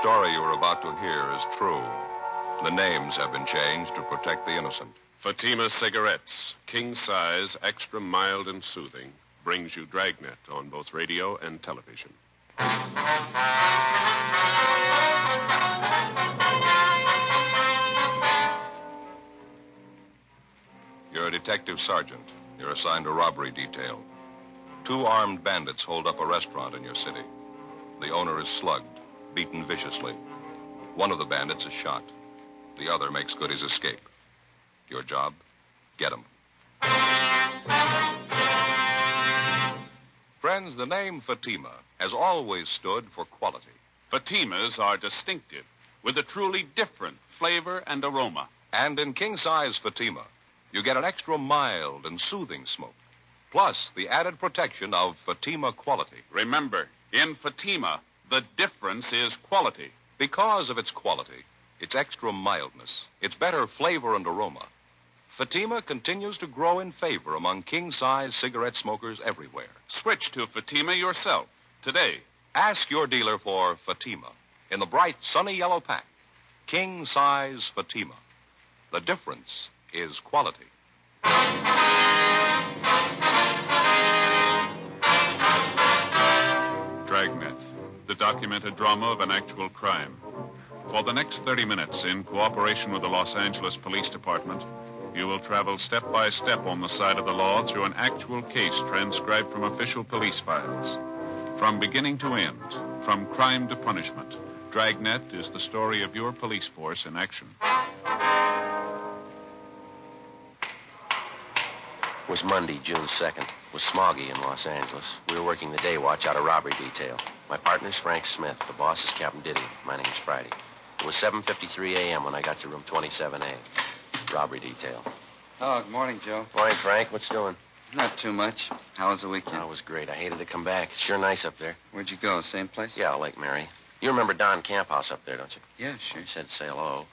story you are about to hear is true. The names have been changed to protect the innocent. Fatima Cigarettes, king size, extra mild and soothing, brings you Dragnet on both radio and television. You're a detective sergeant. You're assigned to robbery detail. 2 armed bandits hold up a restaurant in your city. The owner is slugged, beaten viciously. One of the bandits is shot. The other makes good his escape. Your job? Get him. Friends, the name Fatima has always stood for quality. Fatimas are distinctive, with a truly different flavor and aroma. And in king-size Fatima, you get an extra mild and soothing smoke, plus the added protection of Fatima quality. Remember, in Fatima, the difference is quality. Because of its quality, its extra mildness, its better flavor and aroma, Fatima continues to grow in favor among king-size cigarette smokers everywhere. Switch to Fatima yourself today. Ask your dealer for Fatima in the bright, sunny yellow pack. King-size Fatima. The difference is quality. Dragnet, the documented drama of an actual crime. For the next 30 minutes, in cooperation with the Los Angeles Police Department, you will travel step by step on the side of the law through an actual case transcribed from official police files. From beginning to end, from crime to punishment, Dragnet is the story of your police force in action. It was Monday, June 2nd. It was smoggy in Los Angeles. We were working the day watch out of robbery detail. My partner's Frank Smith. The boss is Captain Diddy. My name's Friday. It was 7:53 a.m. when I got to room 27A. Robbery detail. Oh, good morning, Joe. Morning, Frank. What's doing? Not too much. How was the weekend? Oh, it was great. I hated to come back. It's sure nice up there. Where'd you go? Same place? Yeah, Lake Mary. You remember Don Camp House up there, don't you? Yeah, sure. He said say hello.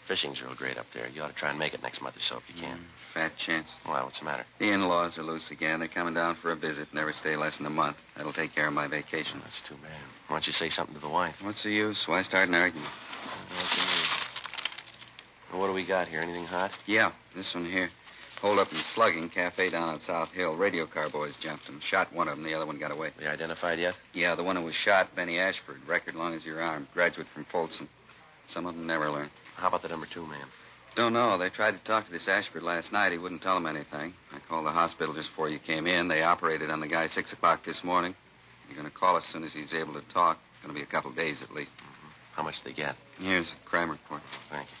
Fishing's real great up there. You ought to try and make it next month or so if you can. Fat chance. Well, what's the matter? The in-laws are loose again. They're coming down for a visit. Never stay less than a month. That'll take care of my vacation. Oh, that's too bad. Why don't you say something to the wife? What's the use? Why start an argument? I don't know what you mean. Well, what do we got here? Anything hot? Yeah, this one here. Hold up and slugging, cafe down on South Hill. Radio car boys jumped him. Shot one of them. The other one got away. They identified yet? Yeah, the one who was shot, Benny Ashford. Record long as your arm. Graduate from Folsom. Some of them never learn. How about the number 2 man? Don't know. They tried to talk to this Ashford last night. He wouldn't tell them anything. I called the hospital just before you came in. They operated on the guy 6 o'clock this morning. You're going to call as soon as he's able to talk. It's going to be a couple days at least. Mm-hmm. How much did they get? Here's a crime report. Thank you.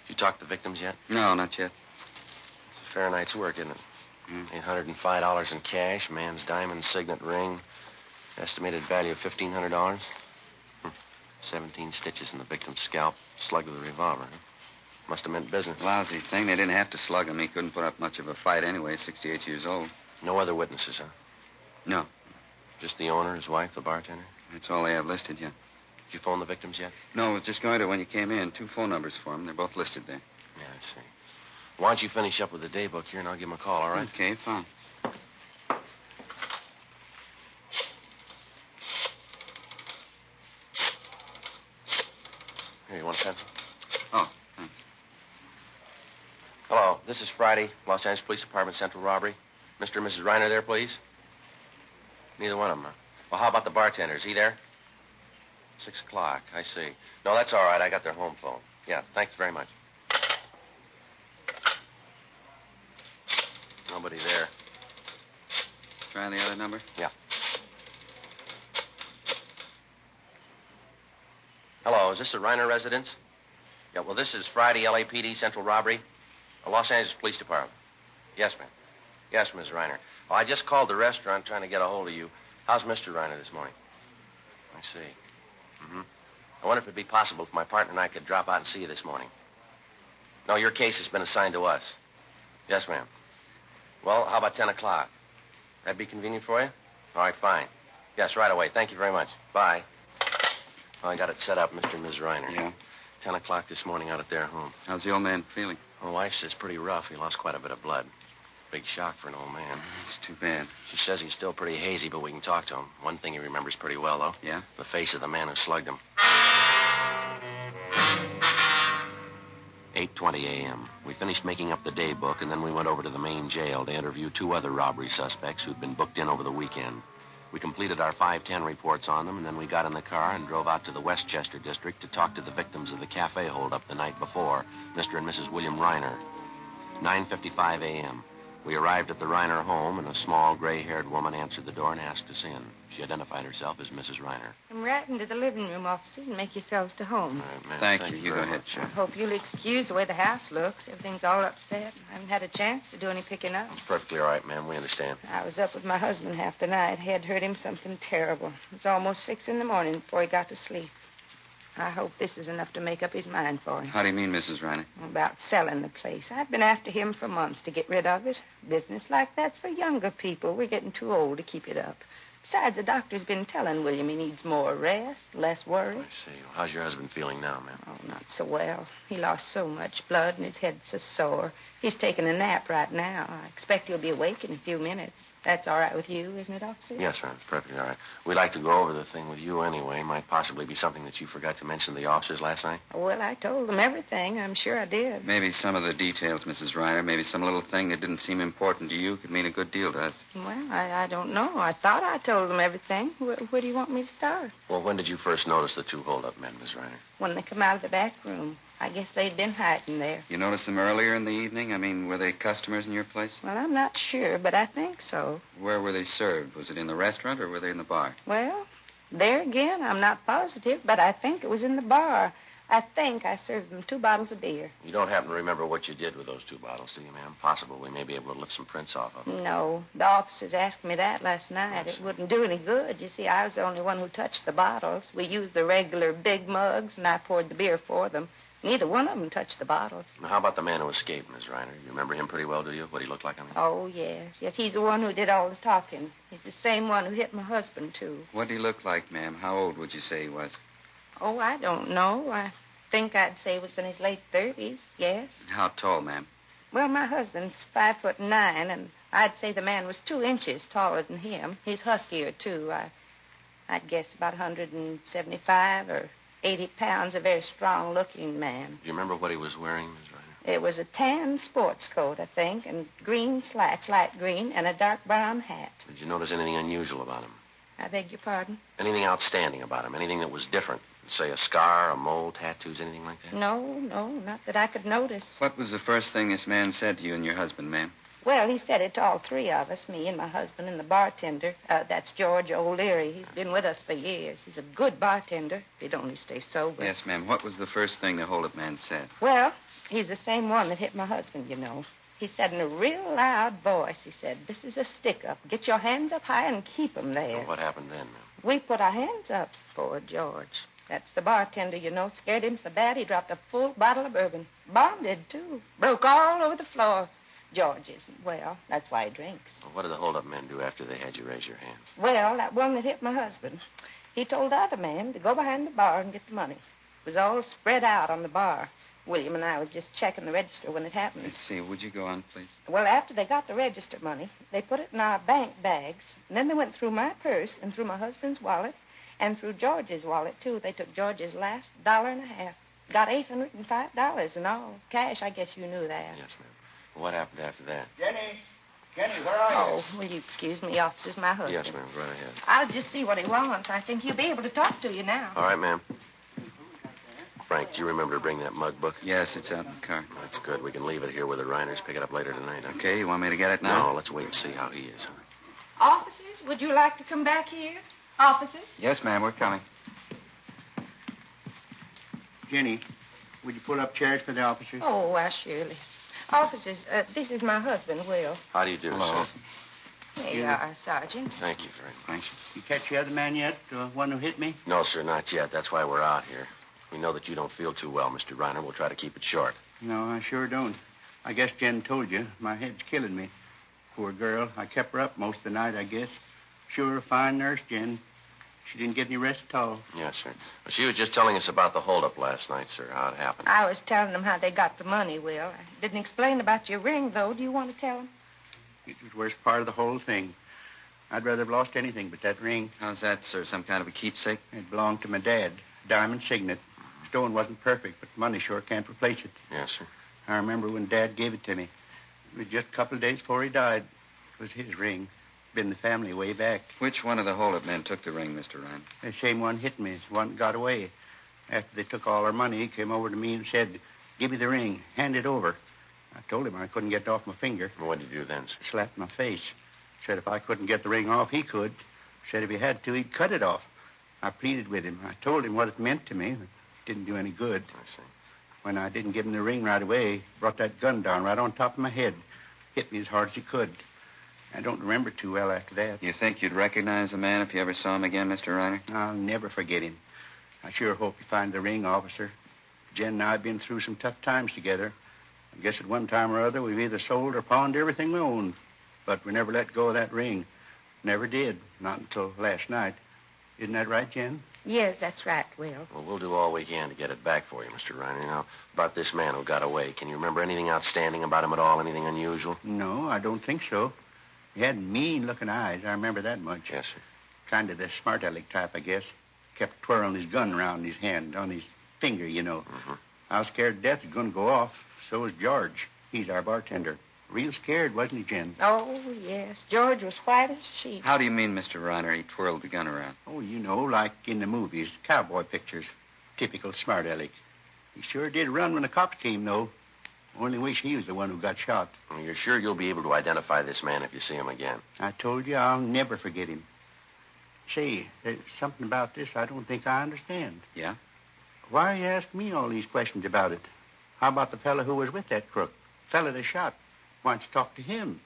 Did you talk to the victims yet? No, not yet. It's a fair night's work, isn't it? $805 in cash, man's diamond signet ring, estimated value of $1,500. 17 stitches in the victim's scalp, slugged with a revolver. Huh? Must have meant business. Lousy thing. They didn't have to slug him. He couldn't put up much of a fight anyway, 68 years old. No other witnesses, huh? No. Just the owner, his wife, the bartender? That's all they have listed, yeah. Did you phone the victims yet? No, I was just going to when you came in. 2 phone numbers for them. They're both listed there. Yeah, I see. Why don't you finish up with the daybook here, and I'll give him a call, all right? Okay, fine. Here, you want a pencil? Oh, thanks. Hello, this is Friday, Los Angeles Police Department Central Robbery. Mr. and Mrs. Reiner there, please? Neither one of them, huh? Well, how about the bartender? Is he there? 6 o'clock, I see. No, that's all right. I got their home phone. Yeah, thanks very much. Nobody there. Try the other number? Yeah. Hello, is this the Reiner residence? Yeah, well, this is Friday, LAPD Central Robbery. Los Angeles Police Department. Yes, ma'am. Yes, Ms. Reiner. Well, I just called the restaurant trying to get a hold of you. How's Mr. Reiner this morning? I see. Mm-hmm. I wonder if it'd be possible if my partner and I could drop out and see you this morning. No, your case has been assigned to us. Yes, ma'am. Well, how about 10 o'clock? That'd be convenient for you? All right, fine. Yes, right away. Thank you very much. Bye. Well, I got it set up, Mr. and Ms. Reiner. Yeah? 10 o'clock this morning out at their home. How's the old man feeling? My wife says pretty rough. He lost quite a bit of blood. Big shock for an old man. It's too bad. She says he's still pretty hazy, but we can talk to him. One thing he remembers pretty well, though. Yeah? The face of the man who slugged him. 8:20 a.m. We finished making up the day book, and then we went over to the main jail to interview 2 other robbery suspects who'd been booked in over the weekend. We completed our 5:10 reports on them, and then we got in the car and drove out to the Westchester district to talk to the victims of the cafe holdup the night before, Mr. and Mrs. William Reiner. 9:55 a.m. We arrived at the Reiner home, and a small, gray-haired woman answered the door and asked us in. She identified herself as Mrs. Reiner. Come right into the living room, officers, and make yourselves to home. All right, ma'am. Thank you. You go very ahead, much. sir. I hope you'll excuse the way the house looks. Everything's all upset. I haven't had a chance to do any picking up. It's perfectly all right, ma'am. We understand. I was up with my husband half the night. Head hurt him something terrible. It was almost 6 in the morning before he got to sleep. I hope this is enough to make up his mind for him. How do you mean, Mrs. Reiner? About selling the place. I've been after him for months to get rid of it. Business like that's for younger people. We're getting too old to keep it up. Besides, the doctor's been telling William he needs more rest, less worry. I see. Well, how's your husband feeling now, ma'am? Oh, not so well. He lost so much blood and his head's so sore. He's taking a nap right now. I expect he'll be awake in a few minutes. That's all right with you, isn't it, officer? Yes, ma'am. It's perfectly all right. We'd like to go over the thing with you anyway. Might possibly be something that you forgot to mention to the officers last night. Well, I told them everything. I'm sure I did. Maybe some of the details, Mrs. Reiner. Maybe some little thing that didn't seem important to you could mean a good deal to us. Well, I don't know. I thought I told them everything. Where do you want me to start? Well, when did you first notice the 2 hold-up men, Miss Reiner? When they come out of the back room. I guess they'd been hiding there. You noticed them earlier in the evening? I mean, were they customers in your place? Well, I'm not sure, but I think so. Where were they served? Was it in the restaurant or were they in the bar? Well, there again, I'm not positive, but I think it was in the bar. I think I served them 2 bottles of beer. You don't happen to remember what you did with those 2 bottles, do you, ma'am? Possible we may be able to lift some prints off of them. No, the officers asked me that last night. It wouldn't do any good. You see, I was the only one who touched the bottles. We used the regular big mugs, and I poured the beer for them. Neither one of them touched the bottles. Now, how about the man who escaped, Miss Reiner? You remember him pretty well, do you? What he looked like, I mean? Oh, yes. Yes, he's the one who did all the talking. He's the same one who hit my husband, too. What did he look like, ma'am? How old would you say he was? Oh, I don't know. I think I'd say he was in his late 30s, yes. How tall, ma'am? Well, my husband's 5'9", and I'd say the man was 2 inches taller than him. He's huskier, too. I'd guess about 175 or 80 pounds, a very strong-looking man. Do you remember what he was wearing, Miss Reiner? It was a tan sports coat, I think, and green slacks, light green, and a dark brown hat. Did you notice anything unusual about him? I beg your pardon? Anything outstanding about him? Anything that was different? Say a scar, a mole, tattoos, anything like that? No, not that I could notice. What was the first thing this man said to you and your husband, ma'am? Well, he said it to all 3 of us, me and my husband and the bartender. That's George O'Leary. He's been with us for years. He's a good bartender, if he'd only stay sober. Yes, ma'am. What was the first thing the hold-up man said? Well, he's the same one that hit my husband, you know. He said in a real loud voice, he said, "This is a stick-up. Get your hands up high and keep 'em there." Well, what happened then, ma'am? We put our hands up for George. That's the bartender, you know. Scared him so bad he dropped a full bottle of bourbon. Bonded, too. Broke all over the floor. George isn't well. That's why he drinks. Well, what did the hold-up men do after they had you raise your hands? Well, that one that hit my husband, he told the other man to go behind the bar and get the money. It was all spread out on the bar. William and I was just checking the register when it happened. Let's see. Would you go on, please? Well, after they got the register money, they put it in our bank bags, and then they went through my purse and through my husband's wallet and through George's wallet, too. They took George's last $1.50. Got $805 in all. Cash, I guess you knew that. Yes, ma'am. What happened after that? Kenny, where are you? Oh, will you excuse me, officers? My husband. Yes, ma'am. Go right ahead. I'll just see what he wants. I think he'll be able to talk to you now. All right, ma'am. Frank, do you remember to bring that mug book? Yes, it's out in the car. That's good. We can leave it here with the Reiners. Pick it up later tonight. Huh? Okay, you want me to get it now? No, let's wait and see how he is. Huh? Officers, would you like to come back here? Officers? Yes, ma'am, we're coming. Jenny, would you pull up chairs for the officers? Oh, why, surely. Officers, this is my husband, Will. How do you do, Hello. sir? Here you are, Sergeant. Thank you very much. Thanks. You catch the other man yet? The one who hit me? No, sir, not yet. That's why we're out here. We know that you don't feel too well, Mr. Reiner. We'll try to keep it short. No, I sure don't. I guess Jen told you. My head's killing me. Poor girl. I kept her up most of the night, I guess. Sure a fine nurse, Jen. She didn't get any rest at all. Yes, sir. Well, she was just telling us about the holdup last night, sir, how it happened. I was telling them how they got the money, Will. I didn't explain about your ring, though. Do you want to tell them? It was the worst part of the whole thing. I'd rather have lost anything but that ring. How's that, sir? Some kind of a keepsake? It belonged to my dad. Diamond signet. Stone wasn't perfect, but money sure can't replace it. Yes, sir. I remember when Dad gave it to me. It was just a couple of days before he died. It was his ring. Been the family way back. Which one of the holdup men took the ring, Mr. Ryan? The same one hit me. The one got away. After they took all our money, he came over to me and said, "Give me the ring. Hand it over." I told him I couldn't get it off my finger. What did you do then, sir? Slapped my face. Said if I couldn't get the ring off, he could. Said if he had to, he'd cut it off. I pleaded with him. I told him what it meant to me. It didn't do any good. I see. When I didn't give him the ring right away, he brought that gun down right on top of my head. Hit me as hard as he could. I don't remember too well after that. You think you'd recognize the man if you ever saw him again, Mr. Reiner? I'll never forget him. I sure hope you find the ring, officer. Jen and I have been through some tough times together. I guess at one time or other we've either sold or pawned everything we owned. But we never let go of that ring. Never did. Not until last night. Isn't that right, Jen? Yes, that's right, Will. Well, we'll do all we can to get it back for you, Mr. Reiner. Now, about this man who got away, can you remember anything outstanding about him at all? Anything unusual? No, I don't think so. He had mean-looking eyes. I remember that much. Yes, sir. Kind of the smart aleck type, I guess. Kept twirling his gun around his hand, on his finger, you know. Mm-hmm. I was scared to death it was going to go off. So was George. He's our bartender. Real scared, wasn't he, Jen? Oh, yes. George was white as a sheet. How do you mean, Mr. Reiner, he twirled the gun around? Oh, you know, like in the movies, cowboy pictures. Typical smart aleck. He sure did run when the cops came, though. Only wish he was the one who got shot. Well, you're sure you'll be able to identify this man if you see him again? I told you I'll never forget him. Say, there's something about this I don't think I understand. Yeah? Why you ask me all these questions about it? How about the fellow who was with that crook? Fellow they shot. Why don't you talk to him?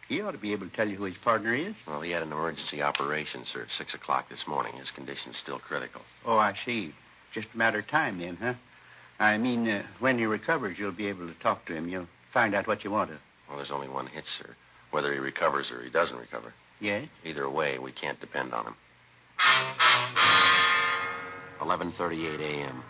He ought to be able to tell you who his partner is. Well, he had an emergency operation, sir, at 6 o'clock this morning. His condition's still critical. Oh, I see. Just a matter of time then, huh? I mean, when he recovers, you'll be able to talk to him. You'll find out what you want to. Well, there's only one hit, sir. Whether he recovers or he doesn't recover. Yes? Either way, we can't depend on him. 11:38 a.m.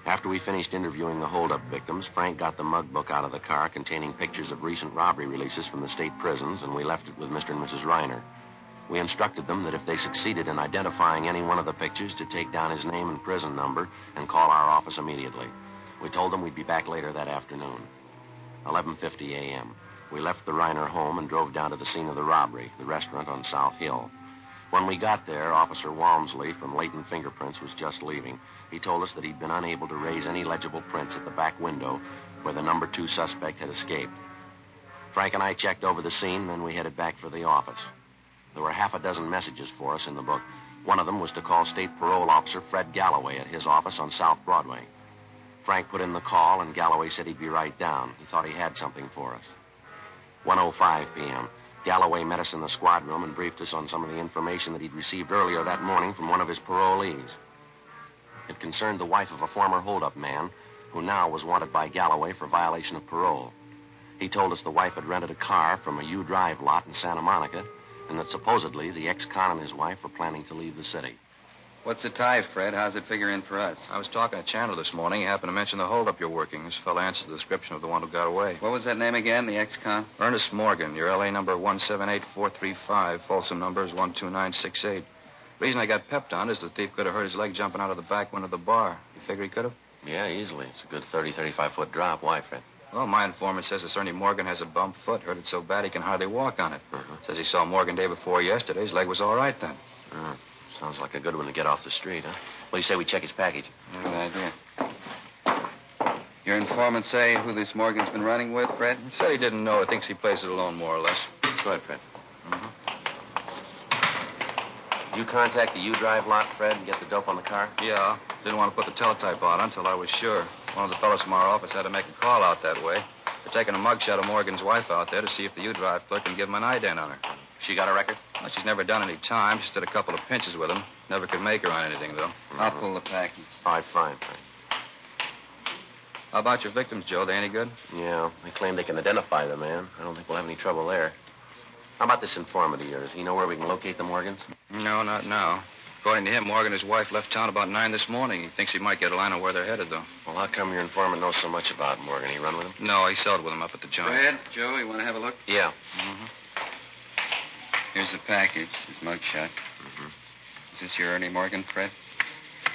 After we finished interviewing the holdup victims, Frank got the mug book out of the car containing pictures of recent robbery releases from the state prisons, and we left it with Mr. and Mrs. Reiner. We instructed them that if they succeeded in identifying any one of the pictures, to take down his name and prison number and call our office immediately. We told them we'd be back later that afternoon. 11:50 a.m. We left the Reiner home and drove down to the scene of the robbery, the restaurant on South Hill. When we got there, Officer Walmsley from Leighton Fingerprints was just leaving. He told us that he'd been unable to raise any legible prints at the back window where the number 2 suspect had escaped. Frank and I checked over the scene, then we headed back for the office. There were half a dozen messages for us in the book. One of them was to call State Parole Officer Fred Galloway at his office on South Broadway. Frank put in the call, and Galloway said he'd be right down. He thought he had something for us. 1:05 p.m. Galloway met us in the squad room and briefed us on some of the information that he'd received earlier that morning from one of his parolees. It concerned the wife of a former holdup man who now was wanted by Galloway for violation of parole. He told us the wife had rented a car from a U-Drive lot in Santa Monica and that supposedly the ex-con and his wife were planning to leave the city. What's the tie, Fred? How's it figure in for us? I was talking to Chandler this morning. He happened to mention the holdup you're working. This fellow answered the description of the one who got away. What was that name again, the ex-con? Ernest Morgan. Your L.A. number 178435. Folsom number is 12968. The reason I got pepped on is the thief could have hurt his leg jumping out of the back window of the bar. You figure he could have? Yeah, easily. It's a good 35-foot drop. Why, Fred? Well, my informant says this Ernie Morgan has a bump foot. Hurt it so bad he can hardly walk on it. Says he saw Morgan day before yesterday. His leg was all right then. Sounds like a good one to get off the street, huh? What do you say we check his package? Good idea. Your informant say who this Morgan's been running with, Fred? He said he didn't know. He thinks he plays it alone, more or less. Go ahead, Fred. Did you contact the U-Drive lot, Fred, and get the dope on the car? Yeah. Didn't want to put the teletype on until I was sure. One of the fellows from our office had to make a call out that way. They're taking a mugshot of Morgan's wife out there to see if the U-Drive clerk can give him an ident on her. She got a record? Well, she's never done any time. Just did a couple of pinches with him. Never could make her on anything, though. I'll pull the package. All right, fine. How about your victims, Joe? They any good? Yeah, they claim they can identify the man. I don't think we'll have any trouble there. How about this informant of yours? He know where we can locate the Morgans? No, not now. According to him, Morgan and his wife left town about 9 this morning. He thinks he might get a line on where they're headed, though. Well, how come your informant knows so much about Morgan? He run with him? No, he sold with him up at the joint. Fred, Joe, you want to have a look? Yeah. Here's the package, his mugshot. Mm-hmm. Is this your Ernie Morgan, Fred?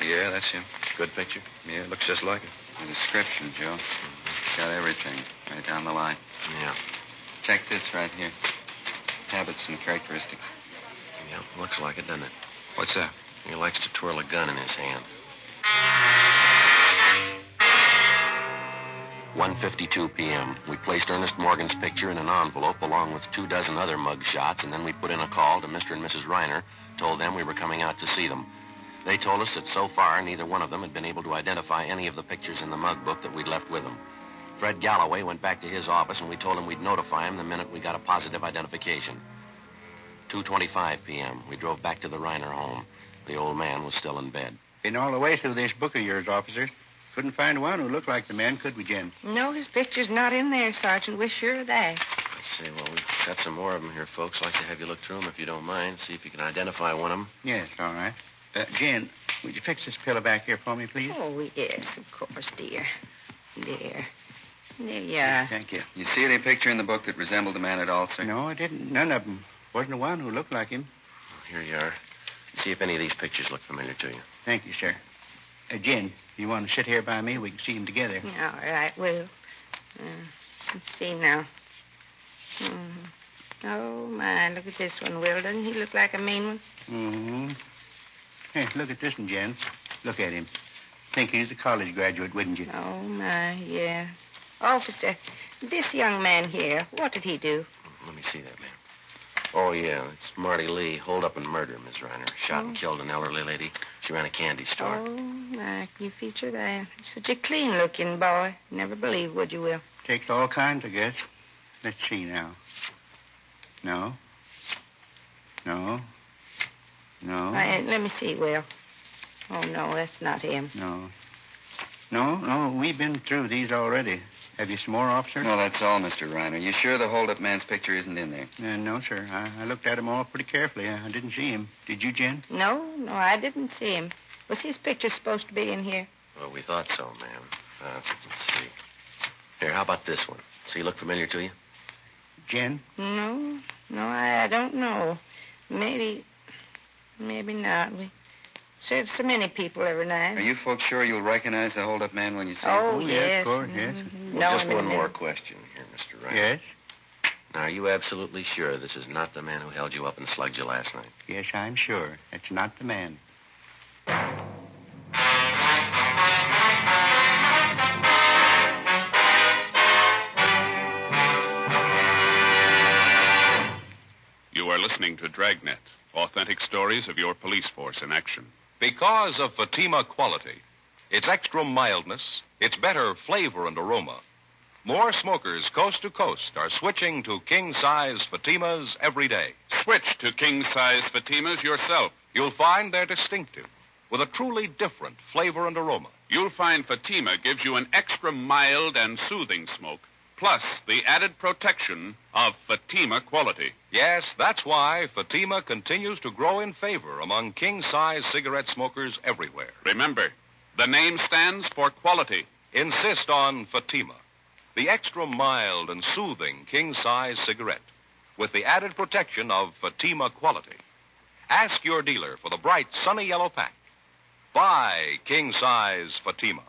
Yeah, that's him. Good picture. Yeah, looks just like it. The description, Joe. Got everything right down the line. Yeah. Check this right here. Habits and characteristics. Yeah, looks like it, doesn't it? What's that? He likes to twirl a gun in his hand. 1:52 p.m. We placed Ernest Morgan's picture in an envelope along with 24 other mug shots, and then we put in a call to Mr. and Mrs. Reiner, told them we were coming out to see them. They told us that so far neither one of them had been able to identify any of the pictures in the mug book that we'd left with them. Fred Galloway went back to his office, and we told him we'd notify him the minute we got a positive identification. 2:25 p.m. We drove back to the Reiner home. The old man was still in bed. Been all the way through this book of yours, officer. Couldn't find one who looked like the man, could we, Jen? No, his picture's not in there, Sergeant. We're sure of that. Let's see, well, we've got some more of them here, folks. I'd like to have you look through them if you don't mind. See if you can identify one of them. Yes, all right. Jen, would you fix this pillow back here for me, please? Oh, yes, of course, dear. There. There you are. Thank you. You see any picture in the book that resembled the man at all, sir? No, I didn't. None of them. Wasn't the one who looked like him. Here you are. See if any of these pictures look familiar to you. Thank you, sir. Jen, you want to sit here by me? We can see them together. All right, Will. Let's see now. Oh, my, look at this one, Will. Doesn't he look like a mean one? Mm-hmm. Hey, look at this one, Jen. Look at him. Think he's a college graduate, wouldn't you? Oh, my, yes. Officer, this young man here, what did he do? Let me see that, man. Oh, yeah, it's Marty Lee, holed up and murder, Miss Reiner. Shot and killed an elderly lady. She ran a candy store. Oh, my, can you feature that? Such a clean-looking boy. Never believe, would you, Will? Takes all kinds, I guess. Let's see now. No. No. No. Let me see, Will. Oh, no, that's not him. No. No, we've been through these already. Have you some more, officer? No, that's all, Mr. Reiner. You sure the hold-up man's picture isn't in there? No, sir. I looked at them all pretty carefully. I didn't see him. Did you, Jen? No, I didn't see him. Was his picture supposed to be in here? Well, we thought so, ma'am. Let's see. Here, how about this one? Does he look familiar to you? Jen? No, I don't know. Maybe not. We serve so many people every night. Are you folks sure you'll recognize the hold-up man when you see him? Oh, yeah, yes. of course, yes. Well, just one more question here, Mr. Reiner. Yes? Now, are you absolutely sure this is not the man who held you up and slugged you last night? Yes, I'm sure. That's not the man. You are listening to Dragnet, authentic stories of your police force in action. Because of Fatima quality, its extra mildness, its better flavor and aroma, more smokers coast to coast are switching to king-size Fatimas every day. Switch to king-size Fatimas yourself. You'll find they're distinctive, with a truly different flavor and aroma. You'll find Fatima gives you an extra mild and soothing smoke, plus the added protection of Fatima quality. Yes, that's why Fatima continues to grow in favor among king-size cigarette smokers everywhere. Remember, the name stands for quality. Insist on Fatima, the extra mild and soothing king-size cigarette, with the added protection of Fatima quality. Ask your dealer for the bright, sunny yellow pack. Buy king-size Fatima.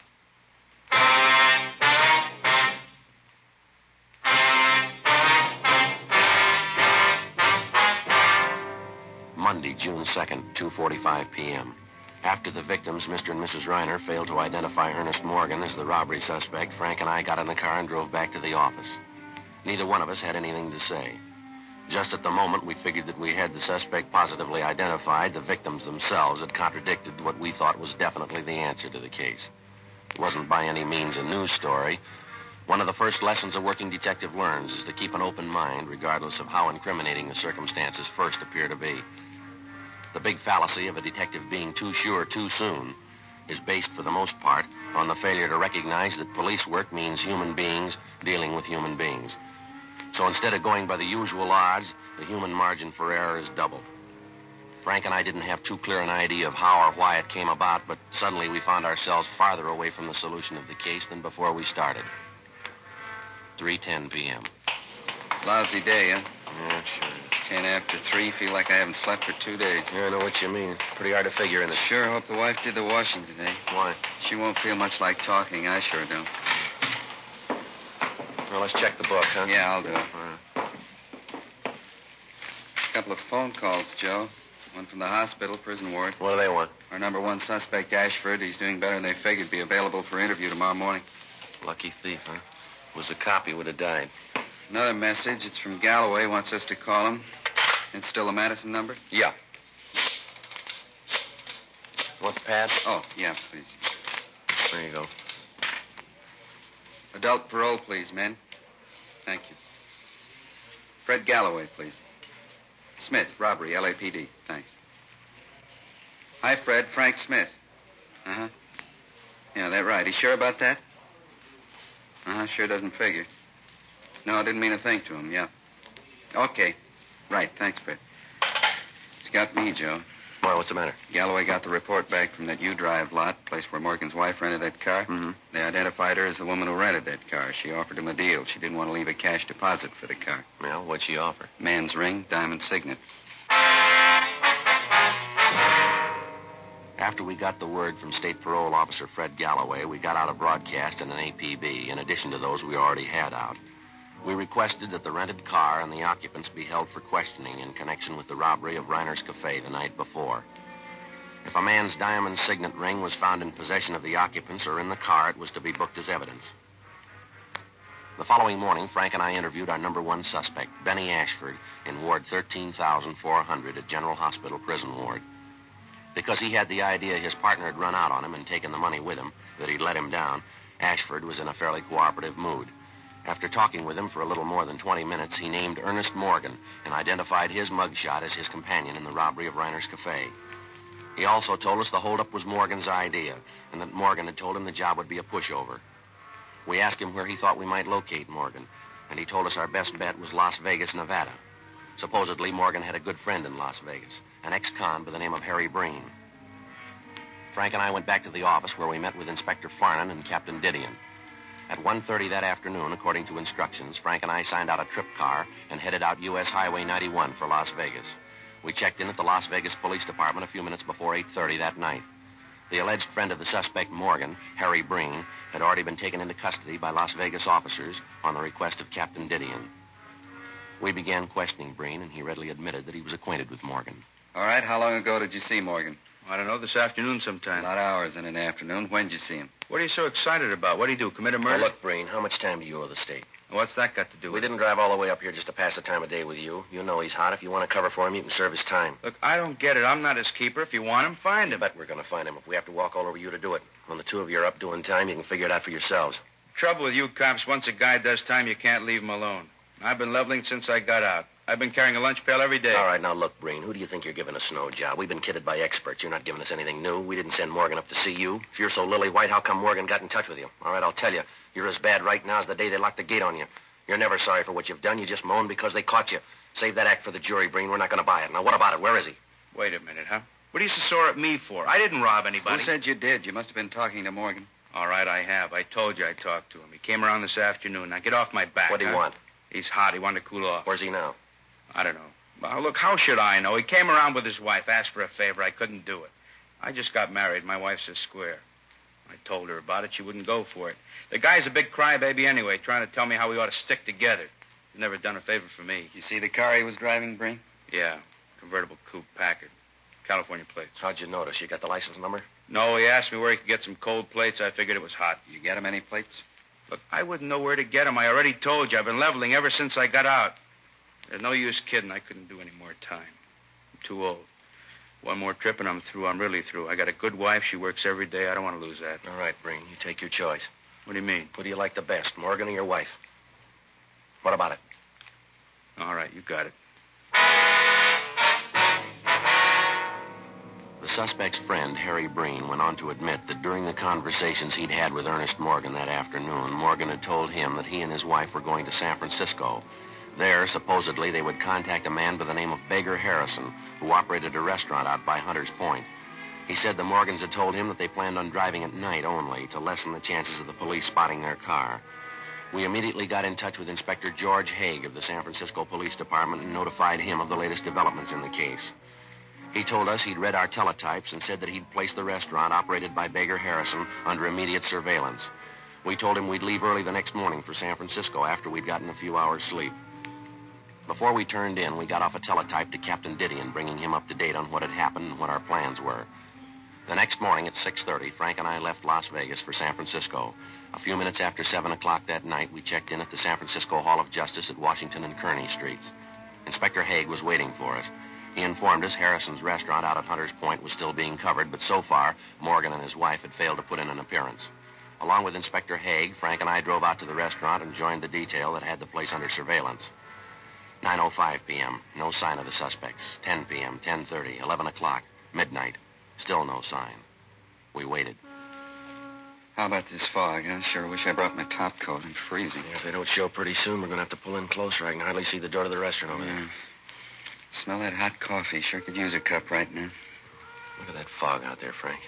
Monday, June 2nd, 2:45 p.m. After the victims, Mr. and Mrs. Reiner, failed to identify Ernest Morgan as the robbery suspect, Frank and I got in the car and drove back to the office. Neither one of us had anything to say. Just at the moment we figured that we had the suspect positively identified, the victims themselves had contradicted what we thought was definitely the answer to the case. It wasn't by any means a news story. One of the first lessons a working detective learns is to keep an open mind, regardless of how incriminating the circumstances first appear to be. The big fallacy of a detective being too sure too soon is based, for the most part, on the failure to recognize that police work means human beings dealing with human beings. So instead of going by the usual odds, the human margin for error is doubled. Frank and I didn't have too clear an idea of how or why it came about, but suddenly we found ourselves farther away from the solution of the case than before we started. 3:10 p.m. Lousy day, huh? Yeah, sure. 10:03. Feel like I haven't slept for 2 days. Yeah, I know what you mean. Pretty hard to figure in it. Sure hope the wife did the washing today. Why? She won't feel much like talking. I sure don't. Well, let's check the book, huh? Yeah, I'll do it. All right. A couple of phone calls, Joe. One from the hospital, prison ward. What do they want? Our number one suspect, Ashford, he's doing better than they figured. Be available for interview tomorrow morning. Lucky thief, huh? Was a cop, he would have died. Another message. It's from Galloway. Wants us to call him. It's still the Madison number? Yeah. Want the pad? Oh, yeah, please. There you go. Adult parole, please, men. Thank you. Fred Galloway, please. Smith, robbery, LAPD. Thanks. Hi, Fred. Frank Smith. Uh-huh. Yeah, that right. He sure about that? Uh-huh, sure doesn't figure. No, I didn't mean a thing to him, yeah. Okay. Right, thanks, Fred. It's got me, Joe. Why, what's the matter? Galloway got the report back from that U-Drive lot, place where Morgan's wife rented that car. Mm-hmm. They identified her as the woman who rented that car. She offered him a deal. She didn't want to leave a cash deposit for the car. Well, what'd she offer? Man's ring, diamond signet. After we got the word from State Parole Officer Fred Galloway, we got out a broadcast and an APB, in addition to those we already had out. We requested that the rented car and the occupants be held for questioning in connection with the robbery of Reiner's Cafe the night before. If a man's diamond signet ring was found in possession of the occupants or in the car, it was to be booked as evidence. The following morning, Frank and I interviewed our number one suspect, Benny Ashford, in Ward 13,400 at General Hospital Prison Ward. Because he had the idea his partner had run out on him and taken the money with him, that he'd let him down, Ashford was in a fairly cooperative mood. After talking with him for a little more than 20 minutes, he named Ernest Morgan and identified his mugshot as his companion in the robbery of Reiner's Cafe. He also told us the holdup was Morgan's idea and that Morgan had told him the job would be a pushover. We asked him where he thought we might locate Morgan, and he told us our best bet was Las Vegas, Nevada. Supposedly, Morgan had a good friend in Las Vegas, an ex-con by the name of Harry Breen. Frank and I went back to the office where we met with Inspector Farnan and Captain Didion. At 1:30 that afternoon, according to instructions, Frank and I signed out a trip car and headed out U.S. Highway 91 for Las Vegas. We checked in at the Las Vegas Police Department a few minutes before 8:30 that night. The alleged friend of the suspect, Morgan, Harry Breen, had already been taken into custody by Las Vegas officers on the request of Captain Didion. We began questioning Breen, and he readily admitted that he was acquainted with Morgan. All right, how long ago did you see Morgan? I don't know, this afternoon A sometime. lot of hours in an afternoon. When did you see him? What are you so excited about? What do you do, commit a Now, murder? look, Breen, how much time do you owe the state? What's that got to do We with it? didn't drive all the way up here just to pass the time of day with you. You know he's hot. If you want to cover for him, you can serve his time. Look, I don't get it. I'm not his keeper. If you want him, find I him. bet we're going to find him if we have to walk all over you to do it. When the two of you are up doing time, you can figure it out for yourselves. Trouble with you cops, once a guy does time, you can't leave him alone. I've been leveling since I got out. I've been carrying a lunch pail every day. All right, now look, Breen, who do you think you're giving a snow job? We've been kidded by experts. You're not giving us anything new. We didn't send Morgan up to see you. If you're so lily-white, how come Morgan got in touch with you? All right, I'll tell you. You're as bad right now as the day they locked the gate on you. You're never sorry for what you've done. You just moan because they caught you. Save that act for the jury, Breen. We're not going to buy it. Now, what about it? Where is he? Wait a minute, huh? What are you so sore at me for? I didn't rob anybody. Who said you did? You must have been talking to Morgan. All right, I have. I told you I talked to him. He came around this afternoon. Now, get off my back. What do you huh? want? He's hot. He wanted to cool off. Where's he now? I don't know. Well, look, how should I know? He came around with his wife, asked for a favor. I couldn't do it. I just got married. My wife's a square. I told her about it. She wouldn't go for it. The guy's a big crybaby anyway, trying to tell me how we ought to stick together. He's never done a favor for me. You see the car he was driving, Breen? Yeah, convertible coupe Packard. California plates. How'd you notice? You got the license number? No, he asked me where he could get some cold plates. I figured it was hot. You get him any plates? Look, I wouldn't know where to get them. I already told you. I've been leveling ever since I got out. There's no use kidding. I couldn't do any more time. I'm too old. One more trip and I'm through. I'm really through. I got a good wife. She works every day. I don't want to lose that. All right, Breen. You take your choice. What do you mean? Who do you like the best, Morgan or your wife? What about it? All right, you got it. The suspect's friend, Harry Breen, went on to admit that during the conversations he'd had with Ernest Morgan that afternoon, Morgan had told him that he and his wife were going to San Francisco. There, supposedly, they would contact a man by the name of Baker Harrison, who operated a restaurant out by Hunter's Point. He said the Morgans had told him that they planned on driving at night only to lessen the chances of the police spotting their car. We immediately got in touch with Inspector George Haig of the San Francisco Police Department and notified him of the latest developments in the case. He told us he'd read our teletypes and said that he'd placed the restaurant operated by Beggar Harrison under immediate surveillance. We told him we'd leave early the next morning for San Francisco after we'd gotten a few hours' sleep. Before we turned in, we got off a teletype to Captain Didion, bringing him up to date on what had happened and what our plans were. The next morning at 6:30, Frank and I left Las Vegas for San Francisco. A few minutes after 7 o'clock that night, we checked in at the San Francisco Hall of Justice at Washington and Kearny Streets. Inspector Haig was waiting for us. He informed us Harrison's restaurant out at Hunters Point was still being covered, but so far, Morgan and his wife had failed to put in an appearance. Along with Inspector Haig, Frank and I drove out to the restaurant and joined the detail that had the place under surveillance. 9:05 p.m., no sign of the suspects. 10 p.m., 10:30, 11 o'clock, midnight, still no sign. We waited. How about this fog? I sure wish I brought my top coat. I'm freezing. Yeah, if they don't show pretty soon, we're going to have to pull in closer. I can hardly see the door to the restaurant over there. Smell that hot coffee. Sure could use a cup right now. Look at that fog out there, Frank.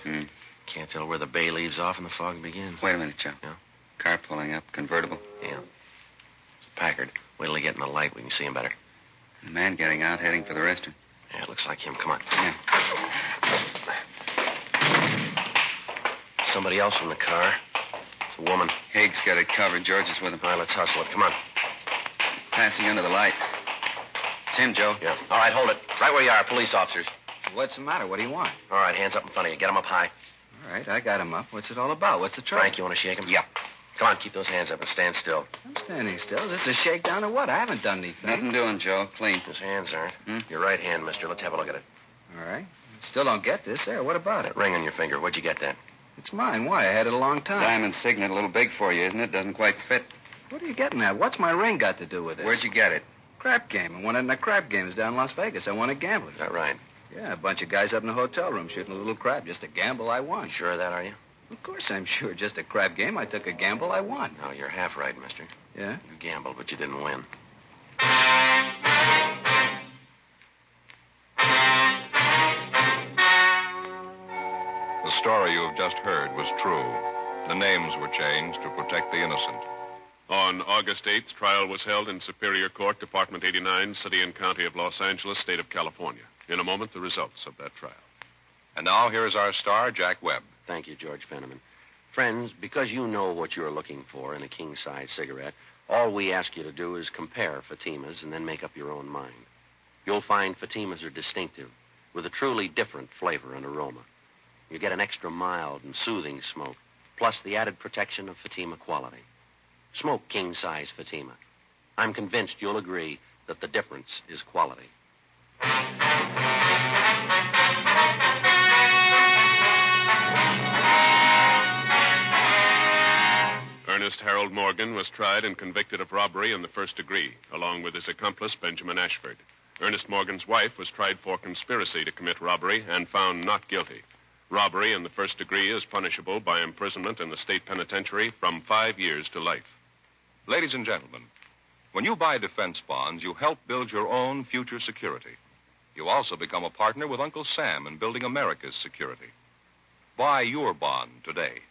Can't tell where the bay leaves off and the fog begins. Wait a minute, Joe. Yeah? Car pulling up. Convertible. Yeah. It's a Packard. Wait till they get in the light. We can see him better. A man getting out, heading for the restaurant. Yeah, it looks like him. Come on. Yeah. Somebody else in the car. It's a woman. Haig's got it covered. George is with him. All right, let's hustle it. Come on. Passing under the light. It's him, Joe. Yeah. All right, hold it. Right where you are, police officers. What's the matter? What do you want? All right, hands up in front of you. Get them up high. All right, I got him up. What's it all about? What's the trouble? Frank, you want to shake him? Yeah. Come on, keep those hands up and stand still. I'm standing still. Is this a shakedown or what? I haven't done anything. Nothing doing, Joe. Clean. His hands aren't. Your right hand, mister. Let's have a look at it. All right. Still don't get this. There, what about it? That ring on your finger. Where'd you get that? It's mine. Why? I had it a long time. Diamond signet, a little big for you, isn't it? Doesn't quite fit. What are you getting at? What's my ring got to do with it? Where'd you get it? Crap game. I won it in the crap games down in Las Vegas. I won at gambling. Is that right? Yeah, a bunch of guys up in the hotel room shooting a little crap. Just a gamble, I won. You sure of that, are you? Of course I'm sure. Just a crap game. I took a gamble, I won. No, you're half right, mister. Yeah? You gambled, but you didn't win. The story you have just heard was true. The names were changed to protect the innocent. On August 8th, trial was held in Superior Court, Department 89, City and County of Los Angeles, State of California. In a moment, the results of that trial. And now here is our star, Jack Webb. Thank you, George Fenneman. Friends, because you know what you're looking for in a king-size cigarette, all we ask you to do is compare Fatimas and then make up your own mind. You'll find Fatimas are distinctive, with a truly different flavor and aroma. You get an extra mild and soothing smoke, plus the added protection of Fatima quality. Smoke king-size Fatima. I'm convinced you'll agree that the difference is quality. Ernest Harold Morgan was tried and convicted of robbery in the first degree, along with his accomplice, Benjamin Ashford. Ernest Morgan's wife was tried for conspiracy to commit robbery and found not guilty. Robbery in the first degree is punishable by imprisonment in the state penitentiary from 5 years to life. Ladies and gentlemen, when you buy defense bonds, you help build your own future security. You also become a partner with Uncle Sam in building America's security. Buy your bond today.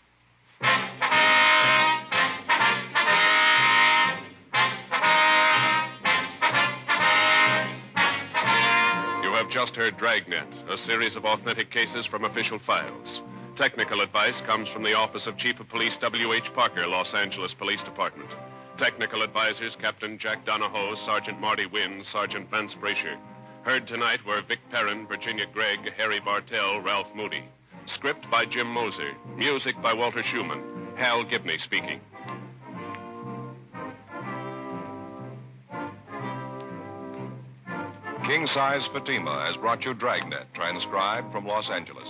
You have just heard Dragnet, a series of authentic cases from official files. Technical advice comes from the Office of Chief of Police W.H. Parker, Los Angeles Police Department. Technical advisors Captain Jack Donahoe, Sergeant Marty Wynn, Sergeant Vance Brasher. Heard tonight were Vic Perrin, Virginia Gregg, Harry Bartell, Ralph Moody. Script by Jim Moser. Music by Walter Schumann. Hal Gibney speaking. King Size Fatima has brought you Dragnet, transcribed from Los Angeles.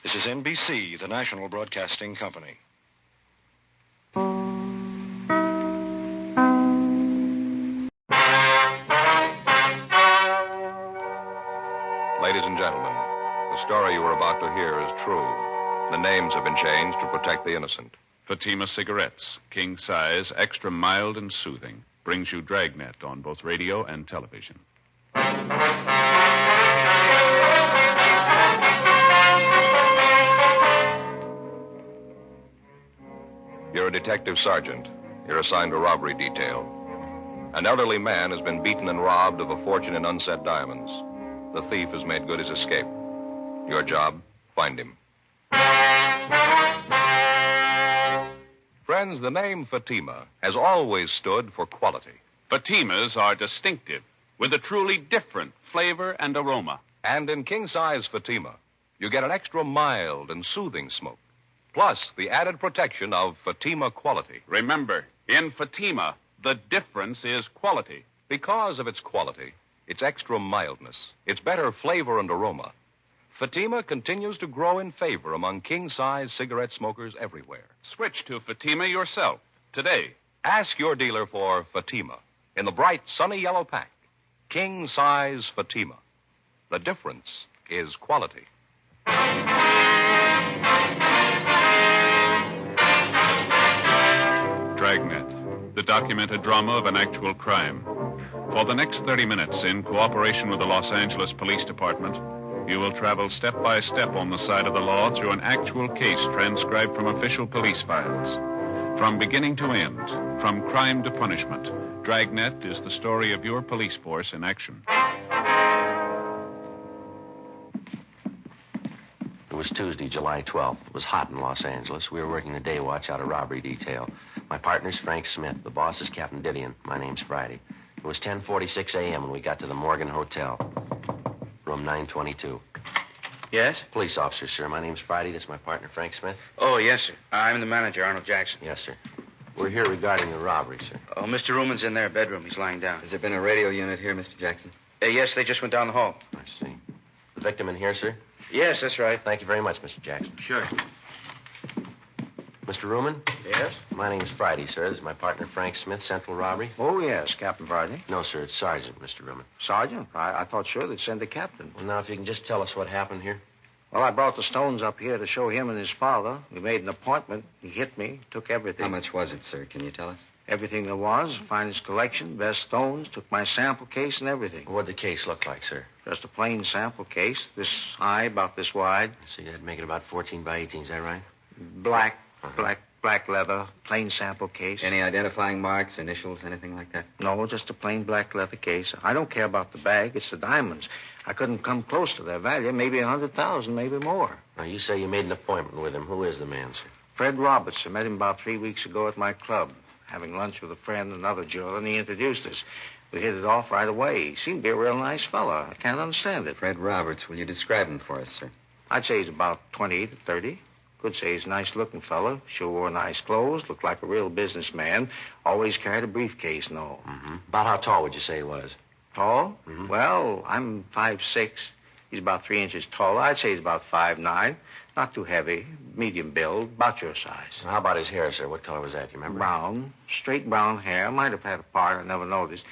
This is NBC, the national broadcasting company. Ladies and gentlemen, the story you are about to hear is true. The names have been changed to protect the innocent. Fatima Cigarettes, king size, extra mild and soothing, brings you Dragnet on both radio and television. You're a detective sergeant. You're assigned to robbery detail. An elderly man has been beaten and robbed of a fortune in unset diamonds. The thief has made good his escape. Your job, find him. Friends, the name Fatima has always stood for quality. Fatimas are distinctive, with a truly different flavor and aroma. And in king-size Fatima, you get an extra mild and soothing smoke, plus the added protection of Fatima quality. Remember, in Fatima, the difference is quality. Because of its quality, its extra mildness, its better flavor and aroma, Fatima continues to grow in favor among king-size cigarette smokers everywhere. Switch to Fatima yourself today. Ask your dealer for Fatima in the bright, sunny yellow pack. King-size Fatima. The difference is quality. Dragnet, the documented drama of an actual crime. For the next 30 minutes, in cooperation with the Los Angeles Police Department, you will travel step by step on the side of the law through an actual case transcribed from official police files. From beginning to end, from crime to punishment, Dragnet is the story of your police force in action. It was Tuesday, July 12th. It was hot in Los Angeles. We were working the day watch out of robbery detail. My partner's Frank Smith. The boss is Captain Didion. My name's Friday. It was 10:46 a.m. when we got to the Morgan Hotel. Room 922. Yes? Police officer, sir. My name's Friday. This is my partner, Frank Smith. Oh, yes, sir. I'm the manager, Arnold Jackson. Yes, sir. We're here regarding the robbery, sir. Oh, Mr. Ruman's in their bedroom. He's lying down. Has there been a radio unit here, Mr. Jackson? Yes, they just went down the hall. I see. The victim in here, sir? Yes, that's right. Thank you very much, Mr. Jackson. Sure. Mr. Ruman? Yes? My name's Friday, sir. This is my partner, Frank Smith, Central Robbery. Oh, yes, Captain Friday. No, sir, it's Sergeant, Mr. Ruman. Sergeant? I thought sure they'd send a captain. Well, now, if you can just tell us what happened here. Well, I brought the stones up here to show him and his father. We made an appointment. He hit me, took everything. How much was it, sir? Can you tell us? Everything there was, finest collection, best stones, took my sample case and everything. What'd the case look like, sir? Just a plain sample case, this high, about this wide. So you'd make it about 14 by 18, is that right? Black leather, plain sample case. Any identifying marks, initials, anything like that? No, just a plain black leather case. I don't care about the bag. It's the diamonds. I couldn't come close to their value. Maybe 100,000, maybe more. Now, you say you made an appointment with him. Who is the man, sir? Fred Roberts. I met him about 3 weeks ago at my club, having lunch with a friend, another jeweler, and he introduced us. We hit it off right away. He seemed to be a real nice fellow. I can't understand it. Fred Roberts. Will you describe him for us, sir? I'd say he's about 28 to 30. Could say he's a nice-looking fellow. Sure wore nice clothes. Looked like a real businessman. Always carried a briefcase and all. Mm-hmm. About how tall would you say he was? Tall? Mm-hmm. Well, I'm 5'6". He's about 3 inches taller. I'd say he's about 5'9". Not too heavy. Medium build. About your size. How about his hair, sir? What color was that? Do you remember? Brown. Straight brown hair. Might have had a part. I never noticed.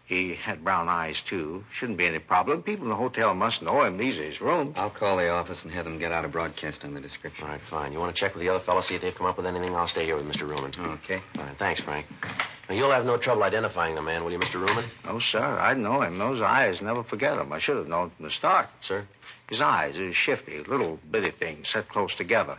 He had brown eyes, too. Shouldn't be any problem. People in the hotel must know him. These are his rooms. I'll call the office and have them get out a broadcast on the description. All right, fine. You want to check with the other fellows, see if they've come up with anything? I'll stay here with Mr. Ruman. Okay. Fine. Thanks, Frank. Now, you'll have no trouble identifying the man, will you, Mr. Ruman? No, sir. I'd know him. Those eyes, never forget them. I should have known from the start. Sir? His eyes are shifty, little bitty things set close together.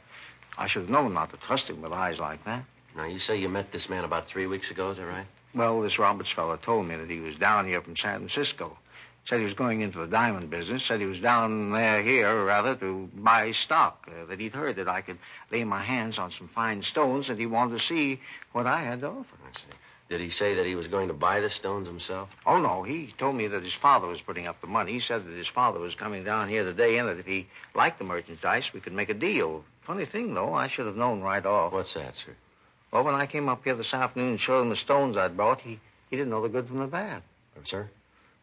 I should have known not to trust him with eyes like that. Now, you say you met this man about 3 weeks ago, is that right? Well, this Roberts fellow told me that he was down here from San Francisco. Said he was going into the diamond business. Said he was down here, to buy stock. That he'd heard that I could lay my hands on some fine stones, and he wanted to see what I had to offer. I see. Did he say that he was going to buy the stones himself? Oh, no. He told me that his father was putting up the money. He said that his father was coming down here today, and that if he liked the merchandise, we could make a deal. Funny thing, though, I should have known right off. What's that, sir? Well, when I came up here this afternoon and showed him the stones I'd brought, he didn't know the good from the bad. Sir?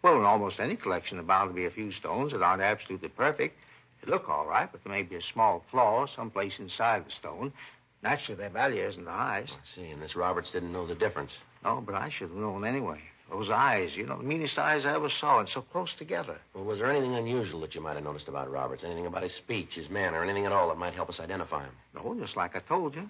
Well, in almost any collection, there are bound to be a few stones that aren't absolutely perfect. They look all right, but there may be a small flaw someplace inside the stone. Naturally, their value isn't the highest. I see. And this Roberts didn't know the difference. No, but I should have known anyway. Those eyes, the meanest eyes I ever saw, and so close together. Well, was there anything unusual that you might have noticed about Roberts? Anything about his speech, his manner, anything at all that might help us identify him? No, just like I told you.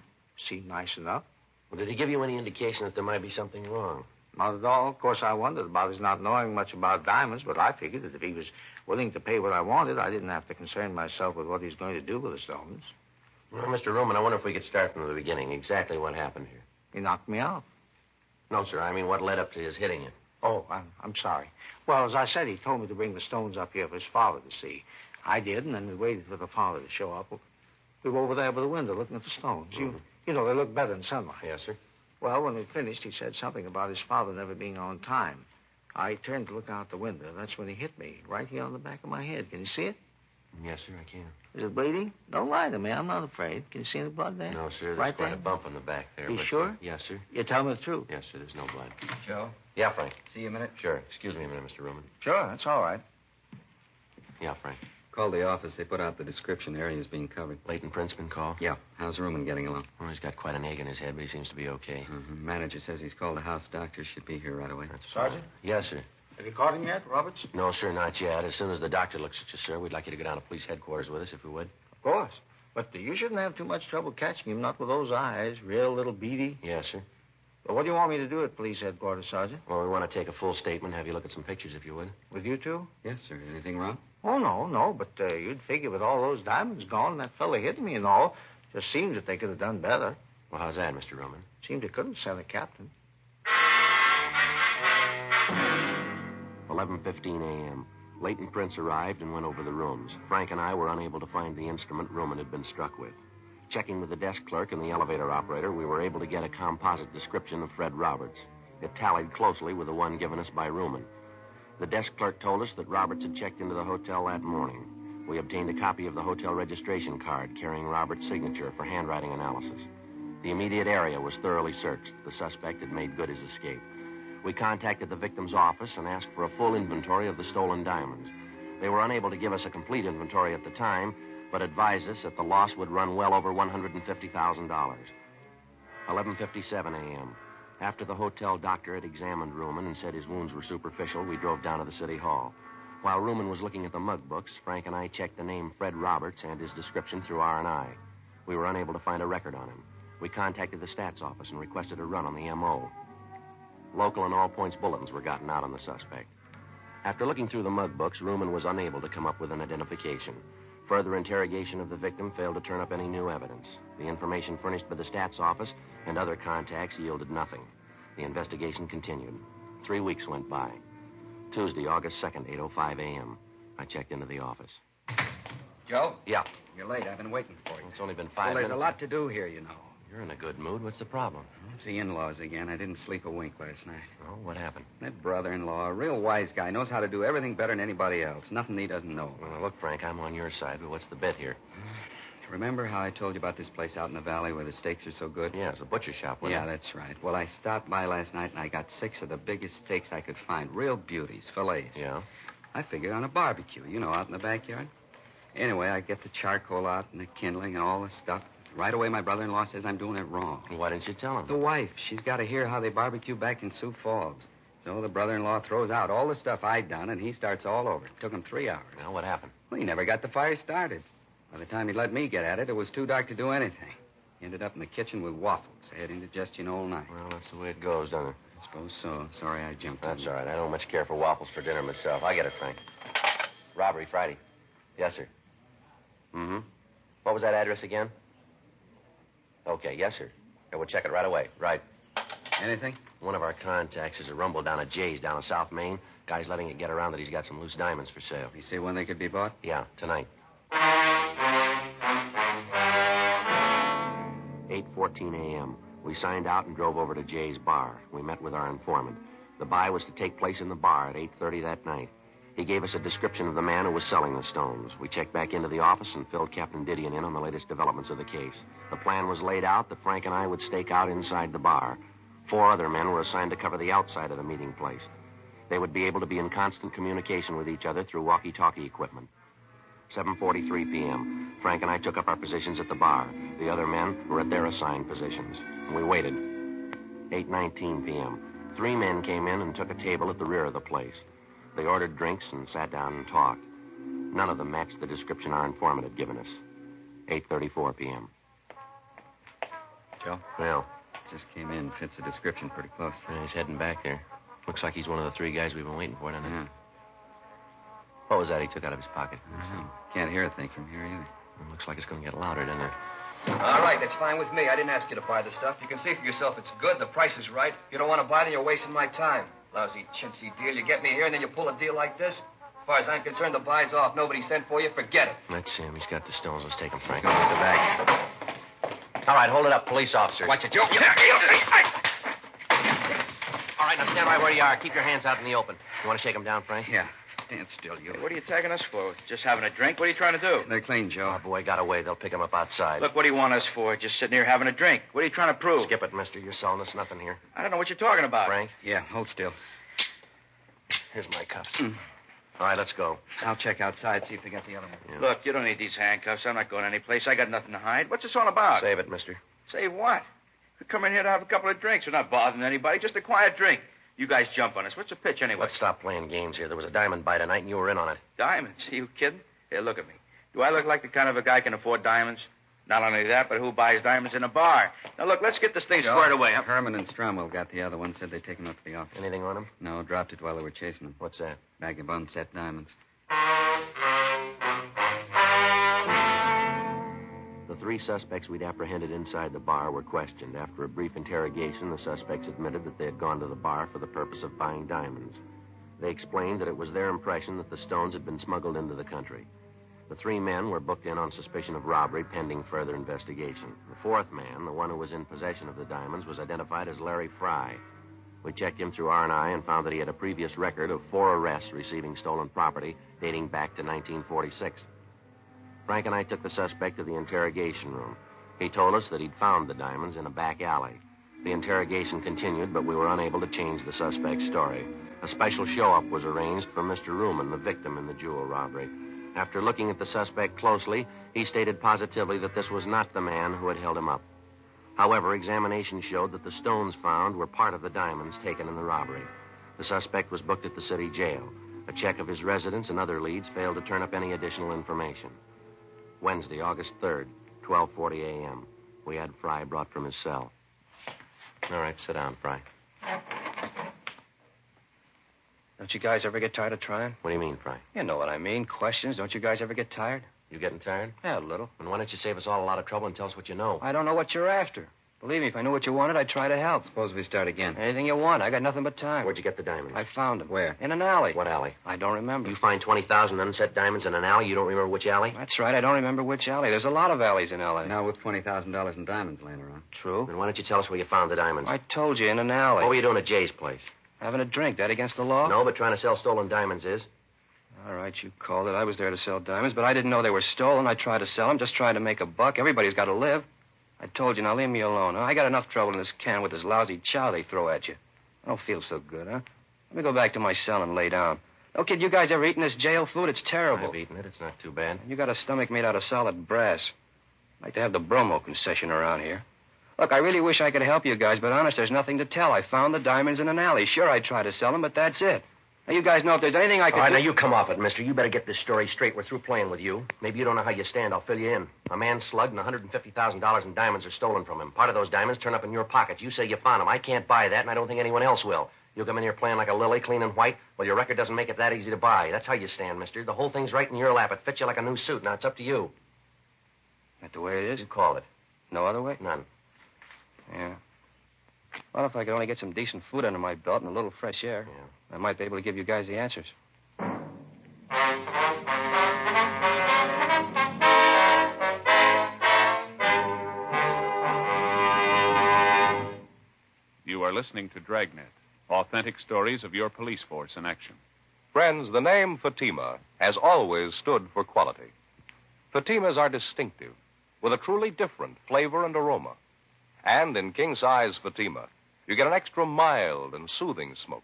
Seemed nice enough. Well, did he give you any indication that there might be something wrong? Not at all. Of course, I wondered about his not knowing much about diamonds, but I figured that if he was willing to pay what I wanted, I didn't have to concern myself with what he's going to do with the stones. Well, Mr. Ruman, I wonder if we could start from the beginning. Exactly what happened here. He knocked me out. No, sir. I mean, what led up to his hitting you? Oh, I'm sorry. Well, as I said, he told me to bring the stones up here for his father to see. I did, and then we waited for the father to show up. We were over there by the window looking at the stones. Mm-hmm. You know, they look better in sunlight. Yes, sir. Well, when we finished, he said something about his father never being on time. I turned to look out the window. That's when he hit me, right here on the back of my head. Can you see it? Yes, sir, I can. Is it bleeding? Don't lie to me. I'm not afraid. Can you see any blood there? No, sir. There's right quite there? a bump on the back there. You but, sure? Yes, sir. You tell me the truth. Yes, sir. There's no blood. Joe, Yeah, Frank. see you a minute? Sure. Excuse me a minute, Mr. Ruman. Sure, that's all right. Yeah, Frank. Called the office. They put out the description. The area's being covered. Leighton Prince been called? Yeah. How's Ruman getting along? Well, he's got quite an egg in his head, but he seems to be okay. Mm-hmm. Manager says he's called the house doctor. Should be here right away. That's Sergeant? Yes, sir. Have you caught him yet, Roberts? No, sir, not yet. As soon as the doctor looks at you, sir, we'd like you to go down to police headquarters with us, if you would. Of course. But you shouldn't have too much trouble catching him, not with those eyes. Real little beady. Yes, sir. But what do you want me to do at police headquarters, Sergeant? Well, we want to take a full statement, have you look at some pictures, if you would. With you two? Yes, sir. Anything wrong? Oh, no. But you'd figure with all those diamonds gone, that fella hitting me and all, just seems that they could have done better. Well, how's that, Mr. Ruman? Seemed they couldn't send a captain. 11:15 a.m. Leighton Prince arrived and went over the rooms. Frank and I were unable to find the instrument Ruman had been struck with. Checking with the desk clerk and the elevator operator, we were able to get a composite description of Fred Roberts. It tallied closely with the one given us by Ruman. The desk clerk told us that Roberts had checked into the hotel that morning. We obtained a copy of the hotel registration card carrying Roberts' signature for handwriting analysis. The immediate area was thoroughly searched. The suspect had made good his escape. We contacted the victim's office and asked for a full inventory of the stolen diamonds. They were unable to give us a complete inventory at the time, but advised us that the loss would run well over $150,000. 11:57 a.m. After the hotel doctor had examined Ruman and said his wounds were superficial, we drove down to the city hall. While Ruman was looking at the mug books, Frank and I checked the name Fred Roberts and his description through R&I. We were unable to find a record on him. We contacted the stats office and requested a run on the M.O. Local and all points bulletins were gotten out on the suspect. After looking through the mug books, Ruman was unable to come up with an identification. Further interrogation of the victim failed to turn up any new evidence. The information furnished by the stats office and other contacts yielded nothing. The investigation continued. 3 weeks went by. Tuesday, August 2nd, 8:05 a.m. I checked into the office. Joe? Yeah. You're late. I've been waiting for you. It's only been 5 Well, there's minutes. a lot to do here, you know. You're in a good mood. What's the problem? It's the in-laws again. I didn't sleep a wink last night. Oh, what happened? That brother-in-law, a real wise guy, knows how to do everything better than anybody else. Nothing he doesn't know. Well, look, Frank, I'm on your side, but what's the bit here? Remember how I told you about this place out in the valley where the steaks are so good? Yeah, it's a butcher shop, wasn't Yeah, it? that's right. Well, I stopped by last night and I got 6 of the biggest steaks I could find. Real beauties, fillets. Yeah? I figured on a barbecue, you know, out in the backyard. Anyway, I get the charcoal out and the kindling and all the stuff. Right away, my brother-in-law says I'm doing it wrong. Well, why didn't you tell him? The wife, she's got to hear how they barbecue back in Sioux Falls. So the brother-in-law throws out all the stuff I'd done, and he starts all over. It took him 3 hours. Well, what happened? Well, he never got the fire started. By the time he let me get at it, it was too dark to do anything. He ended up in the kitchen with waffles. I had indigestion all night. Well, that's the way it goes, doesn't it? I suppose so. Sorry I jumped That's in. all right. I don't much care for waffles for dinner myself. I get it, Frank. Robbery Friday. Yes, sir. Mm-hmm. What was that address again? Okay, yes, sir. Yeah, we'll check it right away. Right. Anything? One of our contacts is a rumble down at Jay's down in South Main. Guy's letting it get around that he's got some loose diamonds for sale. You see when they could be bought? Yeah, tonight. 8:14 a.m. We signed out and drove over to Jay's bar. We met with our informant. The buy was to take place in the bar at 8:30 that night. He gave us a description of the man who was selling the stones. We checked back into the office and filled Captain Didion in on the latest developments of the case. The plan was laid out that Frank and I would stake out inside the bar. 4 other men were assigned to cover the outside of the meeting place. They would be able to be in constant communication with each other through walkie-talkie equipment. 7:43 p.m. Frank and I took up our positions at the bar. The other men were at their assigned positions. And we waited. 8:19 p.m. 3 men came in and took a table at the rear of the place. They ordered drinks and sat down and talked. None of them matched the description our informant had given us. 8:34 p.m. Joe? Well, Just came in. Fits the description pretty close. yeah, he's heading back there. Looks like he's one of the 3 guys we've been waiting for, doesn't it? Yeah. What was that he took out of his pocket? Can't hear a thing from here either. Looks like it's going to get louder, doesn't it? All right, that's fine with me. I didn't ask you to buy the stuff. You can see for yourself it's good. The price is right. If you don't want to buy it, then you're wasting my time. Lousy chintzy deal. You get me here, and then you pull a deal like this? As far as I'm concerned, the buy's off. Nobody sent for you. Forget it. That's him. He's got the stones. Let's take him, Frank. I'll get the bag. All right, hold it up, police officers. Watch it, Joe. All right, now stand right where you are. Keep your hands out in the open. You want to shake him down, Frank? Yeah. Stand still, you. What are you tagging us for? Just having a drink? What are you trying to do? They're clean, Joe. Our boy got away. They'll pick him up outside. Look, what do you want us for? Just sitting here having a drink. What are you trying to prove? Skip it, mister. You're selling us nothing here. I don't know what you're talking about. Frank, Yeah, hold still. here's my cuffs. All right, let's go. I'll check outside, see if they got the other one. Yeah. Look, you don't need these handcuffs. I'm not going anyplace. I got nothing to hide. What's this all about? Save it, mister. Save what? We come in here to have a couple of drinks. We're not bothering anybody. Just a quiet drink. You guys jump on us. What's the pitch anyway? Let's stop playing games here. There was a diamond buy tonight, and you were in on it. Diamonds? Are you kidding? Here, look at me. Do I look like the kind of a guy who can afford diamonds? Not only that, but who buys diamonds in a bar? Now, look, let's get this thing squared away. Huh? Herman and Stromwell got the other one. Said they'd taken him up to the office. Anything on him? No, dropped it while they were chasing him. What's that? Bag of unset diamonds. The three suspects we'd apprehended inside the bar were questioned. After a brief interrogation, the suspects admitted that they had gone to the bar for the purpose of buying diamonds. They explained that it was their impression that the stones had been smuggled into the country. The three men were booked in on suspicion of robbery pending further investigation. The fourth man, the one who was in possession of the diamonds, was identified as Larry Fry. We checked him through R&I and found that he had a previous record of 4 arrests receiving stolen property dating back to 1946. Frank and I took the suspect to the interrogation room. He told us that he'd found the diamonds in a back alley. The interrogation continued, but we were unable to change the suspect's story. A special show-up was arranged for Mr. Ruman, the victim in the jewel robbery. After looking at the suspect closely, he stated positively that this was not the man who had held him up. However, examination showed that the stones found were part of the diamonds taken in the robbery. The suspect was booked at the city jail. A check of his residence and other leads failed to turn up any additional information. Wednesday, August 3rd, 12:40 a.m. We had Fry brought from his cell. All right, sit down, Fry. Don't you guys ever get tired of trying? What do you mean, Fry? You know what I mean. Questions. Don't you guys ever get tired? You getting tired? Yeah, a little. Then why don't you save us all a lot of trouble and tell us what you know? I don't know what you're after. Believe me, if I knew what you wanted, I'd try to help. Suppose we start again. Anything you want. I got nothing but time. Where'd you get the diamonds? I found them. Where? In an alley. What alley? I don't remember. You find 20,000 unset diamonds in an alley? You don't remember which alley? That's right. I don't remember which alley. There's a lot of alleys in L.A. Now with $20,000 in diamonds laying around. True. Then why don't you tell us where you found the diamonds? I told you, in an alley. What were you doing at Jay's place? Having a drink. That against the law? No, but trying to sell stolen diamonds is. All right, you called it. I was there to sell diamonds, but I didn't know they were stolen. I tried to sell them, just trying to make a buck. Everybody's got to live. I told you, now leave me alone. Huh? I got enough trouble in this can with this lousy chow they throw at you. I don't feel so good, huh? Let me go back to my cell and lay down. Oh, kid, you guys ever eaten this jail food? It's terrible. I've eaten it. It's not too bad. You got a stomach made out of solid brass. I'd like to have the bromo concession around here. Look, I really wish I could help you guys, but honest, there's nothing to tell. I found the diamonds in an alley. Sure, I'd try to sell them, but that's it. Now, you guys know if there's anything I could All right, do... now you come off it, mister. You better get this story straight. We're through playing with you. Maybe you don't know how you stand. I'll fill you in. A man slugged and $150,000 in diamonds are stolen from him. Part of those diamonds turn up in your pocket. You say you found them. I can't buy that, and I don't think anyone else will. You'll come in here playing like a lily, clean and white. Well, your record doesn't make it that easy to buy. That's how you stand, mister. The whole thing's right in your lap. It fits you like a new suit. Now, it's up to you. That the way it is? You call it. No other way? None. Yeah. Well, if I could only get some decent food under my belt and a little fresh air, Yeah. I might be able to give you guys the answers. You are listening to Dragnet, authentic stories of your police force in action. Friends, the name Fatima has always stood for quality. Fatimas are distinctive, with a truly different flavor and aroma. And in king-size Fatima, you get an extra mild and soothing smoke,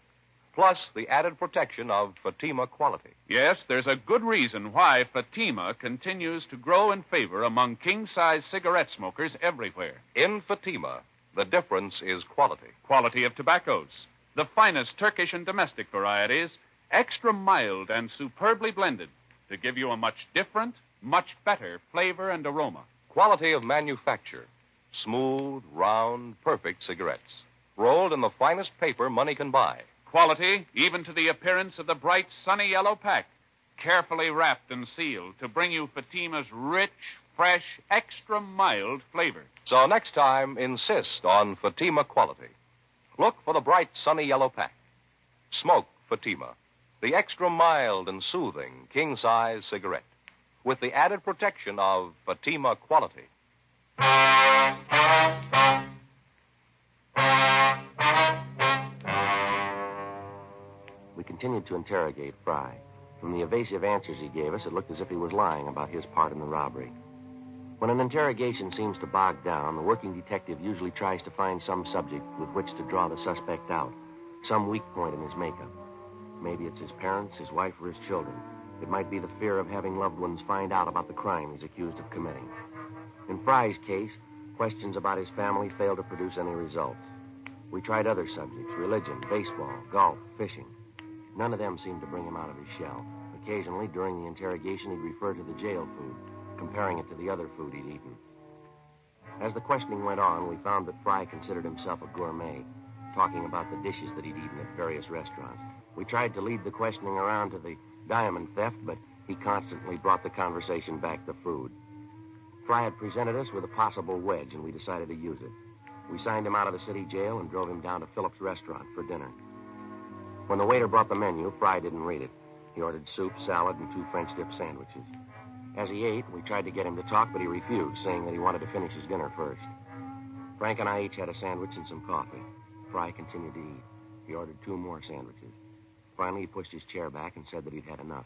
plus the added protection of Fatima quality. Yes, there's a good reason why Fatima continues to grow in favor among king-size cigarette smokers everywhere. In Fatima, the difference is quality. Quality of tobaccos, the finest Turkish and domestic varieties, extra mild and superbly blended to give you a much different, much better flavor and aroma. Quality of manufacture. Smooth, round, perfect cigarettes. Rolled in the finest paper money can buy. Quality, even to the appearance of the bright, sunny yellow pack, carefully wrapped and sealed to bring you Fatima's rich, fresh, extra mild flavor. So next time, insist on Fatima quality. Look for the bright, sunny yellow pack. Smoke Fatima, the extra mild and soothing king-size cigarette, with the added protection of Fatima quality. We continued to interrogate Fry. From the evasive answers he gave us, it looked as if he was lying about his part in the robbery. When an interrogation seems to bog down, the working detective usually tries to find some subject with which to draw the suspect out, some weak point in his makeup. Maybe it's his parents, his wife, or his children. It might be the fear of having loved ones find out about the crime he's accused of committing. In Fry's case, questions about his family failed to produce any results. We tried other subjects, religion, baseball, golf, fishing. None of them seemed to bring him out of his shell. Occasionally, during the interrogation, he'd refer to the jail food, comparing it to the other food he'd eaten. As the questioning went on, we found that Fry considered himself a gourmet, talking about the dishes that he'd eaten at various restaurants. We tried to lead the questioning around to the diamond theft, but he constantly brought the conversation back to food. Fry had presented us with a possible wedge, and we decided to use it. We signed him out of the city jail and drove him down to Phillips' restaurant for dinner. When the waiter brought the menu, Fry didn't read it. He ordered soup, salad, and 2 French dip sandwiches. As he ate, we tried to get him to talk, but he refused, saying that he wanted to finish his dinner first. Frank and I each had a sandwich and some coffee. Fry continued to eat. He ordered 2 more sandwiches. Finally, he pushed his chair back and said that he'd had enough.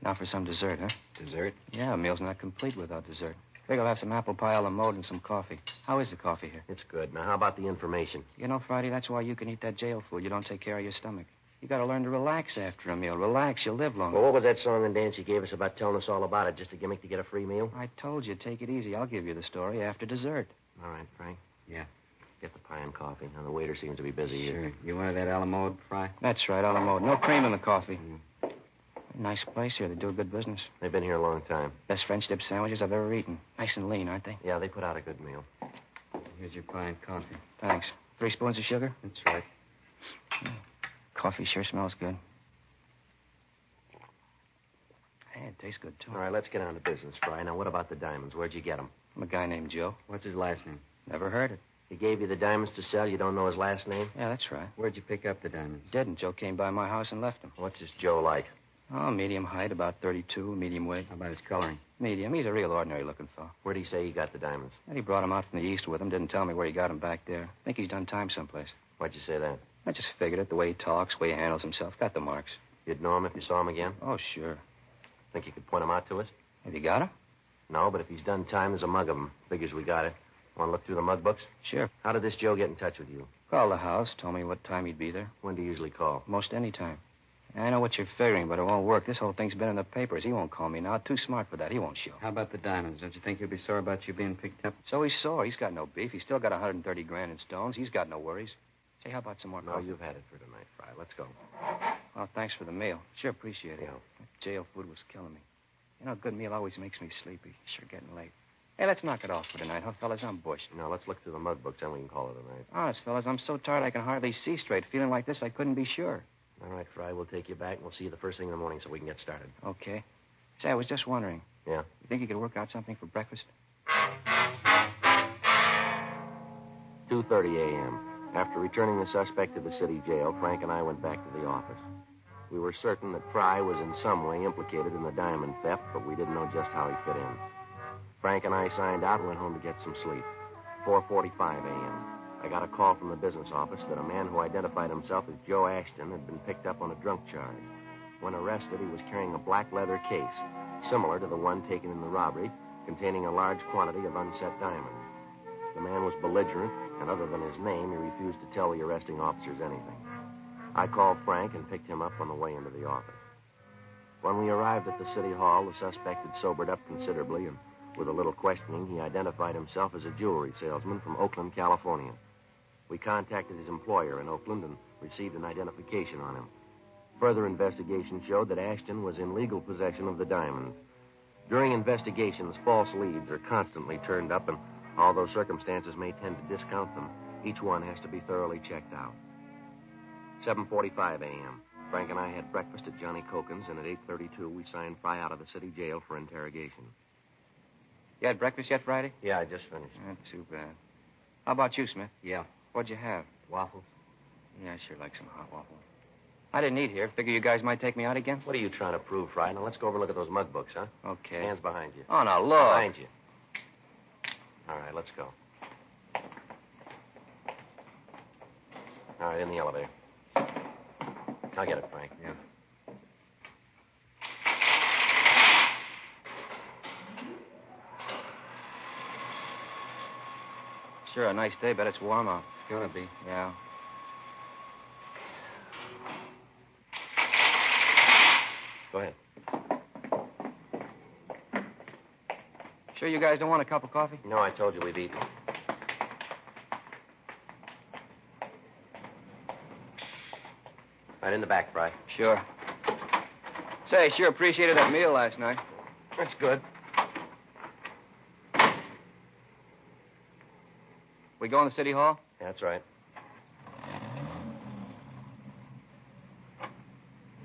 Now for some dessert, huh? Dessert? Yeah, a meal's not complete without dessert. Figure I'll have some apple pie a la mode and some coffee. How is the coffee here? It's good. Now, how about the information? You know, Friday, that's why you can eat that jail food. You don't take care of your stomach. You got to learn to relax after a meal. Relax, you'll live longer. Well, what was that song and dance you gave us about telling us all about it? Just a gimmick to get a free meal? I told you, take it easy. I'll give you the story after dessert. All right, Frank. Yeah. Get the pie and coffee. Now, the waiter seems to be busy here. Sure. You wanted that a la mode, Fry? That's right, a la mode. No cream in the coffee. Nice place here. They do a good business. They've been here a long time. Best French dip sandwiches I've ever eaten. Nice and lean, aren't they? Yeah, they put out a good meal. Here's your pie and coffee. Thanks. 3 spoons of sugar? That's right. Coffee sure smells good. Hey, it tastes good, too. All right, let's get on to business, Fry. Now, what about the diamonds? Where'd you get them? I'm a guy named Joe. What's his last name? Never heard it. He gave you the diamonds to sell. You don't know his last name? Yeah, that's right. Where'd you pick up the diamonds? Didn't. Joe came by my house and left them. What's this Joe like? Oh, medium height, about 32, medium weight. How about his coloring? Medium. He's a real ordinary-looking fellow. Where'd he say he got the diamonds? And he brought them out from the east with him. Didn't tell me where he got them back there. I think he's done time someplace. Why'd you say that? I just figured it. The way he talks, the way he handles himself. Got the marks. You'd know him if you saw him again? Oh, sure. Think you could point him out to us? Have you got him? No, but if he's done time, there's a mug of him. Figures we got it. Want to look through the mug books? Sure. How did this Joe get in touch with you? Called the house, told me what time he'd be there. When do you usually call? Most any time. I know what you're figuring, but it won't work. This whole thing's been in the papers. He won't call me now. Too smart for that. He won't show. How about the diamonds? Don't you think he'll be sore about you being picked up? So he's sore. He's got no beef. He's still got 130 grand in stones. He's got no worries. Say, how about some more No, coffee? you've had it for tonight, Fry. Let's go. Well, thanks for the meal. Sure appreciate it. Yeah. That jail food was killing me. You know, a good meal always makes me sleepy. Sure getting late. Hey, let's knock it off for tonight, huh, fellas? I'm bushed. No, let's look through the mug books, then we can call it a night. Honest, fellas, I'm so tired I can hardly see straight. Feeling like this, I couldn't be sure. All right, Fry, we'll take you back, and we'll see you the first thing in the morning so we can get started. Okay. Say, I was just wondering. Yeah? You think you could work out something for breakfast? 2:30 a.m. After returning the suspect to the city jail, Frank and I went back to the office. We were certain that Fry was in some way implicated in the diamond theft, but we didn't know just how he fit in. Frank and I signed out and went home to get some sleep. 4:45 a.m. I got a call from the business office that a man who identified himself as Joe Ashton had been picked up on a drunk charge. When arrested, he was carrying a black leather case, similar to the one taken in the robbery, containing a large quantity of unset diamonds. The man was belligerent, and other than his name, he refused to tell the arresting officers anything. I called Frank and picked him up on the way into the office. When we arrived at the city hall, the suspect had sobered up considerably, and with a little questioning, he identified himself as a jewelry salesman from Oakland, California. We contacted his employer in Oakland and received an identification on him. Further investigation showed that Ashton was in legal possession of the diamonds. During investigations, false leads are constantly turned up, and although circumstances may tend to discount them, each one has to be thoroughly checked out. 7:45 a.m. Frank and I had breakfast at Johnny Cokin's, and at 8:32 we signed Fry out of the city jail for interrogation. You had breakfast yet, Friday? Yeah, I just finished. Not too bad. How about you, Smith? Yeah. What'd you have? Waffles. Yeah, I sure like some hot waffles. I didn't eat here. Figure you guys might take me out again? What are you trying to prove, Fry? Now, let's go over and look at those mug books, huh? Okay. Hands behind you. Oh, now, look. Behind you. All right, let's go. All right, in the elevator. I'll get it, Frank. Yeah. Sure, a nice day, but it's warm out. It's gonna be. Yeah. Go ahead. Sure you guys don't want a cup of coffee? No, I told you we've eaten. Right in the back, Fry. Sure. Say, sure appreciated that meal last night. That's good. We going to City Hall? That's right.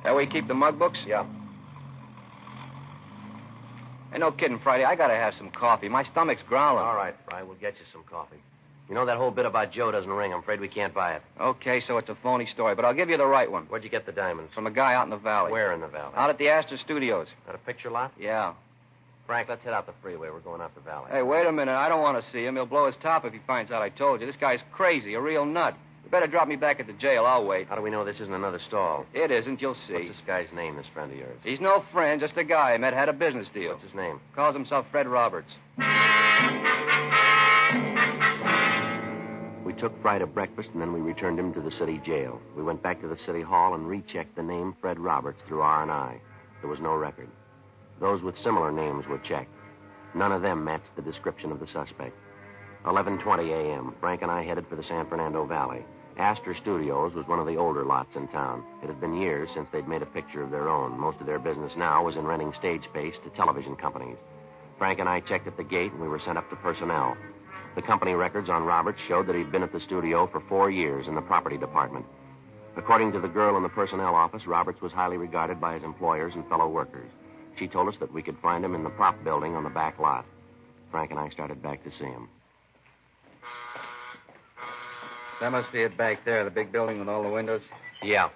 That way you keep the mug books? Yeah. Hey, no kidding, Friday. I gotta have some coffee. My stomach's growling. All right, Fry, we'll get you some coffee. You know, that whole bit about Joe doesn't ring. I'm afraid we can't buy it. Okay, so it's a phony story, but I'll give you the right one. Where'd you get the diamonds? From a guy out in the valley. Where in the valley? Out at the Astor Studios. At a picture lot? Yeah. Frank, let's head out the freeway. We're going out the valley. Hey, wait a minute. I don't want to see him. He'll blow his top if he finds out I told you. This guy's crazy, a real nut. You better drop me back at the jail. I'll wait. How do we know this isn't another stall? It isn't. You'll see. What's this guy's name, this friend of yours? He's no friend, just a guy I met, had a business deal. What's his name? Calls himself Fred Roberts. We took Fry to breakfast, and then we returned him to the city jail. We went back to the city hall and rechecked the name Fred Roberts through R&I. There was no record. Those with similar names were checked. None of them matched the description of the suspect. 11:20 a.m., Frank and I headed for the San Fernando Valley. Astor Studios was one of the older lots in town. It had been years since they'd made a picture of their own. Most of their business now was in renting stage space to television companies. Frank and I checked at the gate, and we were sent up to personnel. The company records on Roberts showed that he'd been at the studio for 4 years in the property department. According to the girl in the personnel office, Roberts was highly regarded by his employers and fellow workers. She told us that we could find him in the prop building on the back lot. Frank and I started back to see him. That must be it back there, the big building with all the windows. Yeah.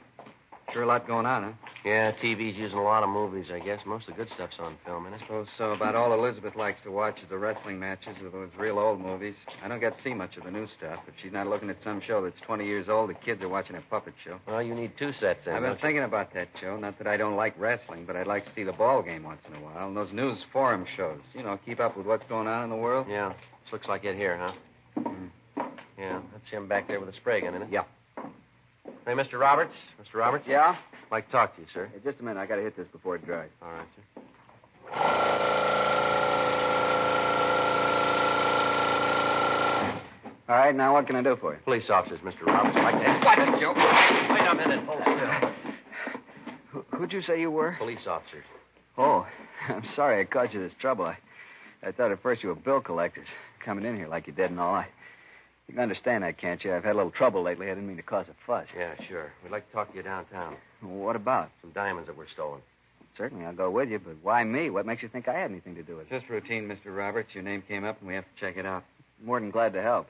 Sure a lot going on, huh? Yeah, TV's using a lot of movies, I guess. Most of the good stuff's on film, isn't it? Suppose so. About all Elizabeth likes to watch is the wrestling matches or those real old movies. I don't get to see much of the new stuff. If she's not looking at some show that's 20 years old, the kids are watching a puppet show. Well, you need 2 sets in. I've been thinking about that, Joe. Not that I don't like wrestling, but I'd like to see the ball game once in a while. And those news forum shows. You know, keep up with what's going on in the world. Yeah. This looks like it here, huh? Yeah, that's him back there with a spray gun, isn't it? Yeah. Hey, Mr. Roberts. Mr. Roberts? Yeah? I'd like to talk to you, sir. Hey, just a minute. I got to hit this before it dries. All right, sir. All right, now what can I do for you? Police officers, Mr. Roberts. I'd like to... What? Joe? Wait a minute. Hold still. Who'd you say you were? Police officers. Oh, I'm sorry I caused you this trouble. I thought at first you were bill collectors coming in here like you did and all. You can understand that, can't you? I've had a little trouble lately. I didn't mean to cause a fuss. Yeah, sure. We'd like to talk to you downtown. What about? Some diamonds that were stolen. Certainly, I'll go with you, but why me? What makes you think I had anything to do with it? Just routine, Mr. Roberts. Your name came up, and we have to check it out. More than glad to help.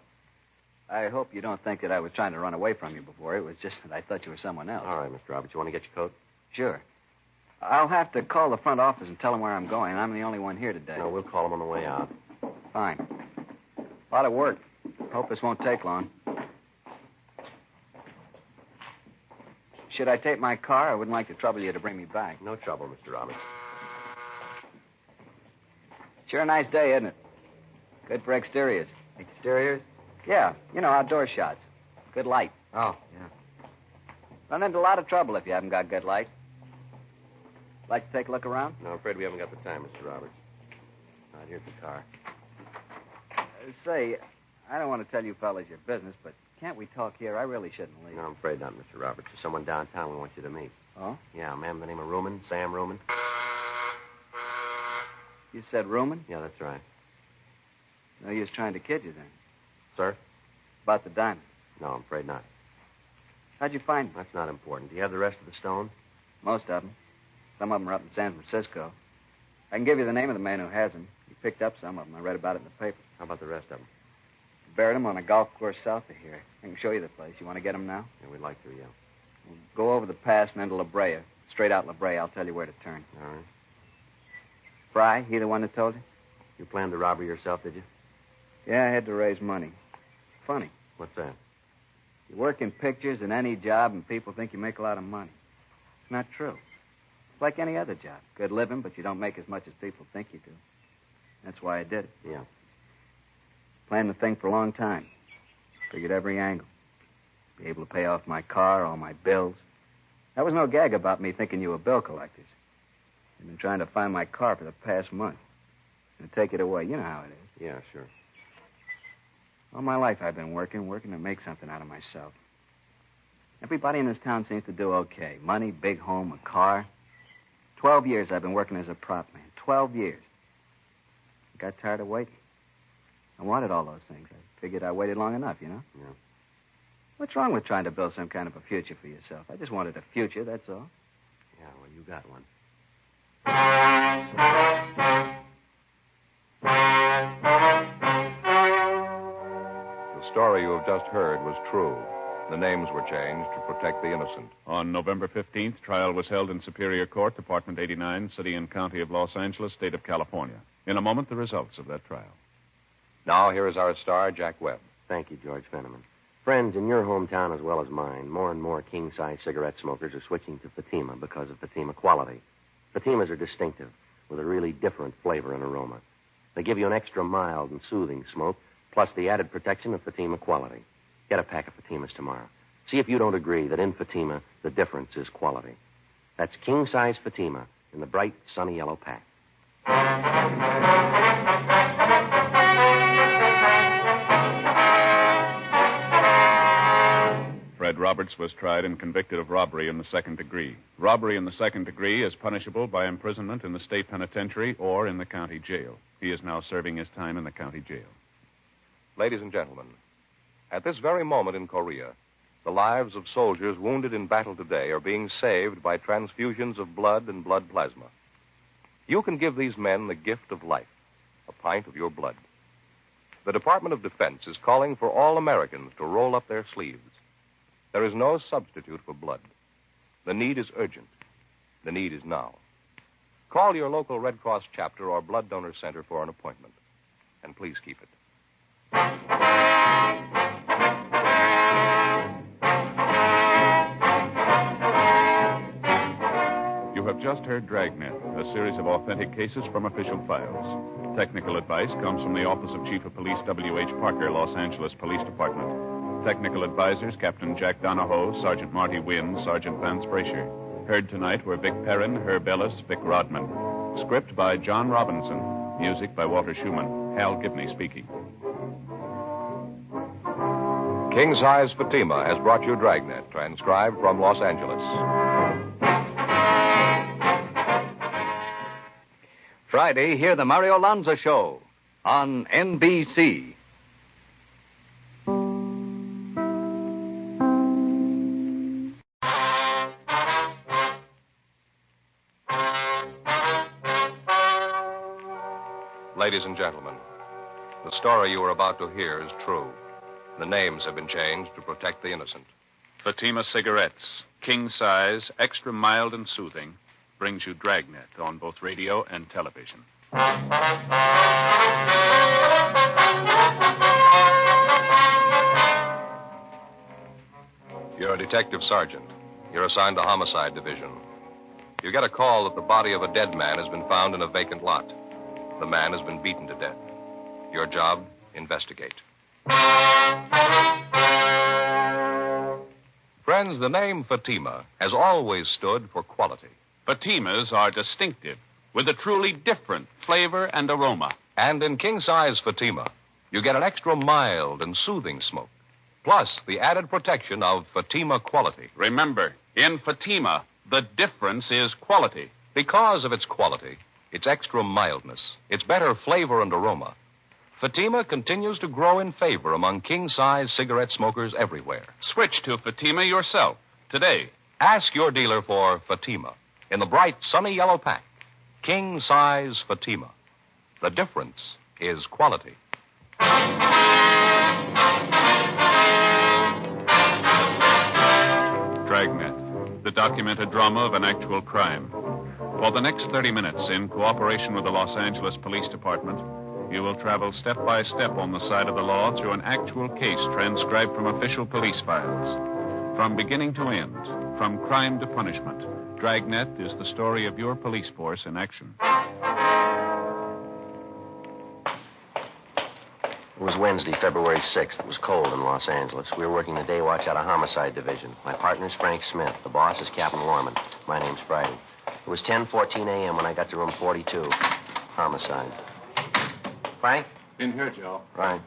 I hope you don't think that I was trying to run away from you before. It was just that I thought you were someone else. All right, Mr. Roberts. You want to get your coat? Sure. I'll have to call the front office and tell them where I'm going. I'm the only one here today. No, we'll call them on the way out. Fine. A lot of work. Hope this won't take long. Should I take my car? I wouldn't like to trouble you to bring me back. No trouble, Mr. Roberts. Sure a nice day, isn't it? Good for exteriors. Exteriors? Yeah, you know, outdoor shots. Good light. Oh, yeah. Run into a lot of trouble if you haven't got good light. Like to take a look around? No, I'm afraid we haven't got the time, Mr. Roberts. All right, here's the car. Say, I don't want to tell you fellas your business, but can't we talk here? I really shouldn't leave. No, I'm afraid not, Mr. Roberts. There's someone downtown we want you to meet. Oh? Yeah, a man by the name of Ruman, Sam Ruman. You said Ruman? Yeah, that's right. No use trying to kid you then. Sir? About the diamond. No, I'm afraid not. How'd you find them? That's not important. Do you have the rest of the stones? Most of them. Some of them are up in San Francisco. I can give you the name of the man who has them. He picked up some of them. I read about it in the paper. How about the rest of them? Buried them on a golf course south of here. I can show you the place. You want to get them now? Yeah, we'd like to, yeah. We'll go over the pass and into La Brea. Straight out La Brea. I'll tell you where to turn. All right. Fry, he the one that told you? You planned the robbery yourself, did you? Yeah, I had to raise money. Funny. What's that? You work in pictures in any job and people think you make a lot of money. It's not true. It's like any other job. Good living, but you don't make as much as people think you do. That's why I did it. Yeah. Planned the thing for a long time. Figured every angle. Be able to pay off my car, all my bills. That was no gag about me thinking you were bill collectors. I've been trying to find my car for the past month. And take it away. You know how it is. Yeah, sure. All my life I've been working to make something out of myself. Everybody in this town seems to do okay. Money, big home, a car. 12 years I've been working as a prop man. 12 years. I got tired of waiting. I wanted all those things. I figured I waited long enough, you know? Yeah. What's wrong with trying to build some kind of a future for yourself? I just wanted a future, that's all. Yeah, well, you got one. The story you have just heard was true. The names were changed to protect the innocent. On November 15th, trial was held in Superior Court, Department 89, City and County of Los Angeles, State of California. In a moment, the results of that trial. Now, here is our star, Jack Webb. Thank you, George Fenneman. Friends, in your hometown as well as mine, more and more king-size cigarette smokers are switching to Fatima because of Fatima quality. Fatimas are distinctive, with a really different flavor and aroma. They give you an extra mild and soothing smoke, plus the added protection of Fatima quality. Get a pack of Fatimas tomorrow. See if you don't agree that in Fatima, the difference is quality. That's king-size Fatima in the bright, sunny yellow pack. Fred Roberts was tried and convicted of robbery in the second degree. Robbery in the second degree is punishable by imprisonment in the state penitentiary or in the county jail. He is now serving his time in the county jail. Ladies and gentlemen, at this very moment in Korea, the lives of soldiers wounded in battle today are being saved by transfusions of blood and blood plasma. You can give these men the gift of life, a pint of your blood. The Department of Defense is calling for all Americans to roll up their sleeves. There is no substitute for blood. The need is urgent. The need is now. Call your local Red Cross chapter or blood donor center for an appointment. And please keep it. You have just heard Dragnet, a series of authentic cases from official files. Technical advice comes from the Office of Chief of Police W.H. Parker, Los Angeles Police Department. Technical advisors, Captain Jack Donahoe, Sergeant Marty Wynn, Sergeant Vance Brasher. Heard tonight were Vic Perrin, Herb Ellis, Vic Rodman. Script by John Robinson. Music by Walter Schumann. Hal Gibney speaking. King Size Fatima has brought you Dragnet, transcribed from Los Angeles. Friday, hear the Mario Lanza Show on NBC. Ladies and gentlemen, the story you are about to hear is true. The names have been changed to protect the innocent. Fatima Cigarettes, king size, extra mild and soothing, brings you Dragnet on both radio and television. You're a detective sergeant. You're assigned to Homicide Division. You get a call that the body of a dead man has been found in a vacant lot. The man has been beaten to death. Your job, investigate. Friends, the name Fatima has always stood for quality. Fatimas are distinctive, with a truly different flavor and aroma. And in king-size Fatima, you get an extra mild and soothing smoke, plus the added protection of Fatima quality. Remember, in Fatima, the difference is quality. Because of its quality, its extra mildness, its better flavor and aroma, Fatima continues to grow in favor among king-size cigarette smokers everywhere. Switch to Fatima yourself today. Ask your dealer for Fatima in the bright, sunny yellow pack. King-size Fatima. The difference is quality. Dragnet, the documented drama of an actual crime. For the next 30 minutes, in cooperation with the Los Angeles Police Department, you will travel step by step on the side of the law through an actual case transcribed from official police files. From beginning to end, from crime to punishment, Dragnet is the story of your police force in action. It was Wednesday, February 6th. It was cold in Los Angeles. We were working the day watch out of Homicide Division. My partner's Frank Smith. The boss is Captain Warman. My name's Friday. It was 10:14 a.m. when I got to room 42. Homicide. Frank? In here, Joe. Right.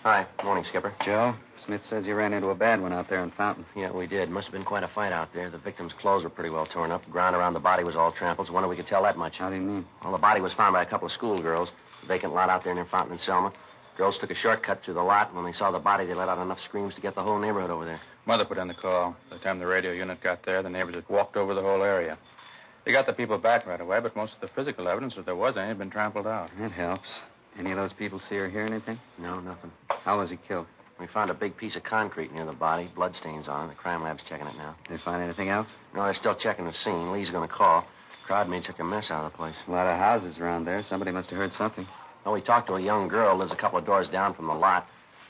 Hi. Morning, Skipper. Joe, Smith says you ran into a bad one out there in Fountain. Yeah, we did. Must have been quite a fight out there. The victim's clothes were pretty well torn up. The ground around the body was all trampled. So wonder we could tell that much. How do you mean? Well, the body was found by a couple of schoolgirls. The vacant lot out there near Fountain and Selma. Girls took a shortcut through the lot. When they saw the body, they let out enough screams to get the whole neighborhood over there. Mother put in the call. By the time the radio unit got there, the neighbors had walked over the whole area. They got the people back right away, but most of the physical evidence, if there was any, had been trampled out. That helps. Any of those people see or hear anything? No, nothing. How was he killed? We found a big piece of concrete near the body. Bloodstains on it. The crime lab's checking it now. Did they find anything else? No, they're still checking the scene. Lee's going to call. Crowd made such a mess out of the place. A lot of houses around there. Somebody must have heard something. Oh, we talked to a young girl, lives a couple of doors down from the lot.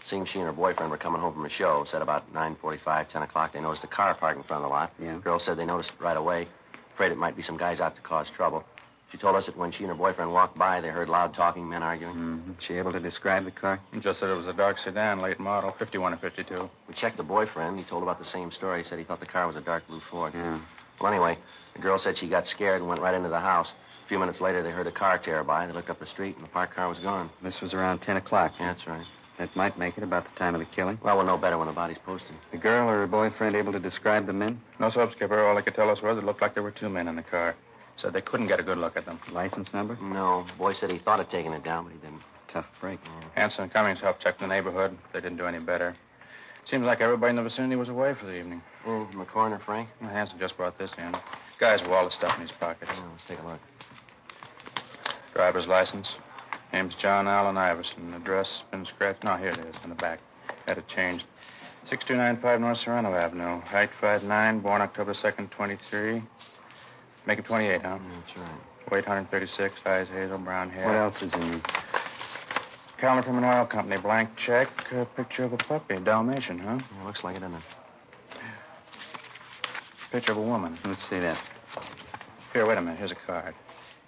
Seemed she and her boyfriend were coming home from a show. Said about 9:45, 10 o'clock, they noticed a car parked in front of the lot. Yeah. The girl said they noticed it right away. Afraid it might be some guys out to cause trouble. She told us that when she and her boyfriend walked by, they heard loud talking, men arguing. Mm-hmm. She able to describe the car? Just said it was a dark sedan, late model, 51 or 52. We checked the boyfriend. He told about the same story. He said he thought the car was a dark blue Ford. Yeah. Well, anyway, the girl said she got scared and went right into the house. A few minutes later, they heard a car tear by. They looked up the street, and the parked car was gone. This was around 10 o'clock. Yeah, that's right. That might make it about the time of the killing. Well, we'll know better when the body's posted. The girl or her boyfriend able to describe the men? No, sub, Skipper. All they could tell us was it looked like there were two men in the car. Said they couldn't get a good look at them. License number? No. The boy said he thought of taking it down, but he didn't. Tough break. Hanson and Cummings helped check the neighborhood. They didn't do any better. Seems like everybody in the vicinity was away for the evening. From the coroner, Frank? Well, Hanson just brought this in. Guy's with all the stuff in his pockets. Yeah, let's take a look. Driver's license. Name's John Allen Iverson. Address been scratched. No, here it is, in the back. Had it changed. 6295 North Serrano Avenue. Height 5'9", born October 2nd, 23. Make it 28, huh? That's right. Weight 136, eyes hazel, brown hair. What else is in there? Calendar from an oil company. Blank check. A picture of a puppy. Dalmatian, huh? Yeah, looks like it, doesn't it? Picture of a woman. Let's see that. Here, wait a minute. Here's a card.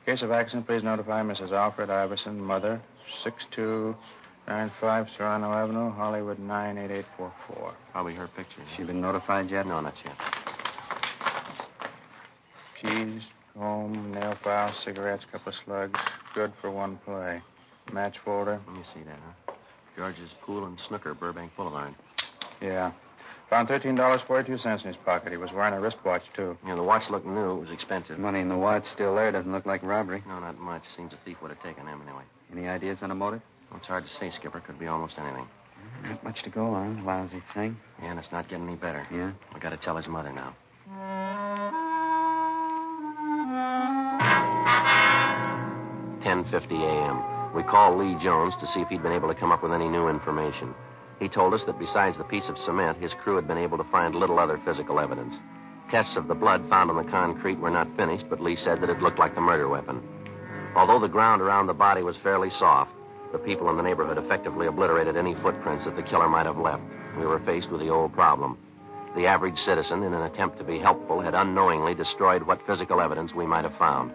Case of accident, please notify Mrs. Alfred Iverson, mother, 6295 Serrano Avenue, Hollywood 98844. Probably her picture. She been notified yet? No, not yet. Keys, home, nail file, cigarettes, couple of slugs. Good for one play. Match folder. Let me see that, huh? George's Pool and Snooker, Burbank Boulevard. Yeah. Found $13.42 in his pocket. He was wearing a wristwatch, too. Yeah, the watch looked new. It was expensive. Money in the watch still there. Doesn't look like robbery. No, not much. Seems a thief would have taken them anyway. Any ideas on a motive? Well, it's hard to say, Skipper. Could be almost anything. Not much to go on. Lousy thing. Yeah, and it's not getting any better. Yeah? We got to tell his mother now. 10:50 a.m. We called Lee Jones to see if he'd been able to come up with any new information. He told us that besides the piece of cement, his crew had been able to find little other physical evidence. Tests of the blood found on the concrete were not finished, but Lee said that it looked like the murder weapon. Although the ground around the body was fairly soft, the people in the neighborhood effectively obliterated any footprints that the killer might have left. We were faced with the old problem. The average citizen, in an attempt to be helpful, had unknowingly destroyed what physical evidence we might have found.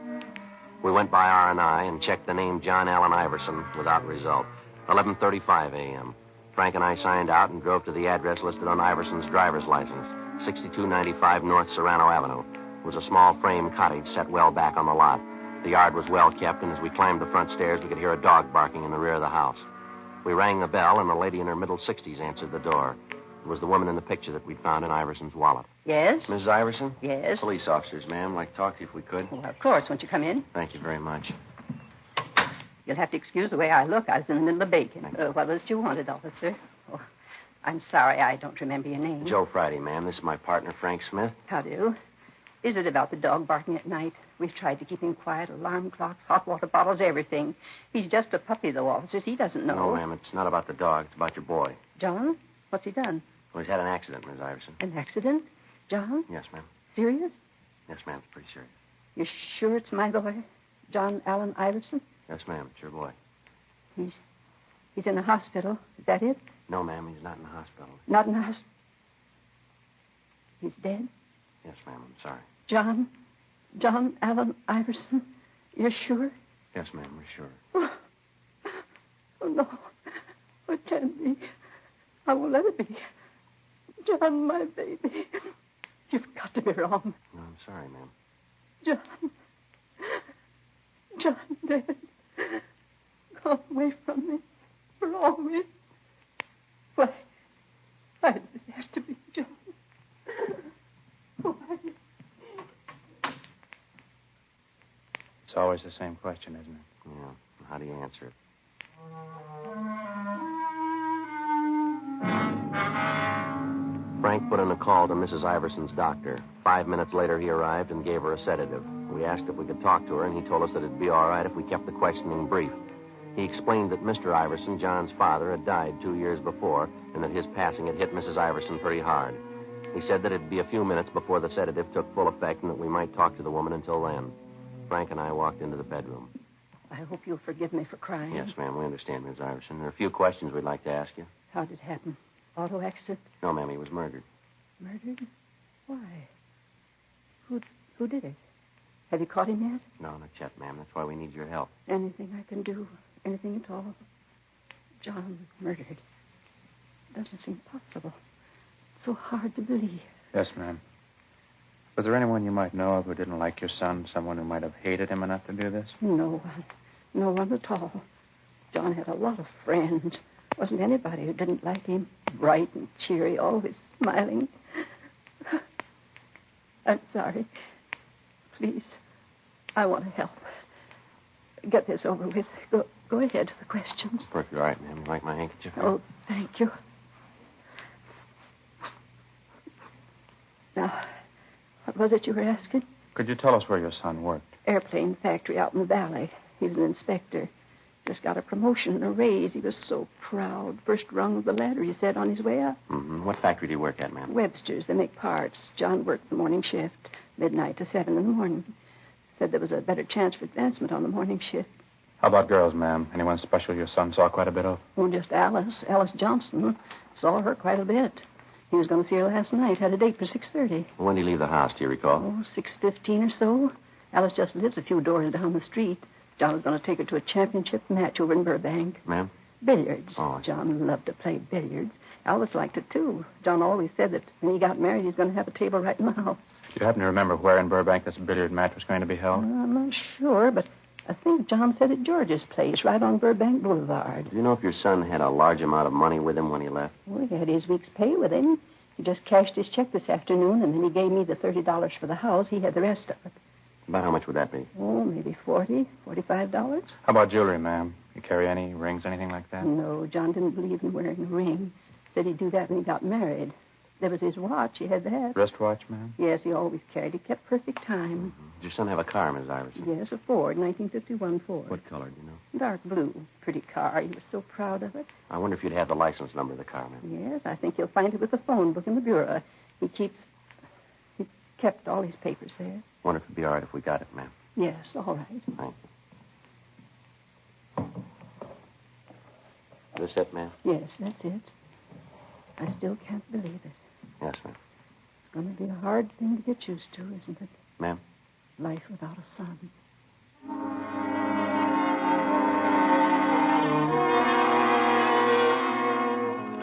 We went by R&I and checked the name John Allen Iverson without result. 11:35 a.m. Frank and I signed out and drove to the address listed on Iverson's driver's license, 6295 North Serrano Avenue. It was a small frame cottage set well back on the lot. The yard was well kept, and as we climbed the front stairs, we could hear a dog barking in the rear of the house. We rang the bell, and a lady in her middle 60s answered the door. It was the woman in the picture that we'd found in Iverson's wallet. Yes? Mrs. Iverson? Yes? Police officers, ma'am. Like to talk to you if we could. Well, of course. Won't you come in? Thank you very much. You'll have to excuse the way I look. I was in the middle of baking. What was it you wanted, officer? Oh, I'm sorry. I don't remember your name. Joe Friday, ma'am. This is my partner, Frank Smith. How do? Is it about the dog barking at night? We've tried to keep him quiet. Alarm clocks, hot water bottles, everything. He's just a puppy, though, officers. He doesn't know. No, ma'am, it's not about the dog. It's about your boy. John? What's he done? Well, he's had an accident, Miss Iverson. An accident? John? Yes, ma'am. Serious? Yes, ma'am. It's pretty serious. You're sure it's my boy, John Allen Iverson? Yes, ma'am. It's your boy. He's in the hospital. Is that it? No, ma'am. He's not in the hospital. Not in the hospital? He's dead? Yes, ma'am. I'm sorry. John Allen Iverson? You're sure? Yes, ma'am. We're sure. Oh, no. It can't be. I won't let it be. John, my baby. You've got to be wrong. No, I'm sorry, ma'am. John dead. Gone away from me. For always. Why did it have to be John? Why? It's always the same question, isn't it? Yeah. How do you answer it? Frank put in a call to Mrs. Iverson's doctor. 5 minutes later, he arrived and gave her a sedative. We asked if we could talk to her, and he told us that it'd be all right if we kept the questioning brief. He explained that Mr. Iverson, John's father, had died 2 years before, and that his passing had hit Mrs. Iverson pretty hard. He said that it'd be a few minutes before the sedative took full effect and that we might talk to the woman until then. Frank and I walked into the bedroom. I hope you'll forgive me for crying. Yes, ma'am, we understand, Miss Iverson. There are a few questions we'd like to ask you. How did it happen? Auto accident? No, ma'am, he was murdered. Murdered? Why? Who did it? Have you caught him yet? No, not yet, ma'am. That's why we need your help. Anything I can do? Anything at all? John murdered. Doesn't seem possible. It's so hard to believe. Yes, ma'am. Was there anyone you might know of who didn't like your son? Someone who might have hated him enough to do this? No one. No one at all. John had a lot of friends. Wasn't anybody who didn't like him. Bright and cheery, always smiling. I'm sorry. Please, I want to help. Get this over with. Go ahead with the questions. Perfectly all right, ma'am. You like my handkerchief? Oh, thank you. Now, what was it you were asking? Could you tell us where your son worked? Airplane factory out in the valley. He was an inspector. Just got a promotion and a raise. He was so proud. First rung of the ladder, he said, on his way up. Mm-hmm. What factory do you work at, ma'am? Webster's. They make parts. John worked the morning shift, midnight to 7 in the morning. Said there was a better chance for advancement on the morning shift. How about girls, ma'am? Anyone special your son saw quite a bit of? Oh, just Alice. Alice Johnson. Saw her quite a bit. He was going to see her last night. Had a date for 6:30. When did he leave the house, do you recall? Oh, 6:15 or so. Alice just lives a few doors down the street. John was going to take her to a championship match over in Burbank. Ma'am? Billiards. Oh. John loved to play billiards. Alice liked it, too. John always said that when he got married, he's going to have a table right in the house. Do you happen to remember where in Burbank this billiard match was going to be held? I'm not sure, but I think John said at George's place, right on Burbank Boulevard. Do you know if your son had a large amount of money with him when he left? Well, he had his week's pay with him. He just cashed his check this afternoon, and then he gave me the $30 for the house. He had the rest of it. About how much would that be? Oh, maybe $40, $45. How about jewelry, ma'am? You carry any rings, anything like that? No, John didn't believe in wearing a ring. Said he'd do that when he got married. There was his watch. He had that. Wristwatch, ma'am? Yes, he always carried. He kept perfect time. Mm-hmm. Did your son have a car, Miss Iverson? Yes, a Ford, 1951 Ford. What color, do you know? Dark blue. Pretty car. He was so proud of it. I wonder if you'd have the license number of the car, ma'am. Yes, I think you'll find it with the phone book in the bureau. He kept all his papers there. Wonder if it'd be all right if we got it, ma'am. Yes, all right. Thank you. This it, ma'am? Yes, that's it. I still can't believe it. Yes, ma'am. It's going to be a hard thing to get used to, isn't it? Ma'am? Life without a son.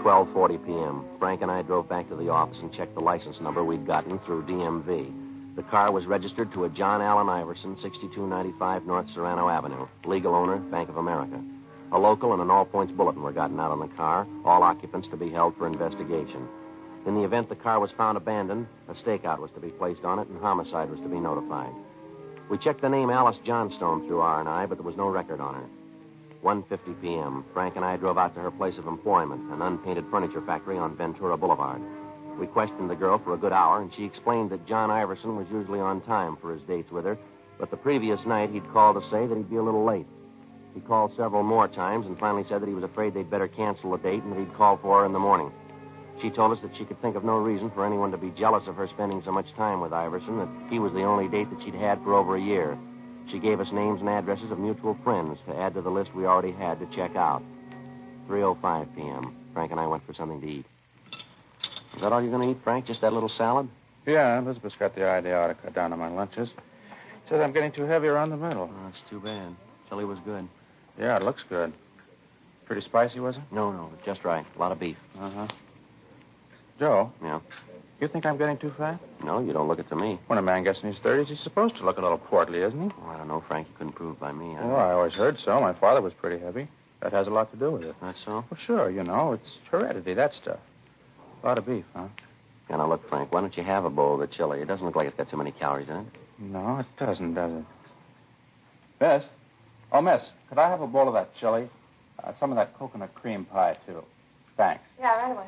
12:40 p.m. Frank and I drove back to the office and checked the license number we'd gotten through DMV. The car was registered to a John Allen Iverson, 6295 North Serrano Avenue. Legal owner, Bank of America. A local and an all-points bulletin were gotten out on the car. All occupants to be held for investigation. In the event the car was found abandoned, a stakeout was to be placed on it and homicide was to be notified. We checked the name Alice Johnstone through R&I, but there was no record on her. 1:50 p.m. Frank and I drove out to her place of employment, an unpainted furniture factory on Ventura Boulevard. We questioned the girl for a good hour, and she explained that John Iverson was usually on time for his dates with her, but the previous night he'd called to say that he'd be a little late. He called several more times and finally said that he was afraid they'd better cancel the date and that he'd call for her in the morning. She told us that she could think of no reason for anyone to be jealous of her spending so much time with Iverson, that he was the only date that she'd had for over a year. She gave us names and addresses of mutual friends to add to the list we already had to check out. 3:05 p.m. Frank and I went for something to eat. Is that all you're going to eat, Frank? Just that little salad? Yeah, Elizabeth's got the idea I ought to cut down on my lunches. Says I'm getting too heavy around the middle. Oh, that's too bad. Chili was good. Yeah, it looks good. Pretty spicy, was it? No, just right. A lot of beef. Uh-huh. Joe? Yeah? You think I'm getting too fat? No, you don't look it to me. When a man gets in his 30s, he's supposed to look a little portly, isn't he? Oh, I don't know, Frank. You couldn't prove by me. Well, I always heard so. My father was pretty heavy. That has a lot to do with it. That's so? Well, sure, it's heredity, that stuff. A lot of beef, huh? Yeah, now look, Frank, why don't you have a bowl of the chili? It doesn't look like it's got too many calories in it. No, it doesn't, does it? Miss? Oh, miss, could I have a bowl of that chili? Some of that coconut cream pie, too. Thanks. Yeah, right away.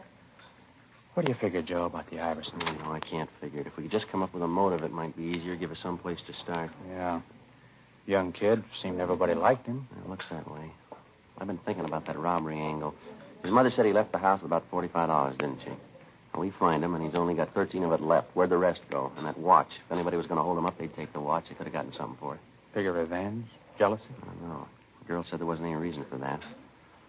What do you figure, Joe, about the Iverson? No, I can't figure it. If we could just come up with a motive, it might be easier. Give us some place to start. Yeah. Young kid. Seemed everybody liked him. It looks that way. I've been thinking about that robbery angle. His mother said he left the house with about $45, didn't she? Well, we find him, and he's only got 13 of it left. Where'd the rest go? And that watch. If anybody was going to hold him up, they'd take the watch. They could have gotten something for it. Figure revenge? Jealousy? I don't know. The girl said there wasn't any reason for that.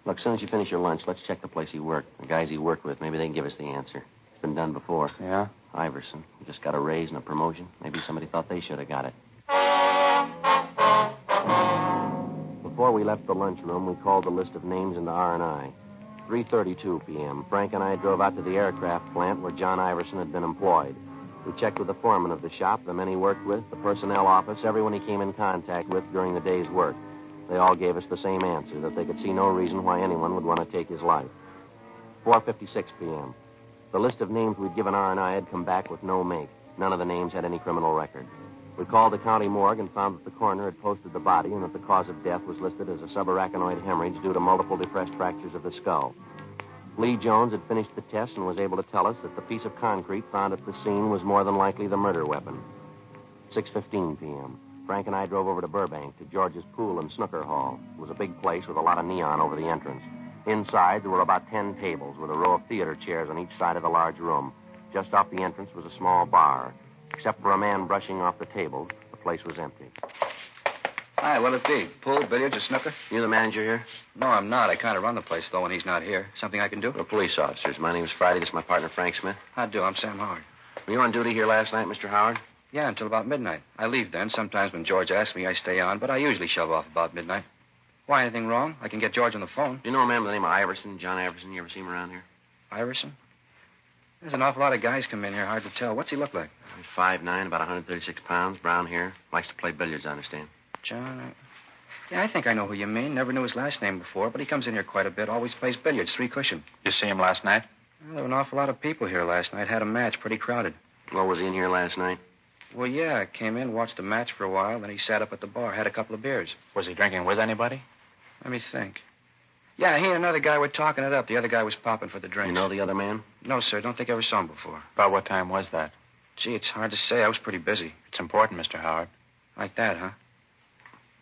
Look, as soon as you finish your lunch, let's check the place he worked. The guys he worked with. Maybe they can give us the answer. It's been done before. Yeah? Iverson. He just got a raise and a promotion. Maybe somebody thought they should have got it. Before we left the lunchroom, we called the list of names into R&I. 3:32 p.m. Frank and I drove out to the aircraft plant where John Iverson had been employed. We checked with the foreman of the shop, the men he worked with, the personnel office, everyone he came in contact with during the day's work. They all gave us the same answer, that they could see no reason why anyone would want to take his life. 4:56 p.m. The list of names we'd given R&I had come back with no make. None of the names had any criminal record. We called the county morgue and found that the coroner had posted the body and that the cause of death was listed as a subarachnoid hemorrhage due to multiple depressed fractures of the skull. Lee Jones had finished the test and was able to tell us that the piece of concrete found at the scene was more than likely the murder weapon. 6:15 p.m. Frank and I drove over to Burbank to George's Pool and Snooker Hall. It was a big place with a lot of neon over the entrance. Inside, there were about 10 tables with a row of theater chairs on each side of the large room. Just off the entrance was a small bar. Except for a man brushing off the tables, the place was empty. Hi, what'll it be? Pool, billiards, or snooker? You the manager here? No, I'm not. I kind of run the place, though, when he's not here. Something I can do? We're police officers. My name's Friday. This is my partner, Frank Smith. I do. I'm Sam Howard. Were you on duty here last night, Mr. Howard? Yeah, until about midnight. I leave then. Sometimes when George asks me, I stay on, but I usually shove off about midnight. Why, anything wrong? I can get George on the phone. Do you know a man by the name of Iverson, John Iverson? You ever see him around here? Iverson? There's an awful lot of guys come in here. Hard to tell. What's he look like? He's 5'9", about 136 pounds, brown hair. Likes to play billiards, I understand. John, Yeah, I think I know who you mean. Never knew his last name before, but he comes in here quite a bit. Always plays billiards, 3-cushion. You see him last night? Well, there were an awful lot of people here last night. Had a match, pretty crowded. Well, was he in here last night? Well, yeah. Came in, watched the match for a while, then he sat up at the bar, had a couple of beers. Was he drinking with anybody? Let me think. Yeah, he and another guy were talking it up. The other guy was popping for the drinks. You know the other man? No, sir. Don't think I ever saw him before. About what time was that? Gee, it's hard to say. I was pretty busy. It's important, Mr. Howard. Like that, huh?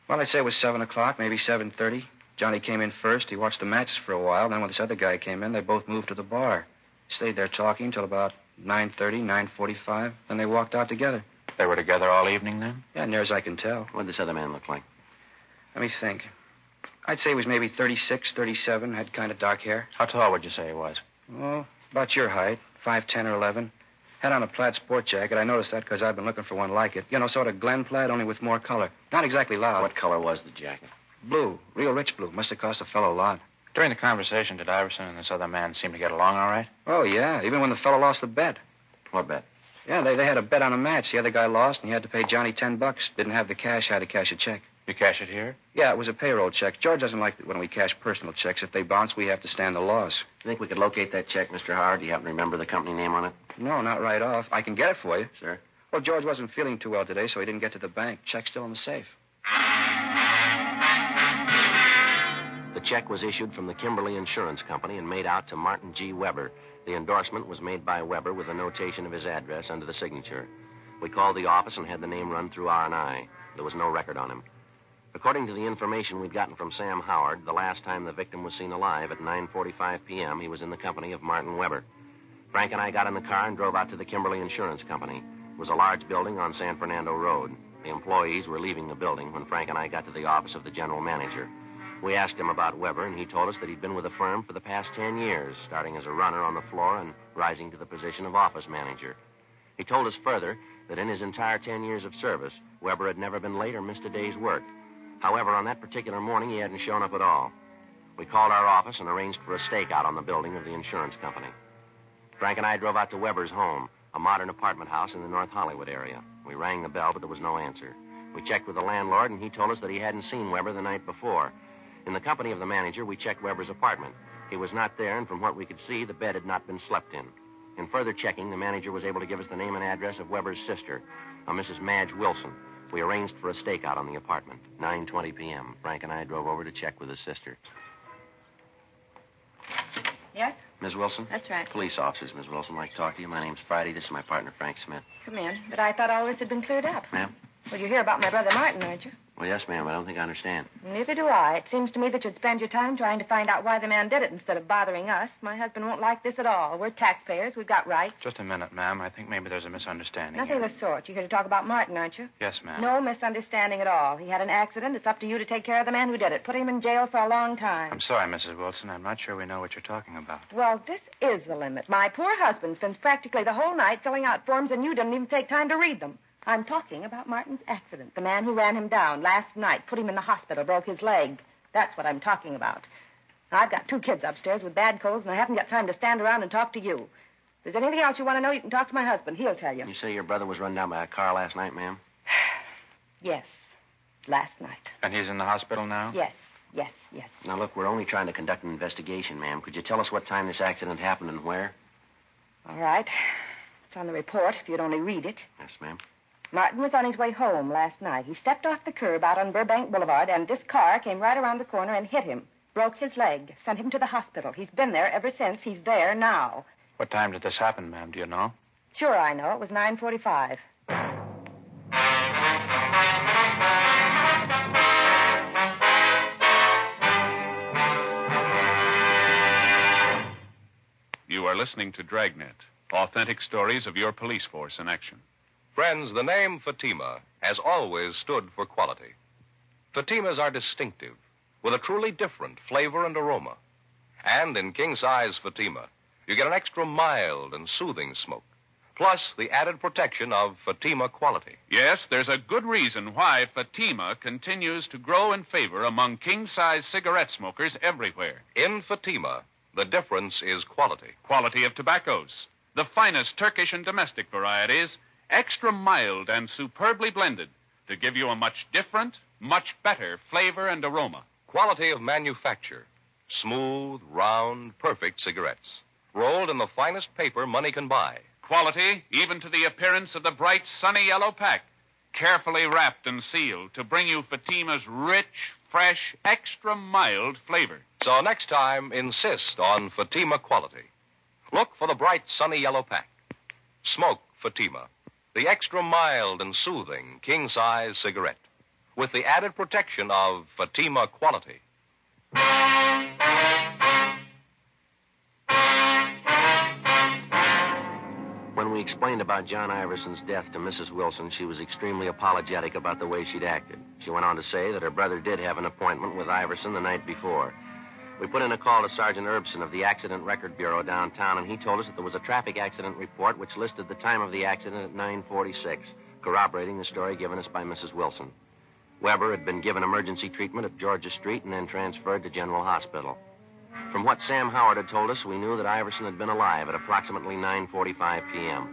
Well, I'd say it was 7 o'clock, maybe 7:30. Johnny came in first. He watched the matches for a while. Then when this other guy came in, they both moved to the bar. Stayed there talking till about 9:30, 9:45. Then they walked out together. They were together all evening then? Yeah, near as I can tell. What did this other man look like? Let me think. I'd say he was maybe 36, 37, had kind of dark hair. How tall would you say he was? Oh, about your height, 5'10" or 11. Had on a plaid sport jacket. I noticed that because I've been looking for one like it. You know, sort of Glen plaid, only with more color. Not exactly loud. What color was the jacket? Blue. Real rich blue. Must have cost a fellow a lot. During the conversation, did Iverson and this other man seem to get along all right? Oh, yeah. Even when the fellow lost the bet. What bet? Yeah, they had a bet on a match. The other guy lost, and he had to pay Johnny $10. Didn't have the cash, had to cash a check. You cash it here? Yeah, it was a payroll check. George doesn't like it when we cash personal checks. If they bounce, we have to stand the loss. You think we could locate that check, Mr. Howard? Do you happen to remember the company name on it? No, not right off. I can get it for you. Sir? Well, George wasn't feeling too well today, so he didn't get to the bank. Check's still in the safe. The check was issued from the Kimberly Insurance Company and made out to Martin G. Weber. The endorsement was made by Weber with a notation of his address under the signature. We called the office and had the name run through R&I. There was no record on him. According to the information we'd gotten from Sam Howard, the last time the victim was seen alive at 9:45 p.m., he was in the company of Martin Weber. Frank and I got in the car and drove out to the Kimberly Insurance Company. It was a large building on San Fernando Road. The employees were leaving the building when Frank and I got to the office of the general manager. We asked him about Weber, and he told us that he'd been with the firm for the past 10 years, starting as a runner on the floor and rising to the position of office manager. He told us further that in his entire 10 years of service, Weber had never been late or missed a day's work. However, on that particular morning, he hadn't shown up at all. We called our office and arranged for a stakeout on the building of the insurance company. Frank and I drove out to Weber's home, a modern apartment house in the North Hollywood area. We rang the bell, but there was no answer. We checked with the landlord, and he told us that he hadn't seen Weber the night before. In the company of the manager, we checked Weber's apartment. He was not there, and from what we could see, the bed had not been slept in. In further checking, the manager was able to give us the name and address of Weber's sister, a Mrs. Madge Wilson. We arranged for a stakeout on the apartment, 9:20 p.m. Frank and I drove over to check with his sister. Yes? Ms. Wilson? That's right. Police officers, Ms. Wilson. I'd like to talk to you. My name's Friday. This is my partner, Frank Smith. Come in. But I thought all this had been cleared up. Ma'am? Well, you hear about my brother Martin, aren't you? Well, yes, ma'am. I don't think I understand. Neither do I. It seems to me that you'd spend your time trying to find out why the man did it instead of bothering us. My husband won't like this at all. We're taxpayers. We've got rights. Just a minute, ma'am. I think maybe there's a misunderstanding. Nothing of the sort. You're here to talk about Martin, aren't you? Yes, ma'am. No misunderstanding at all. He had an accident. It's up to you to take care of the man who did it. Put him in jail for a long time. I'm sorry, Mrs. Wilson. I'm not sure we know what you're talking about. Well, this is the limit. My poor husband spends practically the whole night filling out forms, and you didn't even take time to read them. I'm talking about Martin's accident. The man who ran him down last night, put him in the hospital, broke his leg. That's what I'm talking about. Now, I've got 2 kids upstairs with bad colds, and I haven't got time to stand around and talk to you. If there's anything else you want to know, you can talk to my husband. He'll tell you. You say your brother was run down by a car last night, ma'am? Yes, last night. And he's in the hospital now? Yes. Now, look, we're only trying to conduct an investigation, ma'am. Could you tell us what time this accident happened and where? All right. It's on the report, if you'd only read it. Yes, ma'am. Martin was on his way home last night. He stepped off the curb out on Burbank Boulevard, and this car came right around the corner and hit him. Broke his leg. Sent him to the hospital. He's been there ever since. He's there now. What time did this happen, ma'am? Do you know? Sure I know. It was 9:45. You are listening to Dragnet, authentic stories of your police force in action. Friends, the name Fatima has always stood for quality. Fatimas are distinctive, with a truly different flavor and aroma. And in king-size Fatima, you get an extra mild and soothing smoke, plus the added protection of Fatima quality. Yes, there's a good reason why Fatima continues to grow in favor among king-size cigarette smokers everywhere. In Fatima, the difference is quality. Quality of tobaccos. The finest Turkish and domestic varieties, extra mild and superbly blended to give you a much different, much better flavor and aroma. Quality of manufacture. Smooth, round, perfect cigarettes. Rolled in the finest paper money can buy. Quality even to the appearance of the bright, sunny yellow pack, carefully wrapped and sealed to bring you Fatima's rich, fresh, extra mild flavor. So next time, insist on Fatima quality. Look for the bright, sunny yellow pack. Smoke Fatima, the extra mild and soothing king-size cigarette, with the added protection of Fatima quality. When we explained about John Iverson's death to Mrs. Wilson, she was extremely apologetic about the way she'd acted. She went on to say that her brother did have an appointment with Iverson the night before. We put in a call to Sergeant Erbson of the Accident Record Bureau downtown, and he told us that there was a traffic accident report which listed the time of the accident at 9:46, corroborating the story given us by Mrs. Wilson. Weber had been given emergency treatment at Georgia Street and then transferred to General Hospital. From what Sam Howard had told us, we knew that Iverson had been alive at approximately 9:45 p.m.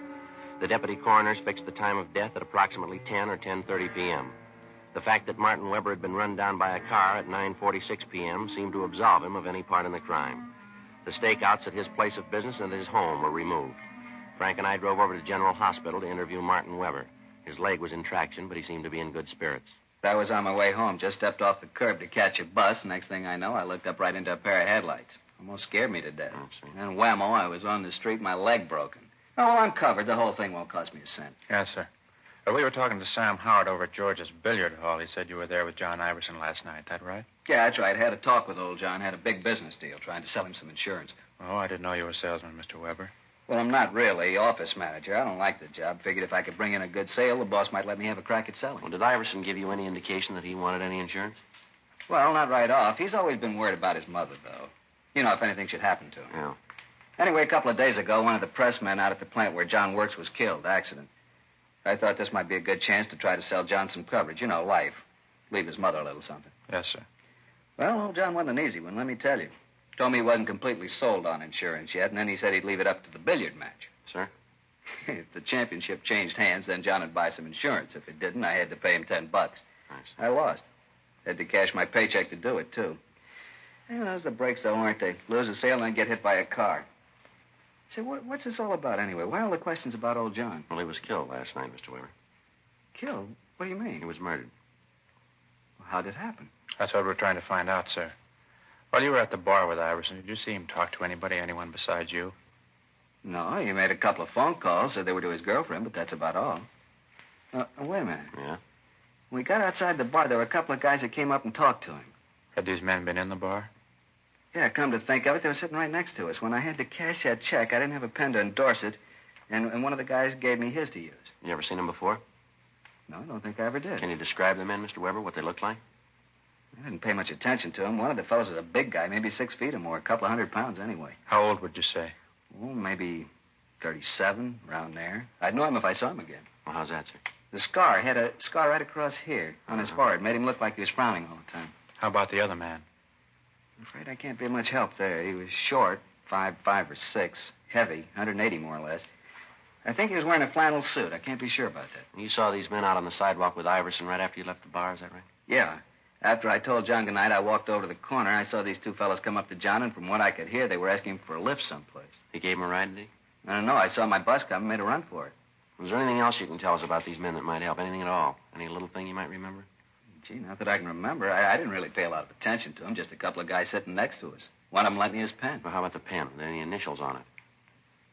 The deputy coroners fixed the time of death at approximately 10 or 10:30 p.m. The fact that Martin Weber had been run down by a car at 9:46 p.m. seemed to absolve him of any part in the crime. The stakeouts at his place of business and at his home were removed. Frank and I drove over to General Hospital to interview Martin Weber. His leg was in traction, but he seemed to be in good spirits. I was on my way home, just stepped off the curb to catch a bus. Next thing I know, I looked up right into a pair of headlights. Almost scared me to death. And whammo, I was on the street, my leg broken. Oh, well, I'm covered. The whole thing won't cost me a cent. Yes, sir. We were talking to Sam Howard over at George's billiard hall. He said you were there with John Iverson last night. That right? Yeah, that's right. Had a talk with old John. Had a big business deal, trying to sell him some insurance. Oh, I didn't know you were a salesman, Mr. Weber. Well, I'm not really. Office manager. I don't like the job. Figured if I could bring in a good sale, the boss might let me have a crack at selling. Well, did Iverson give you any indication that he wanted any insurance? Well, not right off. He's always been worried about his mother, though. You know, if anything should happen to him. Yeah. Anyway, a couple of days ago, one of the pressmen out at the plant where John works was killed. Accident. I thought this might be a good chance to try to sell John some coverage. You know, life. Leave his mother a little something. Yes, sir. Well, old John wasn't an easy one, let me tell you. Told me he wasn't completely sold on insurance yet, and then he said he'd leave it up to the billiard match. Sir? If the championship changed hands, then John would buy some insurance. If it didn't, I had to pay him $10. I lost. Had to cash my paycheck to do it, too. Well, those are the breaks, though, aren't they? Lose a sale and then get hit by a car. Say, what's this all about, anyway? Why all the questions about old John? Well, he was killed last night, Mr. Weber. Killed? What do you mean? He was murdered. Well, how'd it happen? That's what we're trying to find out, sir. While you were at the bar with Iverson, did you see him talk to anyone besides you? No, he made a couple of phone calls, said they were to his girlfriend, but that's about all. Wait a minute. Yeah? When we got outside the bar, there were a couple of guys that came up and talked to him. Had these men been in the bar? Yeah, come to think of it, they were sitting right next to us. When I had to cash that check, I didn't have a pen to endorse it, and one of the guys gave me his to use. You ever seen him before? No, I don't think I ever did. Can you describe the men, Mr. Weber, what they looked like? I didn't pay much attention to him. One of the fellows was a big guy, maybe 6 feet or more, a couple of 100 pounds anyway. How old would you say? Oh, maybe 37, around there. I'd know him if I saw him again. Well, how's that, sir? The scar, had a scar right across here on his forehead. Made him look like he was frowning all the time. How about the other man? I'm afraid I can't be of much help there. He was short, 5'5" or 6, heavy, 180 more or less. I think he was wearing a flannel suit. I can't be sure about that. You saw these men out on the sidewalk with Iverson right after you left the bar, is that right? Yeah. After I told John goodnight, I walked over to the corner. I saw these two fellas come up to John, and from what I could hear, they were asking for a lift someplace. He gave him a ride, did he? I don't know. I saw my bus come and made a run for it. Was there anything else you can tell us about these men that might help? Anything at all? Any little thing you might remember? Gee, not that I can remember. I didn't really pay a lot of attention to them. Just a couple of guys sitting next to us. One of them lent me his pen. Well, how about the pen? Were there any initials on it?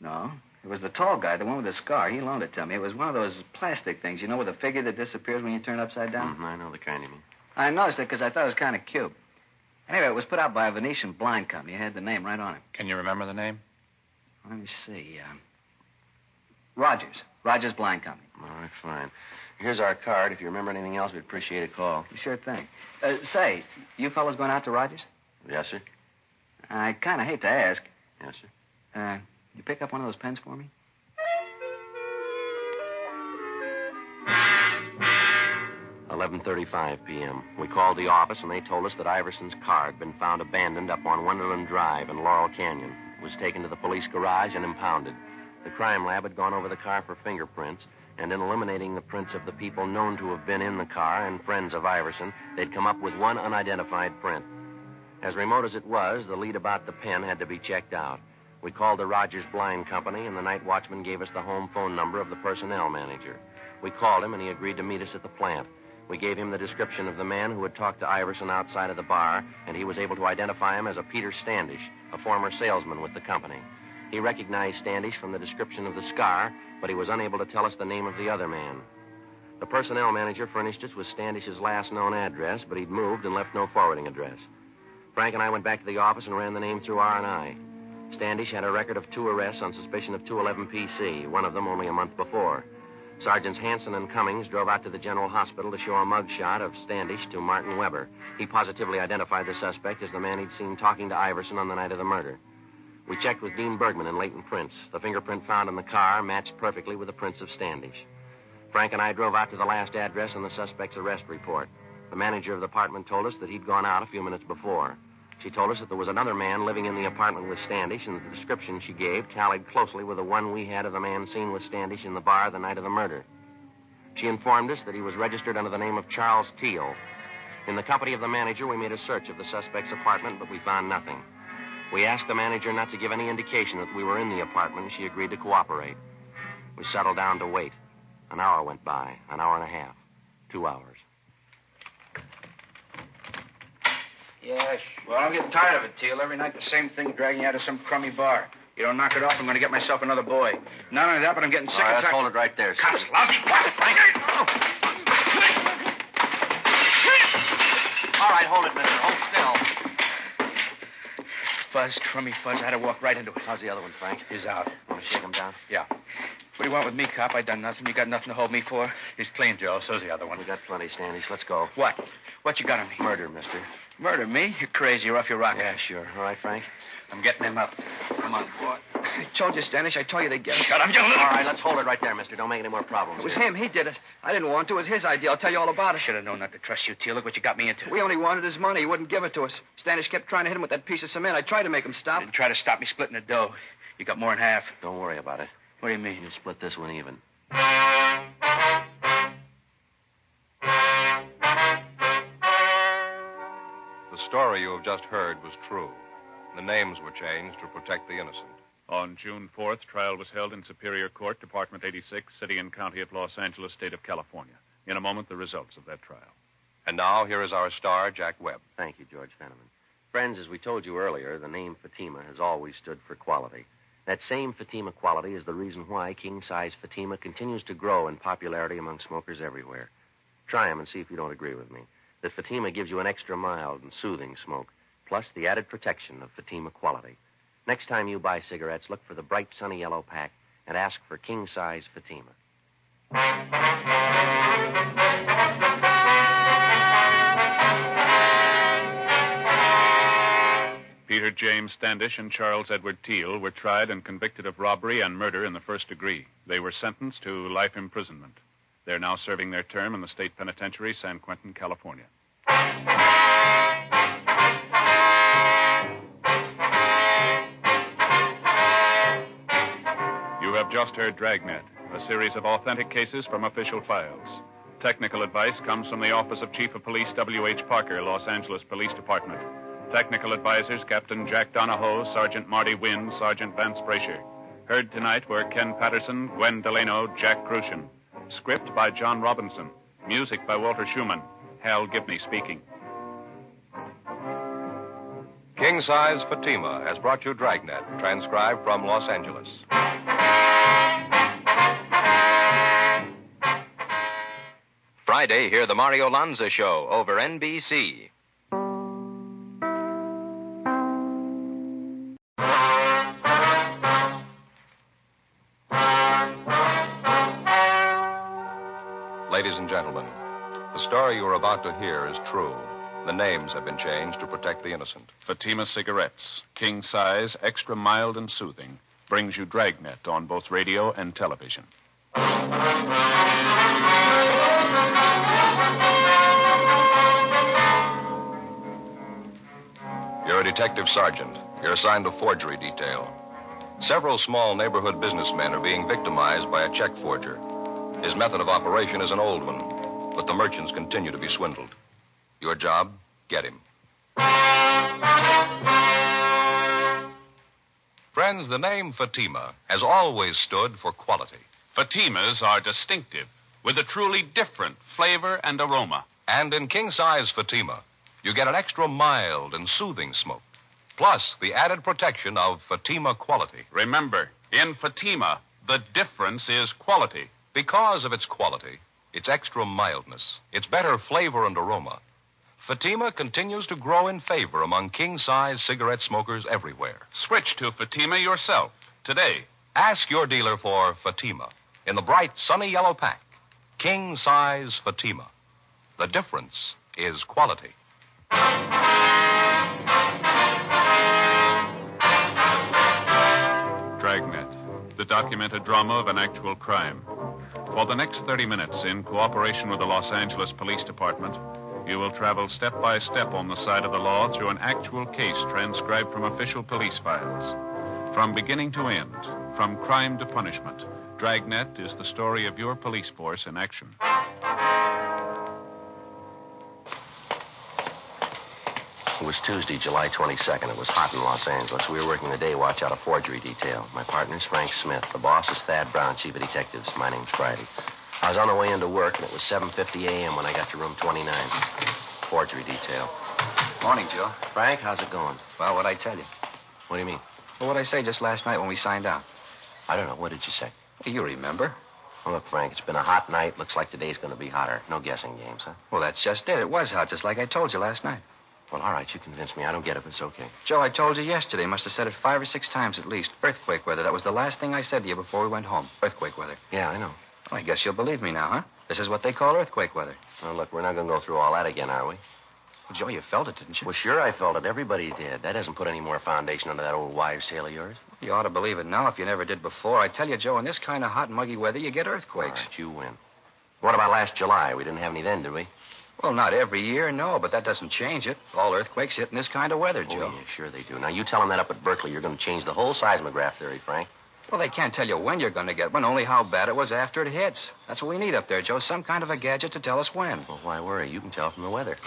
No. It was the tall guy, the one with the scar. He loaned it to me. It was one of those plastic things, you know, with a figure that disappears when you turn upside down? Mm-hmm, I know the kind you mean. I noticed it because I thought it was kind of cute. Anyway, it was put out by a Venetian blind company. It had the name right on it. Can you remember the name? Let me see. Rogers. Rogers Blind Company. All right, fine. Here's our card. If you remember anything else, we'd appreciate a call. Sure thing. Say, you fellas going out to Rogers? Yes, sir. I kind of hate to ask. Yes, sir. You pick up one of those pens for me? $11:35 p.m. We called the office, and they told us that Iverson's car had been found abandoned up on Wonderland Drive in Laurel Canyon. It was taken to the police garage and impounded. The crime lab had gone over the car for fingerprints, and in eliminating the prints of the people known to have been in the car and friends of Iverson, they'd come up with one unidentified print. As remote as it was, the lead about the pen had to be checked out. We called the Rogers Blind Company, and the night watchman gave us the home phone number of the personnel manager. We called him, and he agreed to meet us at the plant. We gave him the description of the man who had talked to Iverson outside of the bar, and he was able to identify him as a Peter Standish, a former salesman with the company. He recognized Standish from the description of the scar, but he was unable to tell us the name of the other man. The personnel manager furnished us with Standish's last known address, but he'd moved and left no forwarding address. Frank and I went back to the office and ran the name through R&I. Standish had a record of 2 arrests on suspicion of 211 PC, one of them only a month before. Sergeants Hanson and Cummings drove out to the General Hospital to show a mugshot of Standish to Martin Weber. He positively identified the suspect as the man he'd seen talking to Iverson on the night of the murder. We checked with Dean Bergman and Leighton Prince. The fingerprint found in the car matched perfectly with the prints of Standish. Frank and I drove out to the last address in the suspect's arrest report. The manager of the apartment told us that he'd gone out a few minutes before. She told us that there was another man living in the apartment with Standish, and that the description she gave tallied closely with the one we had of the man seen with Standish in the bar the night of the murder. She informed us that he was registered under the name of Charles Teal. In the company of the manager, we made a search of the suspect's apartment, but we found nothing. We asked the manager not to give any indication that we were in the apartment, and she agreed to cooperate. We settled down to wait. An hour went by, an hour and a half, 2 hours. Yes. Well, I'm getting tired of it, Teal. Every night the same thing, dragging you out of some crummy bar. You don't knock it off, I'm going to get myself another boy. Not only that, but I'm getting sick All right, of... let's hold it right there. Cops, lousy bastard, Frank! All right, hold it, mister. Hold still. Fuzz, crummy Fuzz. I had to walk right into it. How's the other one, Frank? He's out. Want to shake him down? Yeah. What do you want with me, cop? I done nothing. You got nothing to hold me for? He's clean, Joe. So's the other one. We got plenty, Standish. Let's go. What? What you got on me? Murder, mister. Murder me? You're crazy. You're off your rocker. Yeah, sure. All right, Frank. I'm getting him up. Come on, boy. I told you, Standish. I told you they'd get us. Shut up, you little... All right, let's hold it right there, mister. Don't make any more problems. It was him. He did it. I didn't want to. It was his idea. I'll tell you all about it. Should have known not to trust you, Teal. Look what you got me into. We only wanted his money. He wouldn't give it to us. Standish kept trying to hit him with that piece of cement. I tried to make him stop. You didn't try to stop me splitting the dough. You got more than half. Don't worry about it. What do you mean? You'll split this one even. The story you have just heard was true. The names were changed to protect the innocent. On June 4th, trial was held in Superior Court, Department 86, City and County of Los Angeles, State of California. In a moment, the results of that trial. And now, here is our star, Jack Webb. Thank you, George Fenneman. Friends, as we told you earlier, the name Fatima has always stood for quality. That same Fatima quality is the reason why king-size Fatima continues to grow in popularity among smokers everywhere. Try them and see if you don't agree with me. That Fatima gives you an extra mild and soothing smoke, plus the added protection of Fatima quality. Next time you buy cigarettes, look for the bright sunny yellow pack and ask for king-size Fatima. Peter James Standish and Charles Edward Teal were tried and convicted of robbery and murder in the first degree. They were sentenced to life imprisonment. They're now serving their term in the state penitentiary, San Quentin, California. You have just heard Dragnet, a series of authentic cases from official files. Technical advice comes from the Office of Chief of Police W.H. Parker, Los Angeles Police Department. Technical advisors, Captain Jack Donahoe, Sergeant Marty Wynn, Sergeant Vance Brasher. Heard tonight were Ken Patterson, Gwen Delano, Jack Crucian. Script by John Robinson. Music by Walter Schumann. Hal Gibney speaking. King Size Fatima has brought you Dragnet, transcribed from Los Angeles. Friday, hear the Mario Lanza Show over NBC. Ladies and gentlemen, the story you are about to hear is true. The names have been changed to protect the innocent. Fatima Cigarettes, king size, extra mild and soothing, brings you Dragnet on both radio and television. You're a detective sergeant. You're assigned to forgery detail. Several small neighborhood businessmen are being victimized by a check forger. His method of operation is an old one, but the merchants continue to be swindled. Your job, get him. Friends, the name Fatima has always stood for quality. Fatimas are distinctive, with a truly different flavor and aroma. And in king-size Fatima, you get an extra mild and soothing smoke, plus the added protection of Fatima quality. Remember, in Fatima, the difference is quality. Because of its quality, its extra mildness, its better flavor and aroma, Fatima continues to grow in favor among king-size cigarette smokers everywhere. Switch to Fatima yourself today. Ask your dealer for Fatima in the bright, sunny yellow pack. King-size Fatima. The difference is quality. Dragnet, the documented drama of an actual crime. For the next 30 minutes, in cooperation with the Los Angeles Police Department, you will travel step by step on the side of the law through an actual case transcribed from official police files. From beginning to end, from crime to punishment, Dragnet is the story of your police force in action. It was Tuesday, July 22nd. It was hot in Los Angeles. We were working the day watch out of forgery detail. My partner's Frank Smith. The boss is Thad Brown, chief of detectives. My name's Friday. I was on the way into work, and it was 7:50 a.m. when I got to room 29. Forgery detail. Morning, Joe. Frank, how's it going? Well, what'd I tell you? What do you mean? Well, what'd I say just last night when we signed out? I don't know. What did you say? Well, you remember. Well, look, Frank, it's been a hot night. Looks like today's going to be hotter. No guessing games, huh? Well, that's just it. It was hot, just like I told you last night. Well, all right, you convinced me. I don't get it, but it's okay. Joe, I told you yesterday. Must have said it 5 or 6 times at least. Earthquake weather. That was the last thing I said to you before we went home. Earthquake weather. Yeah, I know. Well, I guess you'll believe me now, huh? This is what they call earthquake weather. Well, look, we're not going to go through all that again, are we? Well, Joe, you felt it, didn't you? Well, sure I felt it. Everybody did. That hasn't put any more foundation under that old wives' tale of yours. You ought to believe it now if you never did before. I tell you, Joe, in this kind of hot, muggy weather, you get earthquakes. All right, you win. What about last July? We didn't have any then, did we? Well, not every year, no, but that doesn't change it. All earthquakes hit in this kind of weather, Joe. Oh, yeah, sure they do. Now, you tell them that up at Berkeley, you're going to change the whole seismograph theory, Frank. Well, they can't tell you when you're going to get one, only how bad it was after it hits. That's what we need up there, Joe, some kind of a gadget to tell us when. Well, why worry? You can tell from the weather.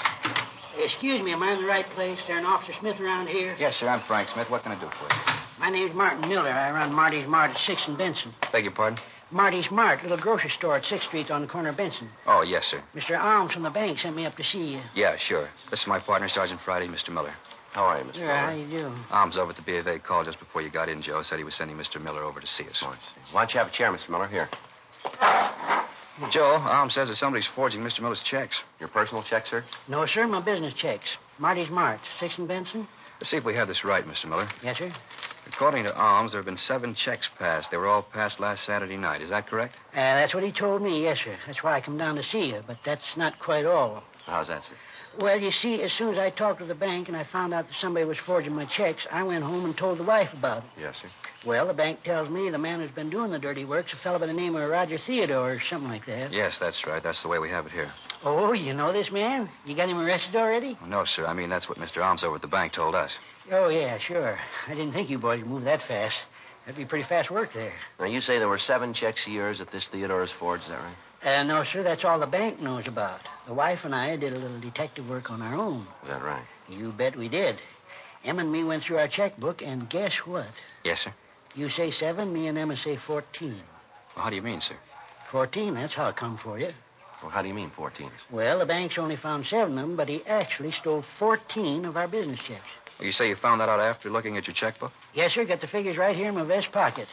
Excuse me, am I in the right place? Is there an Officer Smith around here? Yes, sir, I'm Frank Smith. What can I do for you? My name's Martin Miller. I run Marty's Mart at 6th and Benson. Beg your pardon? Marty's Mart, little grocery store at 6th Street on the corner of Benson. Oh, yes, sir. Mr. Alms from the bank sent me up to see you. Yeah, sure. This is my partner, Sergeant Friday, Mr. Miller. How are you, Mr. Miller? How you doing? Alms over at the B of A called just before you got in, Joe. Said he was sending Mr. Miller over to see us. Oh, I see. Why don't you have a chair, Mr. Miller? Here. Joe, Alms says that somebody's forging Mr. Miller's checks. Your personal check, sir? No, sir, my business checks. Marty's Mart, 6th and Benson. Let's see if we have this right, Mr. Miller. Yes, sir. According to Alms, there have been 7 checks passed. They were all passed last Saturday night. Is that correct? That's what he told me, yes, sir. That's why I come down to see you, but that's not quite all. How's that, sir? Well, you see, as soon as I talked to the bank and I found out that somebody was forging my checks, I went home and told the wife about it. Yes, sir. Well, the bank tells me the man who's been doing the dirty work's a fellow by the name of Roger Theodore or something like that. Yes, that's right. That's the way we have it here. Oh, you know this man? You got him arrested already? No, sir. I mean, that's what Mr. Alms over at the bank told us. Oh, yeah, sure. I didn't think you boys would move that fast. That'd be pretty fast work there. Now, you say there were 7 checks of yours that this Theodore's forged, is that right? No, sir, that's all the bank knows about. The wife and I did a little detective work on our own. Is that right? You bet we did. Emma and me went through our checkbook, and guess what? Yes, sir. You say 7, me and Emma say 14. Well, how do you mean, sir? 14, that's how it come for you. Well, how do you mean 14? Well, the bank's only found 7 of them, but he actually stole 14 of our business checks. Well, you say you found that out after looking at your checkbook? Yes, sir. Got the figures right here in my vest pocket.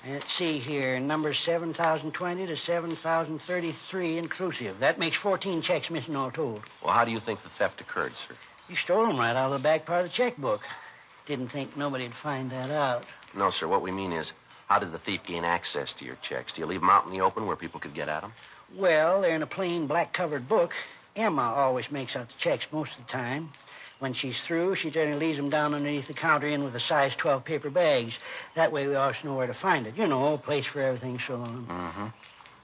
Let's see here. Numbers 7,020 to 7,033 inclusive. That makes 14 checks missing all told. Well, how do you think the theft occurred, sir? You stole them right out of the back part of the checkbook. Didn't think nobody'd find that out. No, sir. What we mean is, how did the thief gain access to your checks? Do you leave them out in the open where people could get at them? Well, they're in a plain black-covered book. Emma always makes out the checks most of the time. When she's through, she generally leaves them down underneath the counter in with the size 12 paper bags. That way we always know where to find it. You know, a place for everything so on. Mm-hmm.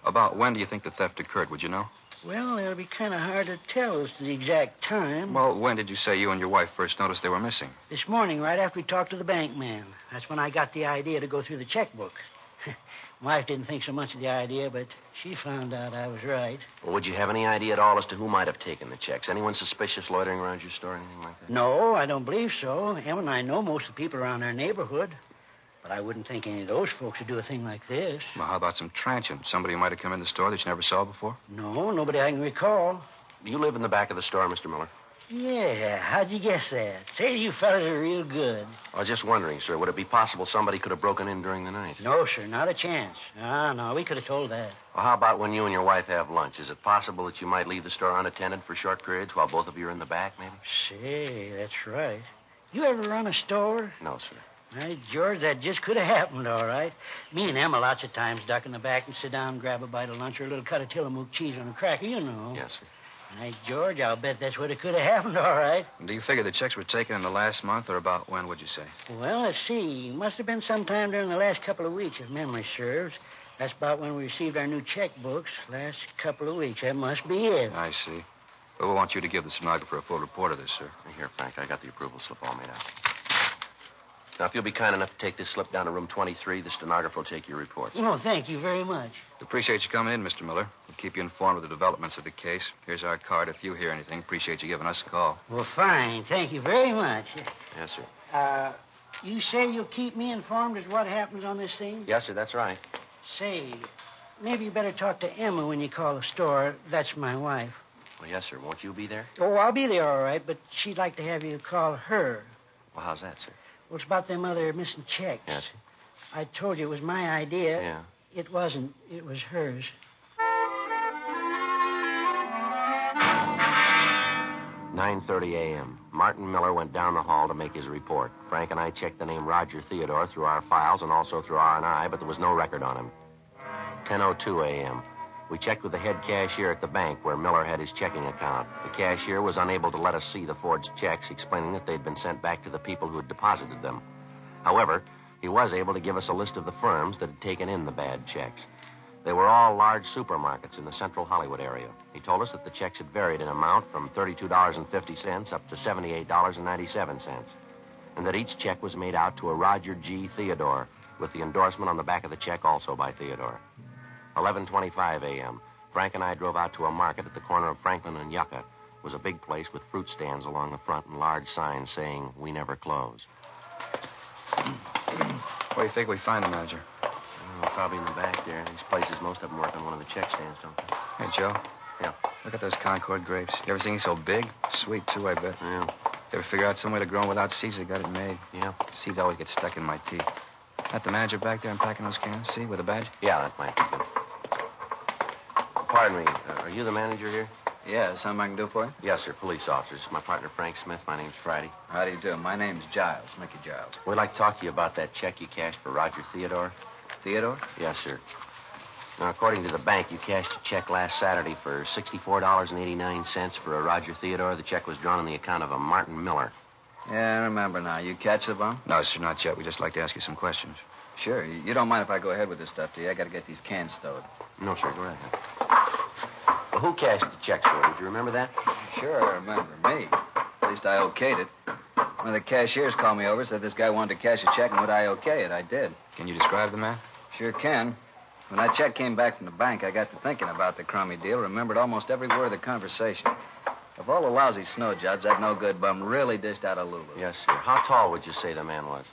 About when do you think the theft occurred, would you know? Well, it'll be kind of hard to tell as to the exact time. Well, when did you say you and your wife first noticed they were missing? This morning, right after we talked to the bank man. That's when I got the idea to go through the checkbook. My wife didn't think so much of the idea, but she found out I was right. Well, would you have any idea at all as to who might have taken the checks? Anyone suspicious loitering around your store or anything like that? No, I don't believe so. Emma and I know most of the people around our neighborhood. But I wouldn't think any of those folks would do a thing like this. Well, how about some transient? Somebody who might have come in the store that you never saw before? No, nobody I can recall. Do you live in the back of the store, Mr. Miller? Yeah, how'd you guess that? Say, you fellas are real good. I was just wondering, sir, would it be possible somebody could have broken in during the night? No, sir, not a chance. No, we could have told that. Well, how about when you and your wife have lunch? Is it possible that you might leave the store unattended for short periods while both of you are in the back, maybe? Say, that's right. You ever run a store? No, sir. Right, George, that just could have happened, all right. Me and Emma lots of times duck in the back and sit down and grab a bite of lunch or a little cut of Tillamook cheese on a cracker, you know. Yes, sir. Right, George, I'll bet that's what it could have happened, all right. Do you figure the checks were taken in the last month, or about when, would you say? Well, let's see. Must have been sometime during the last couple of weeks, if memory serves. That's about when we received our new checkbooks. Last couple of weeks. That must be it. I see. Well, we want you to give the stenographer a full report of this, sir. Here, Frank, I got the approval slip all made out. Now, if you'll be kind enough to take this slip down to room 23, the stenographer will take your reports. Oh, thank you very much. Appreciate you coming in, Mr. Miller. We'll keep you informed of the developments of the case. Here's our card. If you hear anything, appreciate you giving us a call. Well, fine. Thank you very much. Yes, sir. You say you'll keep me informed as what happens on this thing? Yes, sir, that's right. Say, maybe you better talk to Emma when you call the store. That's my wife. Well, yes, sir. Won't you be there? Oh, I'll be there, all right, but she'd like to have you call her. Well, how's that, sir? Well, it's about them other missing checks. Yes. I told you it was my idea. Yeah. It wasn't. It was hers. 9:30 a.m. Martin Miller went down the hall to make his report. Frank and I checked the name Roger Theodore through our files and also through R&I, but there was no record on him. 10:02 a.m. We checked with the head cashier at the bank where Miller had his checking account. The cashier was unable to let us see the forged checks, explaining that they'd been sent back to the people who had deposited them. However, he was able to give us a list of the firms that had taken in the bad checks. They were all large supermarkets in the central Hollywood area. He told us that the checks had varied in amount from $32.50 up to $78.97, and that each check was made out to a Roger G. Theodore, with the endorsement on the back of the check also by Theodore. 11:25 a.m. Frank and I drove out to a market at the corner of Franklin and Yucca. It was a big place with fruit stands along the front and large signs saying, "We never close." Where do you think we find the manager? Probably in the back there. These places, most of them work on one of the check stands, don't they? Hey, Joe. Yeah. Look at those Concord grapes. You ever seen so big? Sweet, too, I bet. Yeah. You ever figure out some way to grow them without seeds? They got it made. Yeah. Seeds always get stuck in my teeth. That the manager back there unpacking those cans? See, with a badge? Yeah, that might be good. Pardon me. Are you the manager here? Yeah, something I can do for you? Yes, sir. Police officers. My partner, Frank Smith. My name's Friday. How do you do? My name's Giles, Mickey Giles. We'd like to talk to you about that check you cashed for Roger Theodore. Theodore? Yes, sir. Now, according to the bank, you cashed a check last Saturday for $64.89 for a Roger Theodore. The check was drawn on the account of a Martin Miller. Yeah, I remember now. You catch the bum? No, sir, not yet. We'd just like to ask you some questions. Sure. You don't mind if I go ahead with this stuff, do you? I got to get these cans stowed. No, sir. Go ahead. Well, who cashed the checks for? Did you remember that? Sure, I remember. Me. At least I okayed it. One of the cashiers called me over, said this guy wanted to cash a check and would I okay it. I did. Can you describe the man? Sure can. When that check came back from the bank, I got to thinking about the crummy deal, remembered almost every word of the conversation. Of all the lousy snow jobs, that no-good bum really dished out a Lulu. Yes, sir. How tall would you say the man was?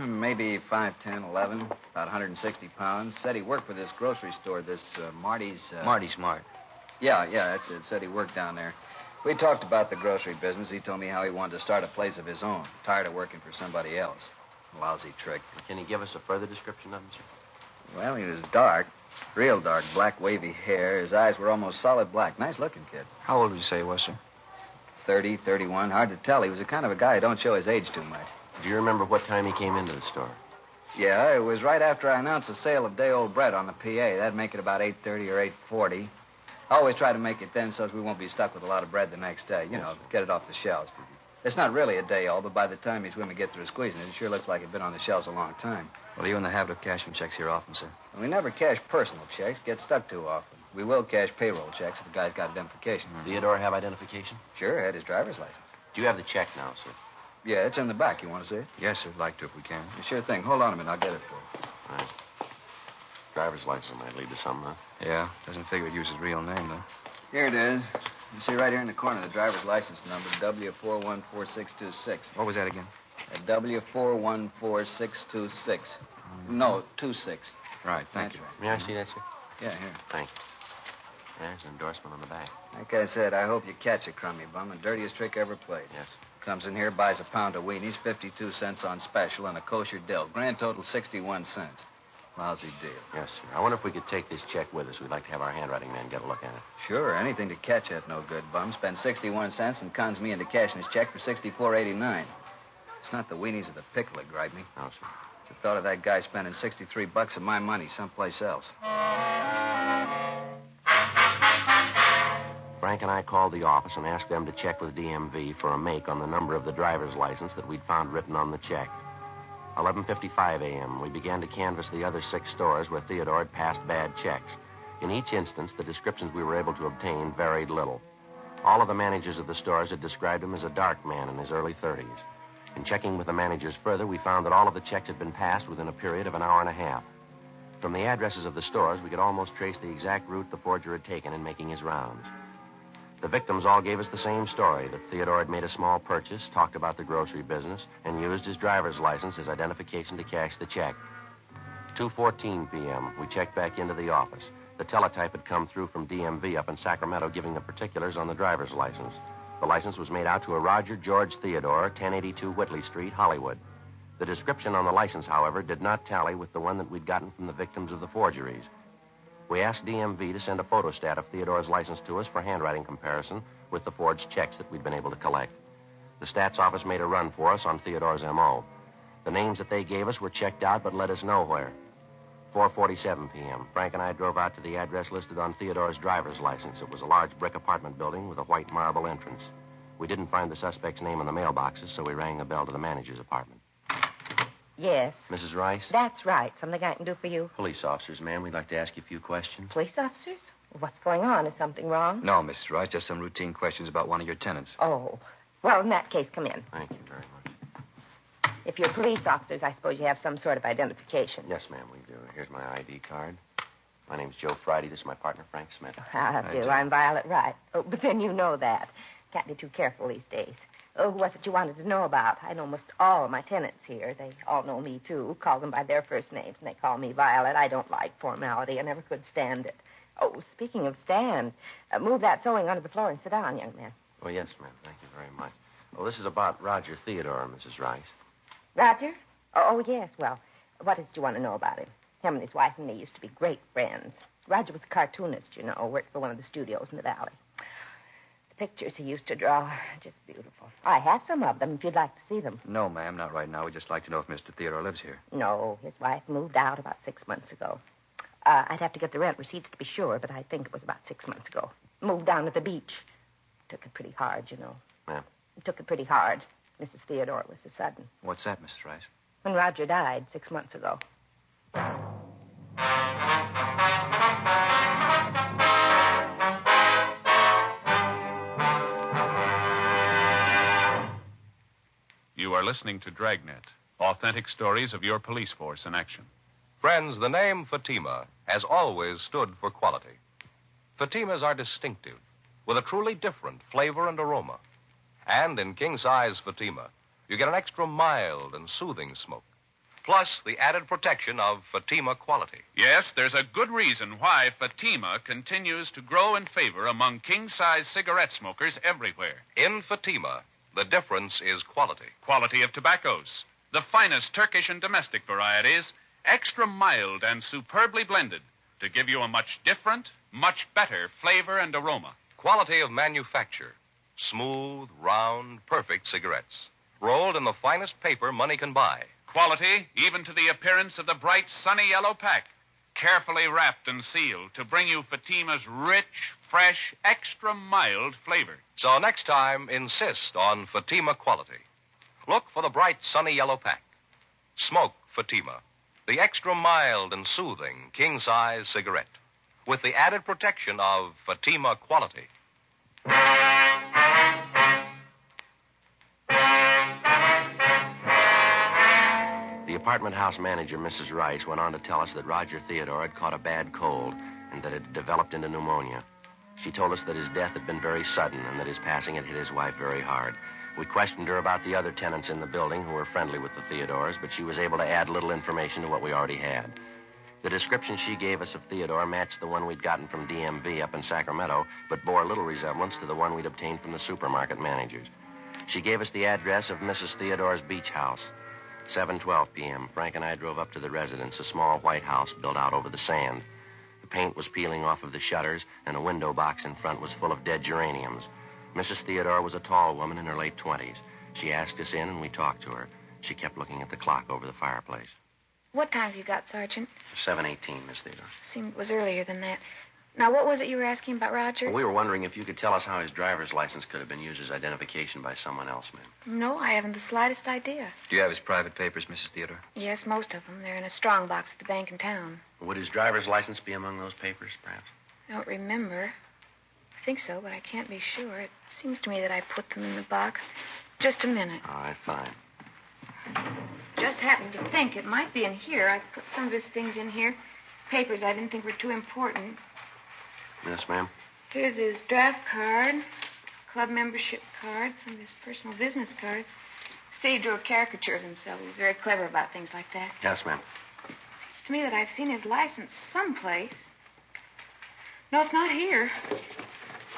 Maybe 5'10", 11, about 160 pounds. Said he worked for this grocery store, this Marty's... Marty's Mart. Yeah, that's it. Said he worked down there. We talked about the grocery business. He told me how he wanted to start a place of his own. Tired of working for somebody else. Lousy trick. Can you give us a further description of him, sir? Well, he was dark. Real dark, black, wavy hair. His eyes were almost solid black. Nice-looking kid. How old would you say he was, sir? 30, 31. Hard to tell. He was the kind of a guy who don't show his age too much. Do you remember what time he came into the store? Yeah, it was right after I announced the sale of day-old bread on the PA. That'd make it about 8:30 or 8:40. I always try to make it then so we won't be stuck with a lot of bread the next day. You know, get it off the shelves. It's not really a day old, but by the time these women get through squeezing it, it sure looks like it's been on the shelves a long time. Well, are you in the habit of cashing checks here often, sir? We never cash personal checks. Get stuck too often. We will cash payroll checks if a guy's got identification. Theodore have identification? Sure, had his driver's license. Do you have the check now, sir? Yeah, it's in the back. You want to see it? Yes, sir. I'd like to if we can. Sure thing. Hold on a minute. I'll get it for you. All right. Driver's license might lead to something, huh? Yeah. Doesn't figure he'd use his real name, though. Here it is. You see right here in the corner the driver's license number, W414626. What was that again? W414626. No, 26. Right, thank you. May I see that, sir? Yeah, here. Thank you. There's an endorsement on the back. Like I said, I hope you catch a crummy bum. The dirtiest trick ever played. Yes. Comes in here, buys a pound of weenies, 52 cents on special, and a kosher dill. Grand total, 61 cents. Lousy deal. Yes, sir. I wonder if we could take this check with us. We'd like to have our handwriting man get a look at it. Sure, anything to catch that no-good bum. Spends 61 cents and cons me into cashing his check for $64.89. It's not the weenies or the pickle that gripe me. No, sir. It's the thought of that guy spending $63 of my money someplace else. Frank and I called the office and asked them to check with DMV for a make on the number of the driver's license that we'd found written on the check. 11:55 a.m., we began to canvass the other 6 stores where Theodore had passed bad checks. In each instance, the descriptions we were able to obtain varied little. All of the managers of the stores had described him as a dark man in his early 30s. In checking with the managers further, we found that all of the checks had been passed within a period of an hour and a half. From the addresses of the stores, we could almost trace the exact route the forger had taken in making his rounds. The victims all gave us the same story, that Theodore had made a small purchase, talked about the grocery business, and used his driver's license as identification to cash the check. 2:14 p.m., we checked back into the office. The teletype had come through from DMV up in Sacramento giving the particulars on the driver's license. The license was made out to a Roger George Theodore, 1082 Whitley Street, Hollywood. The description on the license, however, did not tally with the one that we'd gotten from the victims of the forgeries. We asked DMV to send a photostat of Theodore's license to us for handwriting comparison with the forged checks that we'd been able to collect. The stats office made a run for us on Theodore's M.O. The names that they gave us were checked out but led us nowhere. 4:47 p.m., Frank and I drove out to the address listed on Theodore's driver's license. It was a large brick apartment building with a white marble entrance. We didn't find the suspect's name in the mailboxes, so we rang the bell to the manager's apartment. Yes. Mrs. Rice? That's right. Something I can do for you? Police officers, ma'am. We'd like to ask you a few questions. Police officers? What's going on? Is something wrong? No, Mrs. Rice, just some routine questions about one of your tenants. Oh. Well, in that case, come in. Thank you very much. If you're police officers, I suppose you have some sort of identification. Yes, ma'am, we do. Here's my ID card. My name's Joe Friday. This is my partner, Frank Smith. I do. I'm Violet Wright. Oh, but then you know that. Can't be too careful these days. Oh, who was it you wanted to know about? I know almost all of my tenants here. They all know me, too. Call them by their first names, and they call me Violet. I don't like formality. I never could stand it. Oh, speaking of stand, move that sewing under the floor and sit down, young man. Oh, yes, ma'am. Thank you very much. Well, this is about Roger Theodore, Mrs. Rice. Roger? Oh, yes. Well, what did you want to know about him? Him and his wife and me used to be great friends. Roger was a cartoonist, you know, worked for one of the studios in the valley. The pictures he used to draw, just beautiful. I have some of them if you'd like to see them. No, ma'am, not right now. We'd just like to know if Mr. Theodore lives here. No, his wife moved out about 6 months ago. I'd have to get the rent receipts to be sure, but I think it was about 6 months ago. Moved down to the beach. Took it pretty hard, you know. Ma'am? Took it pretty hard. Mrs. Theodore was so sudden. What's that, Mrs. Rice? When Roger died 6 months ago. You are listening to Dragnet, authentic stories of your police force in action. Friends, the name Fatima has always stood for quality. Fatimas are distinctive, with a truly different flavor and aroma. And in king-size Fatima, you get an extra mild and soothing smoke, plus the added protection of Fatima quality. Yes, there's a good reason why Fatima continues to grow in favor among king-size cigarette smokers everywhere. In Fatima, the difference is quality. Quality of tobaccos. The finest Turkish and domestic varieties, extra mild and superbly blended to give you a much different, much better flavor and aroma. Quality of manufacture. Smooth, round, perfect cigarettes. Rolled in the finest paper money can buy. Quality, even to the appearance of the bright, sunny yellow pack. Carefully wrapped and sealed to bring you Fatima's rich, fresh, extra mild flavor. So next time, insist on Fatima quality. Look for the bright, sunny yellow pack. Smoke Fatima, the extra mild and soothing king-size cigarette, with the added protection of Fatima quality. The apartment house manager, Mrs. Rice, went on to tell us that Roger Theodore had caught a bad cold and that it had developed into pneumonia. She told us that his death had been very sudden and that his passing had hit his wife very hard. We questioned her about the other tenants in the building who were friendly with the Theodores, but she was able to add little information to what we already had. The description she gave us of Theodore matched the one we'd gotten from DMV up in Sacramento, but bore little resemblance to the one we'd obtained from the supermarket managers. She gave us the address of Mrs. Theodore's beach house. 7:12 p.m., Frank and I drove up to the residence, a small white house built out over the sand. The paint was peeling off of the shutters, and a window box in front was full of dead geraniums. Mrs. Theodore was a tall woman in her late 20s. She asked us in, and we talked to her. She kept looking at the clock over the fireplace. What time have you got, Sergeant? 7:18, Miss Theodore. Seemed it was earlier than that. Now, what was it you were asking about Roger? Well, we were wondering if you could tell us how his driver's license could have been used as identification by someone else, ma'am. No, I haven't the slightest idea. Do you have his private papers, Mrs. Theodore? Yes, most of them. They're in a strong box at the bank in town. Would his driver's license be among those papers, perhaps? I don't remember. I think so, but I can't be sure. It seems to me that I put them in the box. Just a minute. All right, fine. Just happened to think it might be in here. I put some of his things in here. Papers I didn't think were too important. Yes, ma'am. Here's his draft card, club membership card, some of his personal business cards. Say he drew a caricature of himself. He was very clever about things like that. Yes, ma'am. Seems to me that I've seen his license someplace. No, it's not here.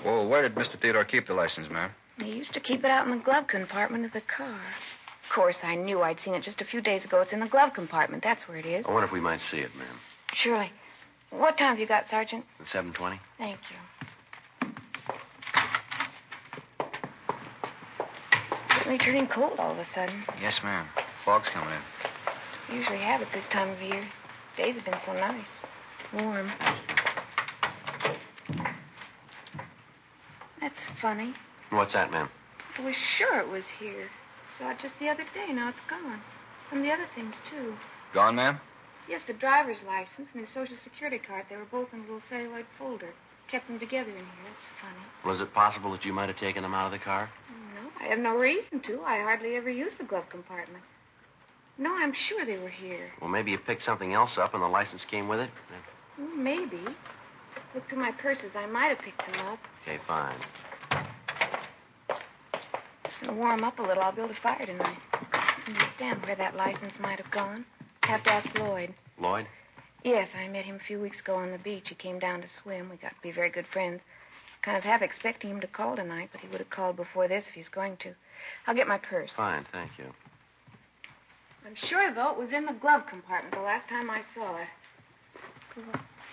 Well, where did Mr. Theodore keep the license, ma'am? He used to keep it out in the glove compartment of the car. Of course, I knew I'd seen it just a few days ago. It's in the glove compartment. That's where it is. I wonder if we might see it, ma'am. Surely. What time have you got, Sergeant? At 7:20? Thank you. Certainly turning cold all of a sudden. Yes, ma'am. Fog's coming in. Usually have it this time of year. Days have been so nice. Warm. That's funny. What's that, ma'am? I was sure it was here. Saw it just the other day. Now it's gone. Some of the other things, too. Gone, ma'am? Yes, the driver's license and his Social Security card. They were both in a little celluloid folder. Kept them together in here. That's funny. Was it possible that you might have taken them out of the car? No, I have no reason to. I hardly ever use the glove compartment. No, I'm sure they were here. Well, maybe you picked something else up and the license came with it? Maybe. Look through my purses. I might have picked them up. Okay, fine. It's going to warm up a little. I'll build a fire tonight. I understand where that license might have gone. Have to ask Lloyd. Lloyd? Yes, I met him a few weeks ago on the beach. He came down to swim. We got to be very good friends. Kind of half expecting him to call tonight, but he would have called before this if he's going to. I'll get my purse. Fine, thank you. I'm sure, though, it was in the glove compartment the last time I saw it.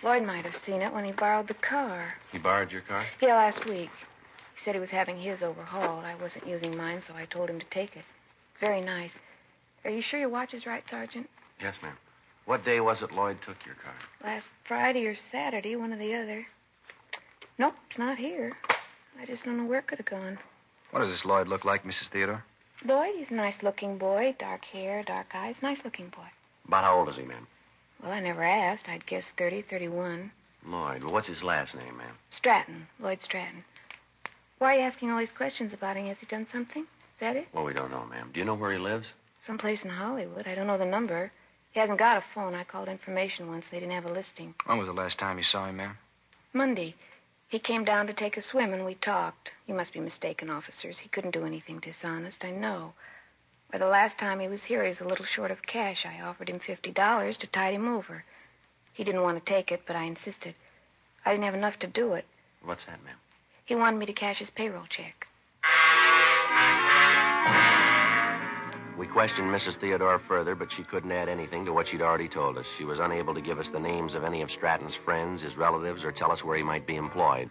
Lloyd might have seen it when he borrowed the car. He borrowed your car? Yeah, last week. He said he was having his overhauled. I wasn't using mine, so I told him to take it. It's very nice. Are you sure your watch is right, Sergeant? Yes, ma'am. What day was it Lloyd took your car? Last Friday or Saturday, one or the other. Nope, it's not here. I just don't know where it could have gone. What does this Lloyd look like, Mrs. Theodore? Lloyd, he's a nice-looking boy. Dark hair, dark eyes. Nice-looking boy. About how old is he, ma'am? Well, I never asked. I'd guess 30, 31. Lloyd. Well, what's his last name, ma'am? Stratton. Lloyd Stratton. Why are you asking all these questions about him? Has he done something? Is that it? Well, we don't know, ma'am. Do you know where he lives? Someplace in Hollywood. I don't know the number. He hasn't got a phone. I called information once. They didn't have a listing. When was the last time you saw him, ma'am? Monday. He came down to take a swim, and we talked. You must be mistaken, officers. He couldn't do anything dishonest. I know. Why, the last time he was here, he was a little short of cash. I offered him $50 to tide him over. He didn't want to take it, but I insisted. I didn't have enough to do it. What's that, ma'am? He wanted me to cash his payroll check. We questioned Mrs. Theodore further, but she couldn't add anything to what she'd already told us. She was unable to give us the names of any of Stratton's friends, his relatives, or tell us where he might be employed.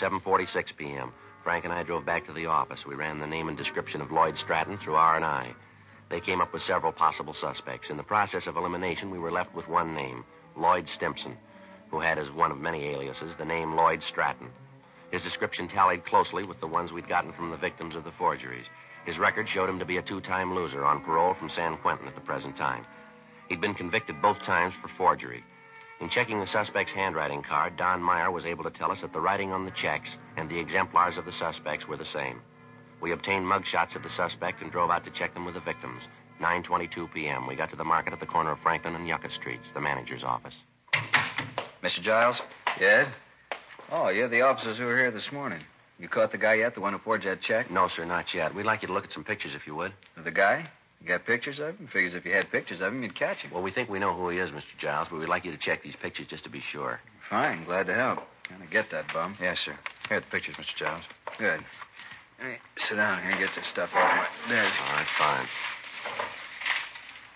7:46 p.m. Frank and I drove back to the office. We ran the name and description of Lloyd Stratton through R&I. They came up with several possible suspects. In the process of elimination, we were left with one name, Lloyd Stimpson, who had as one of many aliases the name Lloyd Stratton. His description tallied closely with the ones we'd gotten from the victims of the forgeries. His record showed him to be a two-time loser on parole from San Quentin at the present time. He'd been convicted both times for forgery. In checking the suspect's handwriting card, Don Meyer was able to tell us that the writing on the checks and the exemplars of the suspects were the same. We obtained mugshots of the suspect and drove out to check them with the victims. 9:22 p.m. We got to the market at the corner of Franklin and Yucca Streets, the manager's office. Mr. Giles? Yes? Oh, you're the officers who were here this morning. You caught the guy yet, the one who forged that check? No, sir, not yet. We'd like you to look at some pictures, if you would. Of the guy? You got pictures of him? Figures if you had pictures of him, you'd catch him. Well, we think we know who he is, Mr. Giles, but we'd like you to check these pictures just to be sure. Fine, glad to help. Gonna get that bum. Yes, sir. Here are the pictures, Mr. Giles. Good. Hey, sit down here and get this stuff off my desk. All right, fine.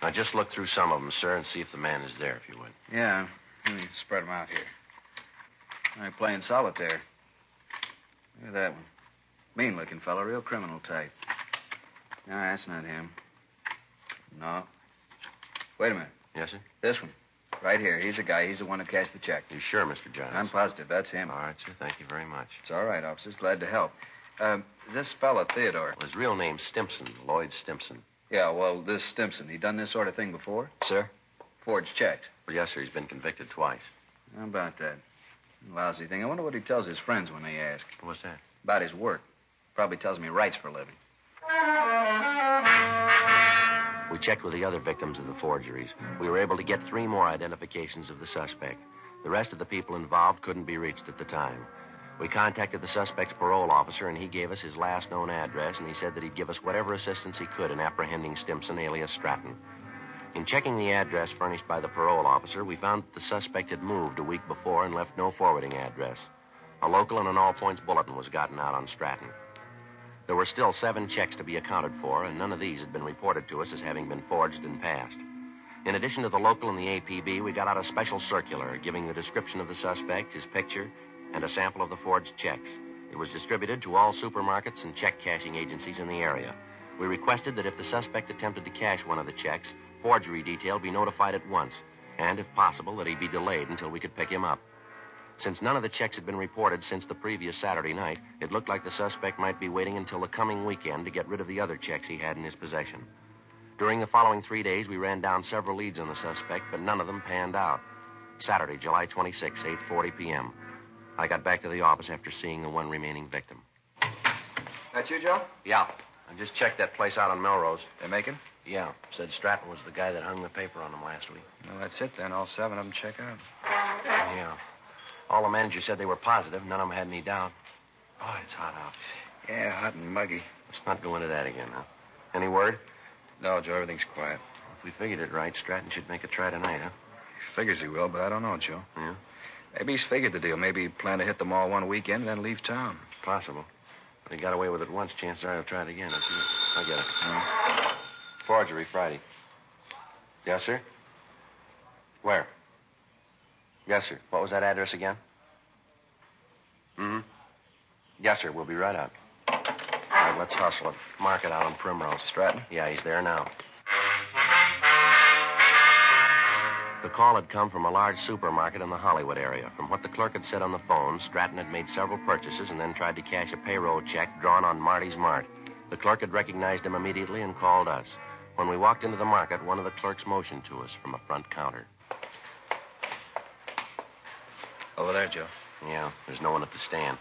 Now, just look through some of them, sir, and see if the man is there, if you would. Yeah. Let me spread them out here. All right, playing solitaire. Look at that one. Mean-looking fellow, real criminal type. No, that's not him. No. Wait a minute. Yes, sir? This one. Right here. He's the guy. He's the one who cashed the check. You sure, Mr. Giles? I'm positive. That's him. All right, sir. Thank you very much. It's all right, officers. Glad to help. This fella, Theodore. Well, his real name's Stimpson, Lloyd Stimpson. Yeah, well, this Stimpson, he done this sort of thing before? Sir? Forged checks. Well, yes, sir. He's been convicted twice. How about that? Lousy thing. I wonder what he tells his friends when they ask. What's that? About his work. Probably tells me he writes for a living. We checked with the other victims of the forgeries. We were able to get 3 more identifications of the suspect. The rest of the people involved couldn't be reached at the time. We contacted the suspect's parole officer, and he gave us his last known address, and he said that he'd give us whatever assistance he could in apprehending Stimpson, alias Stratton. In checking the address furnished by the parole officer, we found that the suspect had moved a week before and left no forwarding address. A local and an all-points bulletin was gotten out on Stratton. There were still 7 checks to be accounted for, and none of these had been reported to us as having been forged and passed. In addition to the local and the APB, we got out a special circular giving the description of the suspect, his picture, and a sample of the forged checks. It was distributed to all supermarkets and check cashing agencies in the area. We requested that if the suspect attempted to cash one of the checks, forgery detail be notified at once, and, if possible, that he be delayed until we could pick him up. Since none of the checks had been reported since the previous Saturday night, it looked like the suspect might be waiting until the coming weekend to get rid of the other checks he had in his possession. During the following 3 days, we ran down several leads on the suspect, but none of them panned out. Saturday, July 26, 8:40 p.m. I got back to the office after seeing the one remaining victim. That you, Joe? Yeah. I just checked that place out on Melrose. They making? Yeah. Said Stratton was the guy that hung the paper on him last week. Well, that's it then. All 7 of them check out. Yeah. All the managers said they were positive. None of them had any doubt. Boy, it's hot out. Yeah, hot and muggy. Let's not go into that again, huh? Any word? No, Joe, everything's quiet. If we figured it right, Stratton should make a try tonight, huh? Figures he will, but I don't know, Joe. Yeah? Maybe he's figured the deal. Maybe he planned to hit the mall one weekend and then leave town. Possible. But he got away with it once. Chances are he'll try it again. I'll get it. Forgery, Friday. Yes, sir? Where? Yes, sir. What was that address again? Mm-hmm. Yes, sir. We'll be right out. All right, let's hustle it. Mark it out on Primrose. Stratton? Yeah, he's there now. The call had come from a large supermarket in the Hollywood area. From what the clerk had said on the phone, Stratton had made several purchases and then tried to cash a payroll check drawn on Marty's Mart. The clerk had recognized him immediately and called us. When we walked into the market, one of the clerks motioned to us from a front counter. Over there, Joe. Yeah, there's no one at the stand.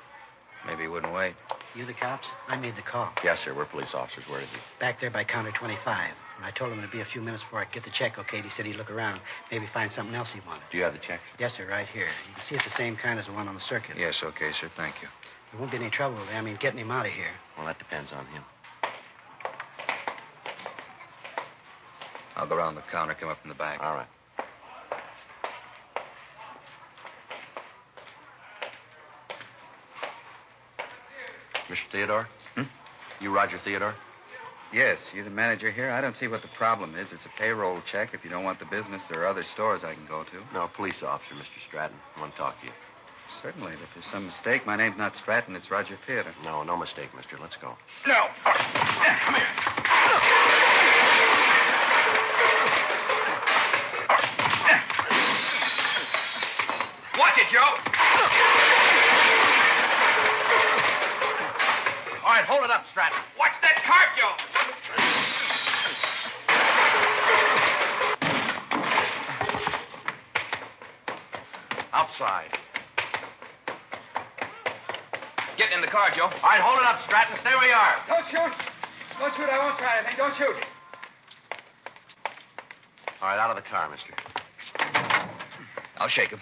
Maybe he wouldn't wait. You the cops? I made the call. Yes, sir. We're police officers. Where is he? Back there by counter 25. And I told him it'd be a few minutes before I could get the check okayed. He said he'd look around, maybe find something else he wanted. Do you have the check? Yes, sir, right here. You can see it's the same kind as the one on the circuit. Yes, okay, sir. Thank you. There won't be any trouble, getting him out of here. Well, that depends on him. I'll go around the counter, come up from the back. All right. Mr. Theodore? You Roger Theodore? Yes, you the manager here? I don't see what the problem is. It's a payroll check. If you don't want the business, there are other stores I can go to. No, police officer, Mr. Stratton. I want to talk to you. Certainly. If there's some mistake, my name's not Stratton, it's Roger Theodore. No mistake, mister. Let's go. No. Come here. Watch it, Joe. All right, hold it up, Stratton. Watch that car, Joe. Outside. Get in the car, Joe. All right, hold it up, Stratton. Stay where you are. Don't shoot. Don't shoot. I won't try anything. Don't shoot. All right, out of the car, mister. I'll shake him.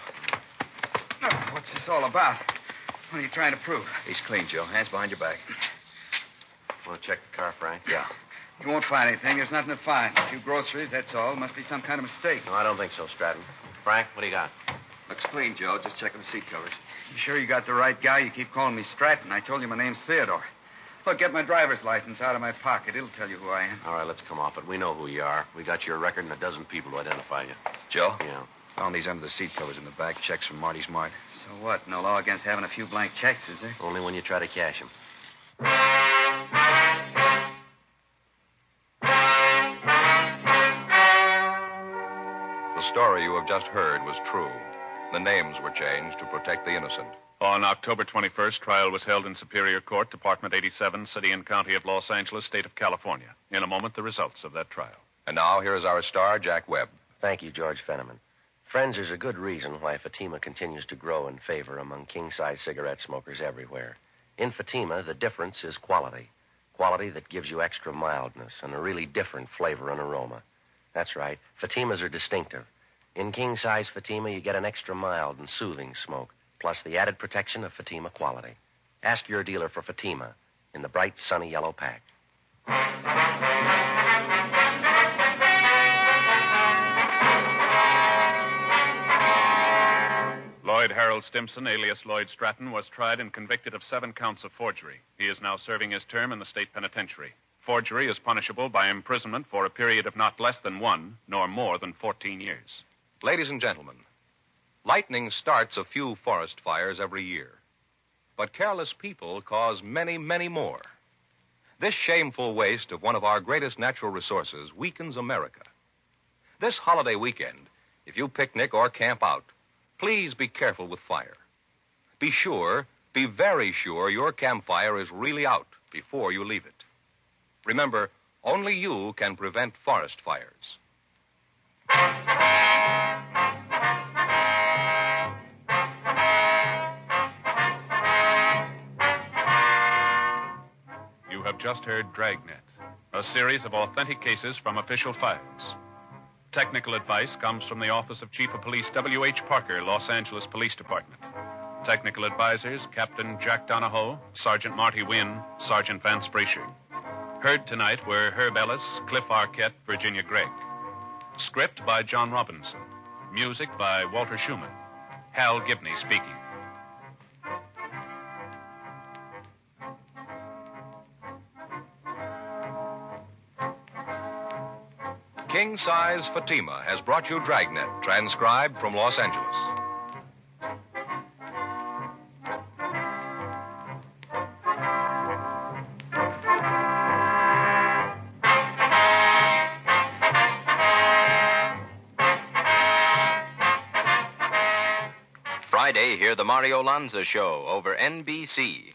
Oh, what's this all about? What are you trying to prove? He's clean, Joe. Hands behind your back. Want to check the car, Frank? Yeah. You won't find anything. There's nothing to find. A few groceries, that's all. Must be some kind of mistake. No, I don't think so, Stratton. Frank, what do you got? Looks clean, Joe. Just checking the seat covers. You sure you got the right guy? You keep calling me Stratton. I told you my name's Theodore. Look, get my driver's license out of my pocket. It'll tell you who I am. All right, let's come off it. We know who you are. We got your record and a dozen people to identify you. Joe? Yeah. Found these under the seat covers in the back. Checks from Marty's Mart. So what? No law against having a few blank checks, is there? Only when you try to cash them. The story you have just heard was true. The names were changed to protect the innocent. On October 21st, trial was held in Superior Court, Department 87, City and County of Los Angeles, State of California. In a moment, the results of that trial. And now, here is our star, Jack Webb. Thank you, George Fenneman. Friends, there's a good reason why Fatima continues to grow in favor among king-size cigarette smokers everywhere. In Fatima, the difference is quality. Quality that gives you extra mildness and a really different flavor and aroma. That's right. Fatimas are distinctive. In king-size Fatima, you get an extra mild and soothing smoke, plus the added protection of Fatima quality. Ask your dealer for Fatima in the bright, sunny yellow pack. Lloyd Harold Stimson, alias Lloyd Stratton, was tried and convicted of 7 counts of forgery. He is now serving his term in the state penitentiary. Forgery is punishable by imprisonment for a period of not less than 1 nor more than 14 years. Ladies and gentlemen, lightning starts a few forest fires every year. But careless people cause many, many more. This shameful waste of one of our greatest natural resources weakens America. This holiday weekend, if you picnic or camp out, please be careful with fire. Be very sure your campfire is really out before you leave it. Remember, only you can prevent forest fires. You have just heard Dragnet, a series of authentic cases from official files. Technical advice comes from the Office of Chief of Police W.H. Parker, Los Angeles Police Department. Technical advisors, Captain Jack Donahoe, Sergeant Marty Wynn, Sergeant Vance Brasher. Heard tonight were Herb Ellis, Cliff Arquette, Virginia Gregg. Script by John Robinson. Music by Walter Schumann. Hal Gibney speaking. King Size Fatima has brought you Dragnet, transcribed from Los Angeles. Friday, hear the Mario Lanza Show over NBC.